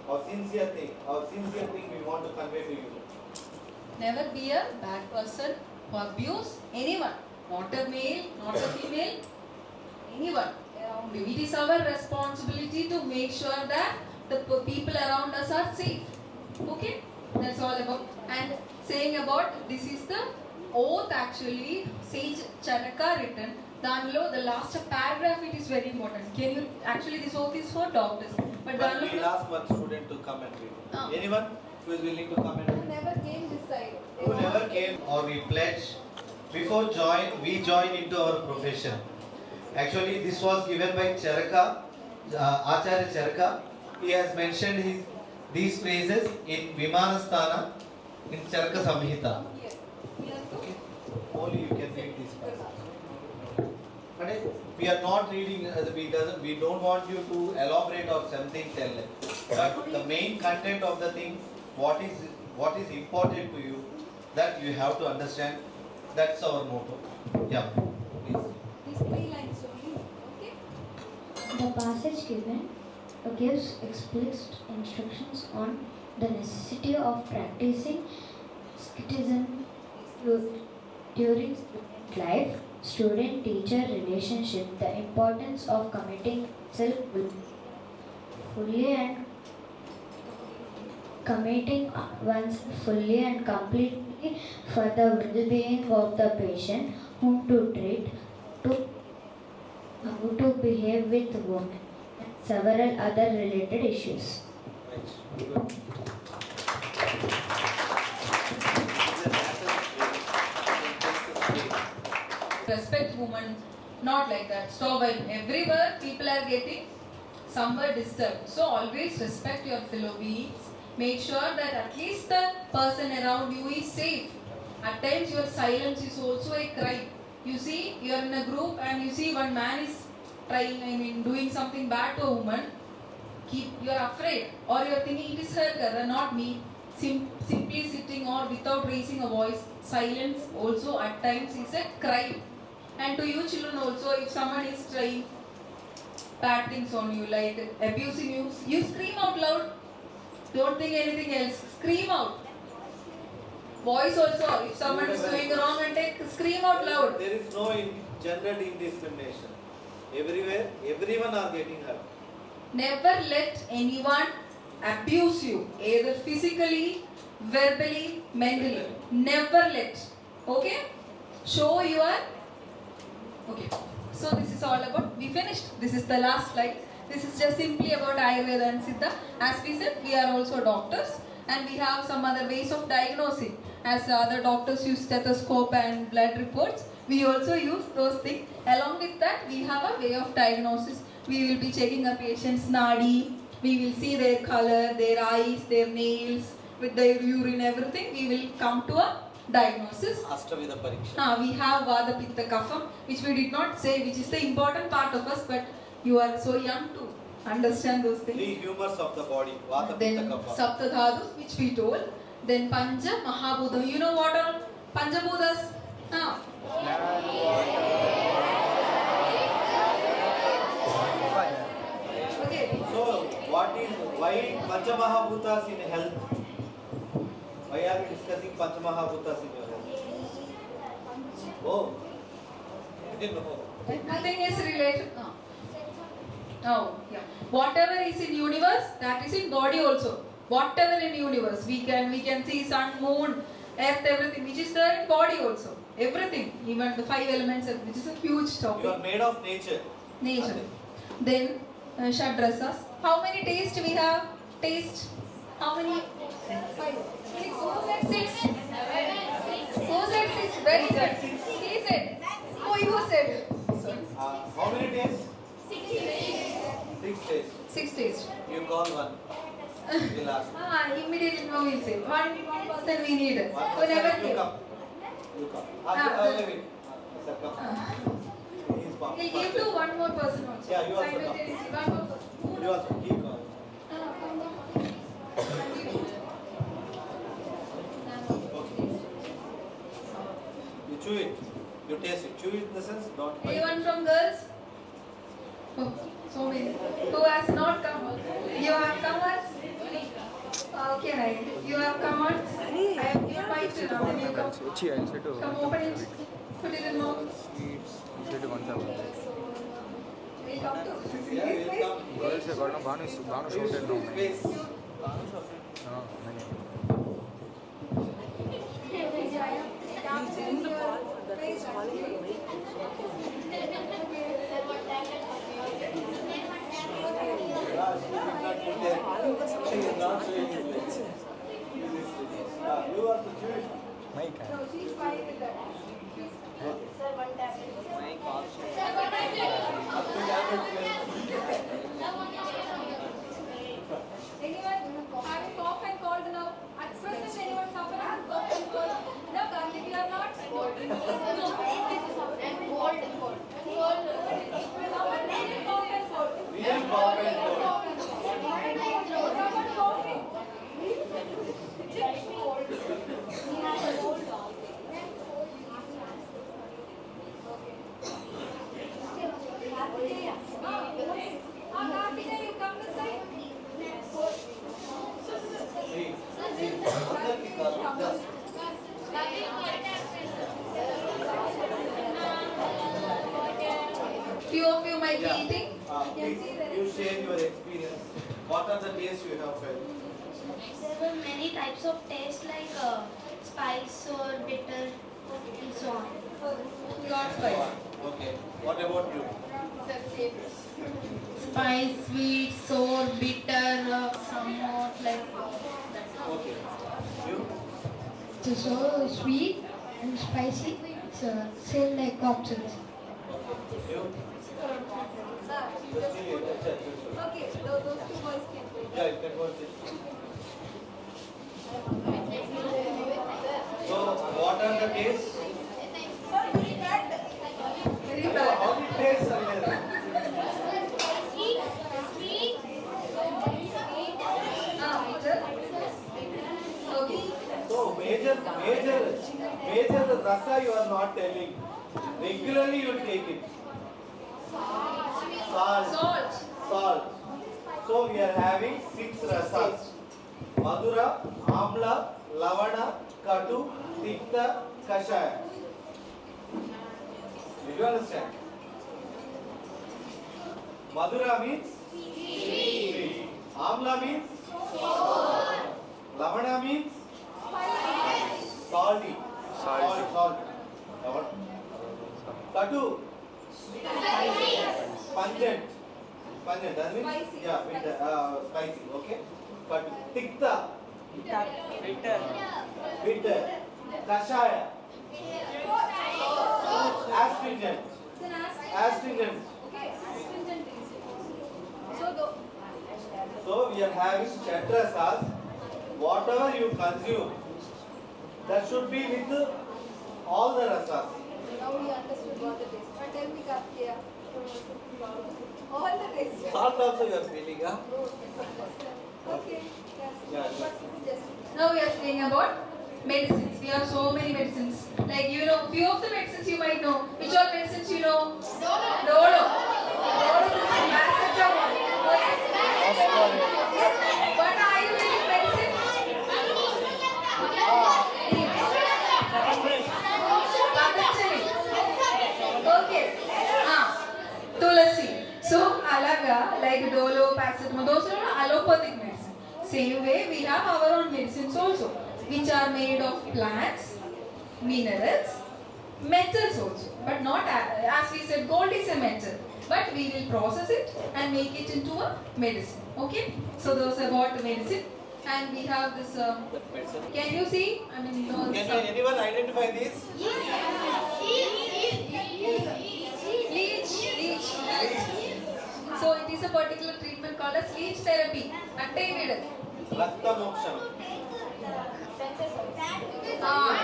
Our sincere thing we want to convey to you. never be a bad person who abuse anyone. Not a male, not a female, anyone around you. It is our responsibility to make sure that the people around us are safe. Okay? That's all about. And saying about, this is the oath actually, Sage Chanaka written. Danlo, the last paragraph, it is very important. Can you, actually this oath is for doctors. But we'll ask one student to come and read. Anyone who is willing to come and read? Who never came this side. Who never came or we pledge before we join into our profession. Actually, this was given by Charaka, Acharya Charaka. He has mentioned these phrases in Vimanasthana in Charaka Samhita. Okay. Only you can read these phrases. We are not reading, we don't want you to elaborate or something tell them. But the main content of the thing, what is important to you, that you have to understand. That's our motto. Yeah, please. These 3 lines only. Okay? The passage given gives explicit instructions on the necessity of practicing asceticism during student life, student-teacher relationship, the importance of committing oneself fully and completely for the well-being of the patient whom to treat, how to behave with women, and several other related issues. Respect women, Not like that. Stop buying. Everywhere people are getting somewhere disturbed. So always respect your fellow beings. Make sure that at least the person around you is safe. At times your silence is also a crime. You see, you are in a group and you see one man is doing something bad to a woman. You are afraid, or you are thinking it is her girl, not me. Simply sitting or without raising a voice, silence also at times is a crime. And to you children also, if someone is trying bad things on you, like abusing you, you scream out loud. Don't think anything else. Scream out. Voice also, if someone is doing wrong and scream out loud. There is no gender indiscrimination. Everywhere, everyone are getting hurt. Never let anyone abuse you, either physically, verbally, mentally. Never let. Okay? Show your. Okay. So this is all about. We finished. This is the last slide. This is just simply about Ayurveda and Siddha. As we said, we are also doctors and we have some other ways of diagnosing. As other doctors use stethoscope and blood reports, we also use those things. Along with that, we have a way of diagnosis. We will be checking a patient's nadi. We will see their color, their eyes, their nails, with their urine, everything. We will come to a diagnosis. Ashtavida Pariksha. We have Vada Pitta Kapham, which we did not say, which is the important part of us, but you are so young to understand those things. Three humors of the body. Vata Pitta Then Kapha. Saptadhadus, which we told. Then Panja Mahabhuta. You know what are Panjabhutas? Okay. So, why Panchamahabhutas in health? Why are we discussing Panchamahabhutas in your health? Oh, you didn't know. Nothing is related. No. Yeah. Whatever is in universe, that is in body also. Whatever in universe, we can see sun, moon, earth, everything, which is there in body also. Everything, even the 5 elements, which is a huge topic. You are made of nature. Nature. Then Shadrasas. How many tastes we have? Taste. How many? 5. 6. Who said 6? Who said 6? Very good. He said. Oh, you said. How many days? 6 days. 6 tastes. You call one. We'll ask. Immediately no, we'll say. One person we need. One Who never person, you came. come. You come. Wait. Sir, come. He's come. He'll give to one more person also. Yeah, you also come. Simultaneously, one more person. You also keep going. You chew it. You taste it. Chew it in the sense, not bite. Anyone from girls? Oh, so many. Who has not come? You have come once? Okay, right. You have come once? I have given my to now. Then you come. Come open it. Put it in mouth. We'll come to. Yeah, we'll come. Space. You are the Jewish. No, she's fine with that. Sir, one tablet. Anyone having cough and cold now? At present, anyone suffering from cough and cold? No, Karthik, you are not. Someone needing cough and cold. We have cough and cold. Someone coughing. Karthik, you come this side. Few of you might be eating. Please, you share your experience. What are the tastes you have felt? There were many types of taste like spice or bitter and so on. Not spice. Okay. What about you? Spice, sweet, sour, bitter, somewhat like that. Okay. You? So sweet and spicy, so same like options. Okay. You? Okay, those two boys can play. Yeah, you can watch it. So, what are the tastes? Very bad. How many tastes are there? Okay. So, major rasa you are not telling. Regularly you take it. Salt. So, we are having 6 rasas. Madura, Amla, Lavana, Katu, Tikta, Kashaya. Did you understand? Madura means sweet. Amla means Lavana means salty. Salt. Katu. Pungent. Doesn't mean? Spicy. Yeah, spicy. Okay. Katu. Tikta. Bitter. Kashaya. Astringent. Then Astringent. okay, astringent taste. So we are having chatrasas. Whatever you consume, that should be with all the rasas. Now we understood what it is. But tell me, Karthikeya, all the taste. Salt also you are feeling, huh? Okay, yes. Yeah. But this is just. Now we are saying about medicines. We have so many medicines. Like you know, few of the medicines you might know. Which all medicines you know? Dolo. Dolo is paracetamol. What are Ayurvedic medicine? Patanjali. Okay. Tulasi. So alaga like Dolo, paracetamol. Those are allopathic medicine. Same way we have our own medicines also, which are made of plants, minerals, metals also, but not as we said, gold is a metal, but we will process it and make it into a medicine. Okay, so those are about medicine, and we have this. Can you see? I mean, no. Can anyone identify this? Leech. So it is a particular treatment called as leech therapy. Rakta moksham.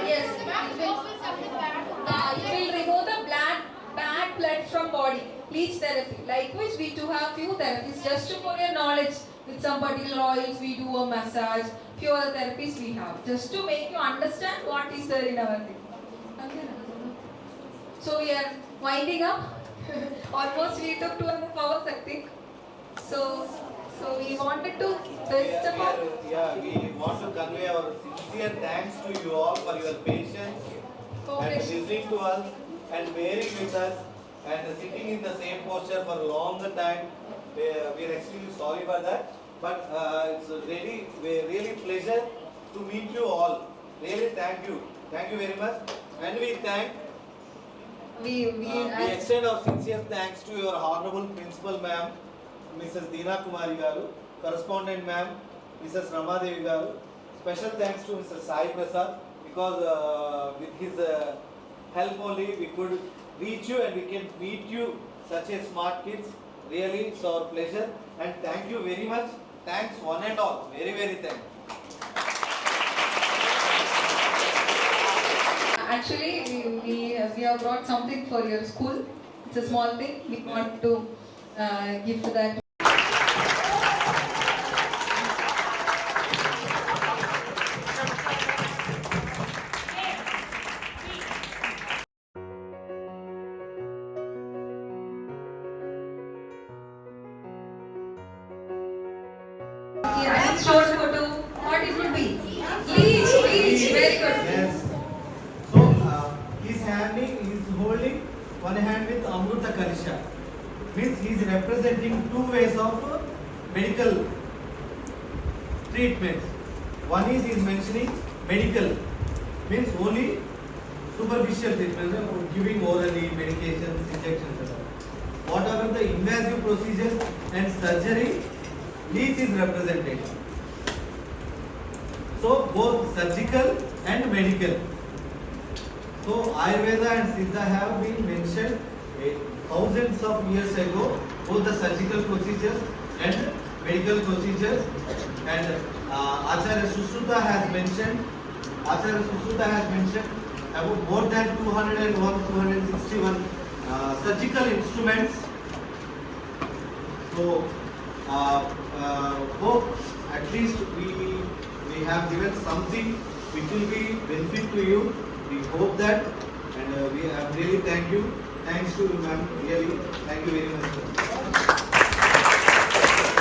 Yes. It will remove the bad blood from body. Leech therapy. Likewise, we do have few therapies. Just for your knowledge, with some particular oils, we do a massage. Few other therapies we have. Just to make you understand what is there in our thing. So we are winding up. Almost we took 2.5 hours, I think. So we wanted to test about. We want to convey our sincere thanks to you all for your patience and listening to us and bearing with us and sitting in the same posture for a longer time. We are extremely sorry for that, but it's really pleasure to meet you all. Really thank you very much, and we extend our sincere thanks to your honorable principal ma'am, Mrs. Deena Kumari garu, correspondent ma'am, Mrs. Ramadevi garu. Special thanks to Mr. Sai Prasad, because with his help only we could reach you and we can meet you, such a smart kids. Really, it's our pleasure, and thank you very much. Thanks one and all. Very thanks. Actually, we have brought something for your school. It's a small thing. We want to give to that. Next short photo. What it would be? Leech. Very good. Yes. So he's holding one hand with Amruta Kalisha. Means he is representing two ways of medical treatments. One is he is mentioning medical, means only superficial treatment, giving orally, medications, injections. Whatever the invasive procedures and surgery, leech is represented. So both surgical and medical. So Ayurveda and Siddha have been mentioned thousands of years ago, both the surgical procedures and medical procedures. And Acharya Sushruta has mentioned about more than 261 surgical instruments. So hope at least we have given something which will be benefit to you. We hope that, and we have really thank you. Thanks to you, ma'am. Really, thank you very much.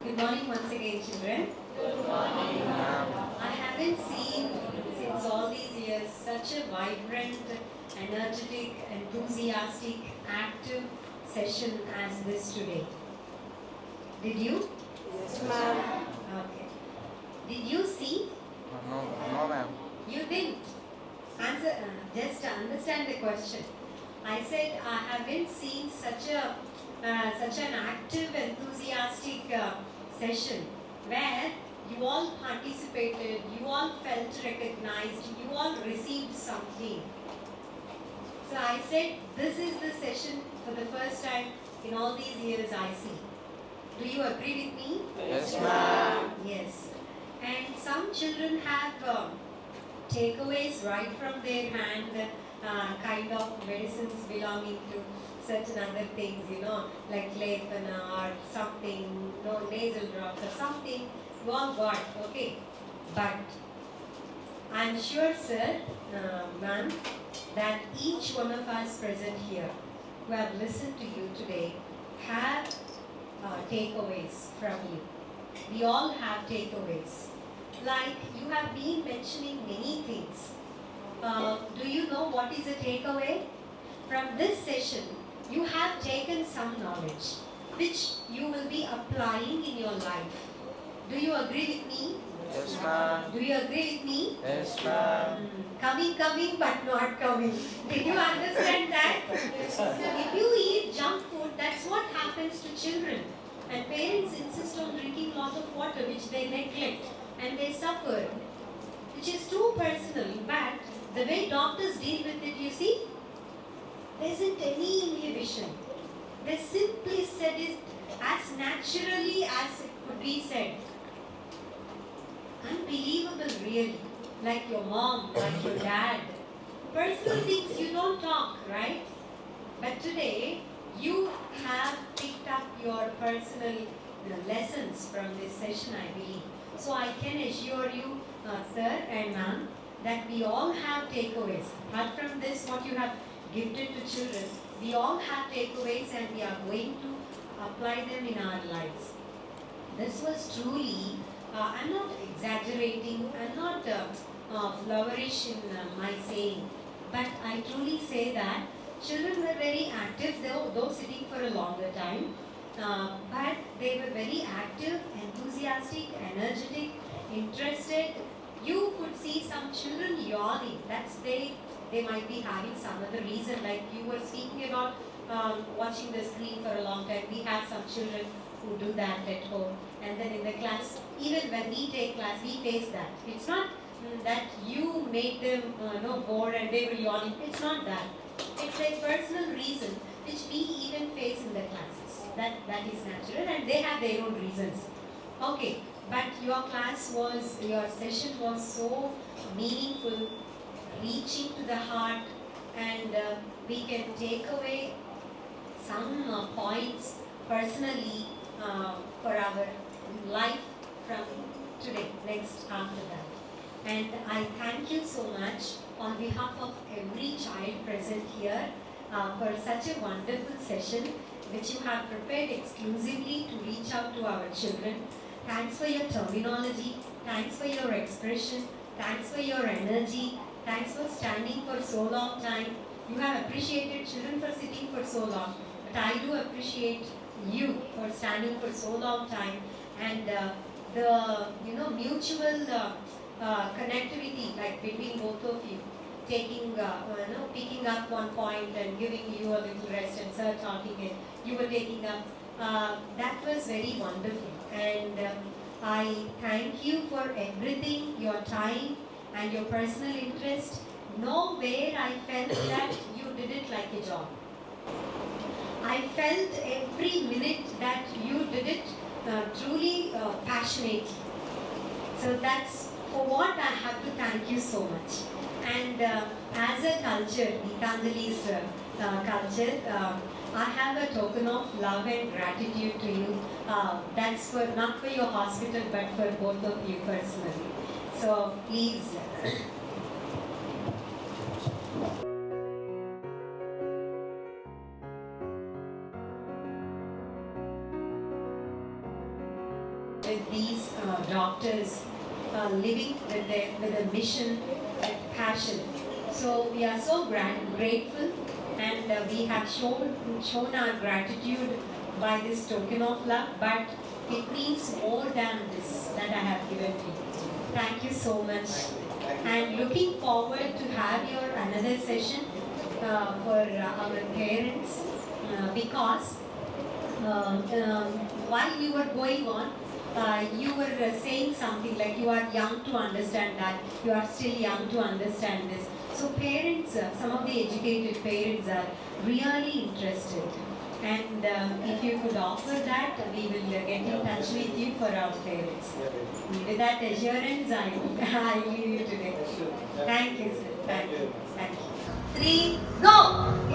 Good morning once again, children. Good morning, ma'am. I haven't seen since all these years such a vibrant, energetic, enthusiastic, active session as this today. Did you? Yes, ma'am. Okay. Did you see? No, ma'am. You didn't. Answer. Just understand the question. I said I haven't seen such an active, enthusiastic session where you all participated, you all felt recognized, you all received something. So I said this is the session for the first time in all these years I see. Do you agree with me? Yes, ma'am. Yes. And some children have takeaways right from their hand, kind of medicines belonging to certain other things, like Lepana or something, nasal drops or something, you all got, okay. But I'm sure, sir, ma'am, that each one of us present here who have listened to you today have takeaways from you. We all have takeaways. Like you have been mentioning many things. Do you know what is a takeaway? From this session, you have taken some knowledge which you will be applying in your life. Do you agree with me? Yes, ma'am. Do you agree with me? Yes, ma'am. Coming, but not coming. Did you understand that? If you eat junk food, that's what happens to children. And parents insist on drinking a lot of water, which they neglect, and they suffer, which is too personal. In fact, the way doctors deal with it, you see, there isn't any inhibition. They simply said it as naturally as it could be said. Unbelievable, really. Like your mom, like your dad. Personal things you don't talk, right? But today, you have picked up your personal lessons from this session, I believe. So I can assure you, sir and ma'am, that we all have takeaways. Apart from this, what you have gifted to children, we all have takeaways and we are going to apply them in our lives. This was truly, I'm not exaggerating, I'm not flourish in my saying, but I truly say that children were very active, though sitting for a longer time, but they were very active, enthusiastic, energetic, interested. You could see some children yawning. That's they might be having some other reason, like you were speaking about watching the screen for a long time. We have some children who do that at home, and then in the class, even when we take class, we face that. It's not that you made them bored and they were yawning. It's not that. It's a personal reason which we even face in the classes. That is natural, and they have their own reasons. Okay, but your session was so meaningful, reaching to the heart, and we can take away some points personally for our life from today, next after that. And I thank you so much on behalf of every child present here for such a wonderful session which you have prepared exclusively to reach out to our children. Thanks for your terminology, thanks for your expression, thanks for your energy, thanks for standing for so long time. You have appreciated children for sitting for so long, but I do appreciate you for standing for so long time, and the mutual connectivity like between both of you, taking picking up one point and giving you a little rest, and sir talking and you were taking up, that was very wonderful, and I thank you for everything, your time and your personal interest. Nowhere I felt that you did it like a job. I felt every minute that you did it truly passionately. So that's for what I have to thank you so much. And as a culture, Geethanjali's culture, I have a token of love and gratitude to you. That's for not for your hospital, but for both of you personally. So please. With these doctors living with a mission and passion. So we are so grateful, and we have shown our gratitude by this token of love, but it means more than this that I have given to you. Thank you so much. And looking forward to have your another session for our parents because while you were going on, you were saying something like you are young to understand that, you are still young to understand this. So parents, some of the educated parents are really interested. And if you could offer that, we will get in touch with you for our parents. With that assurance, I leave you today. Thank you, sir. Thank you. Thank you. 3, go!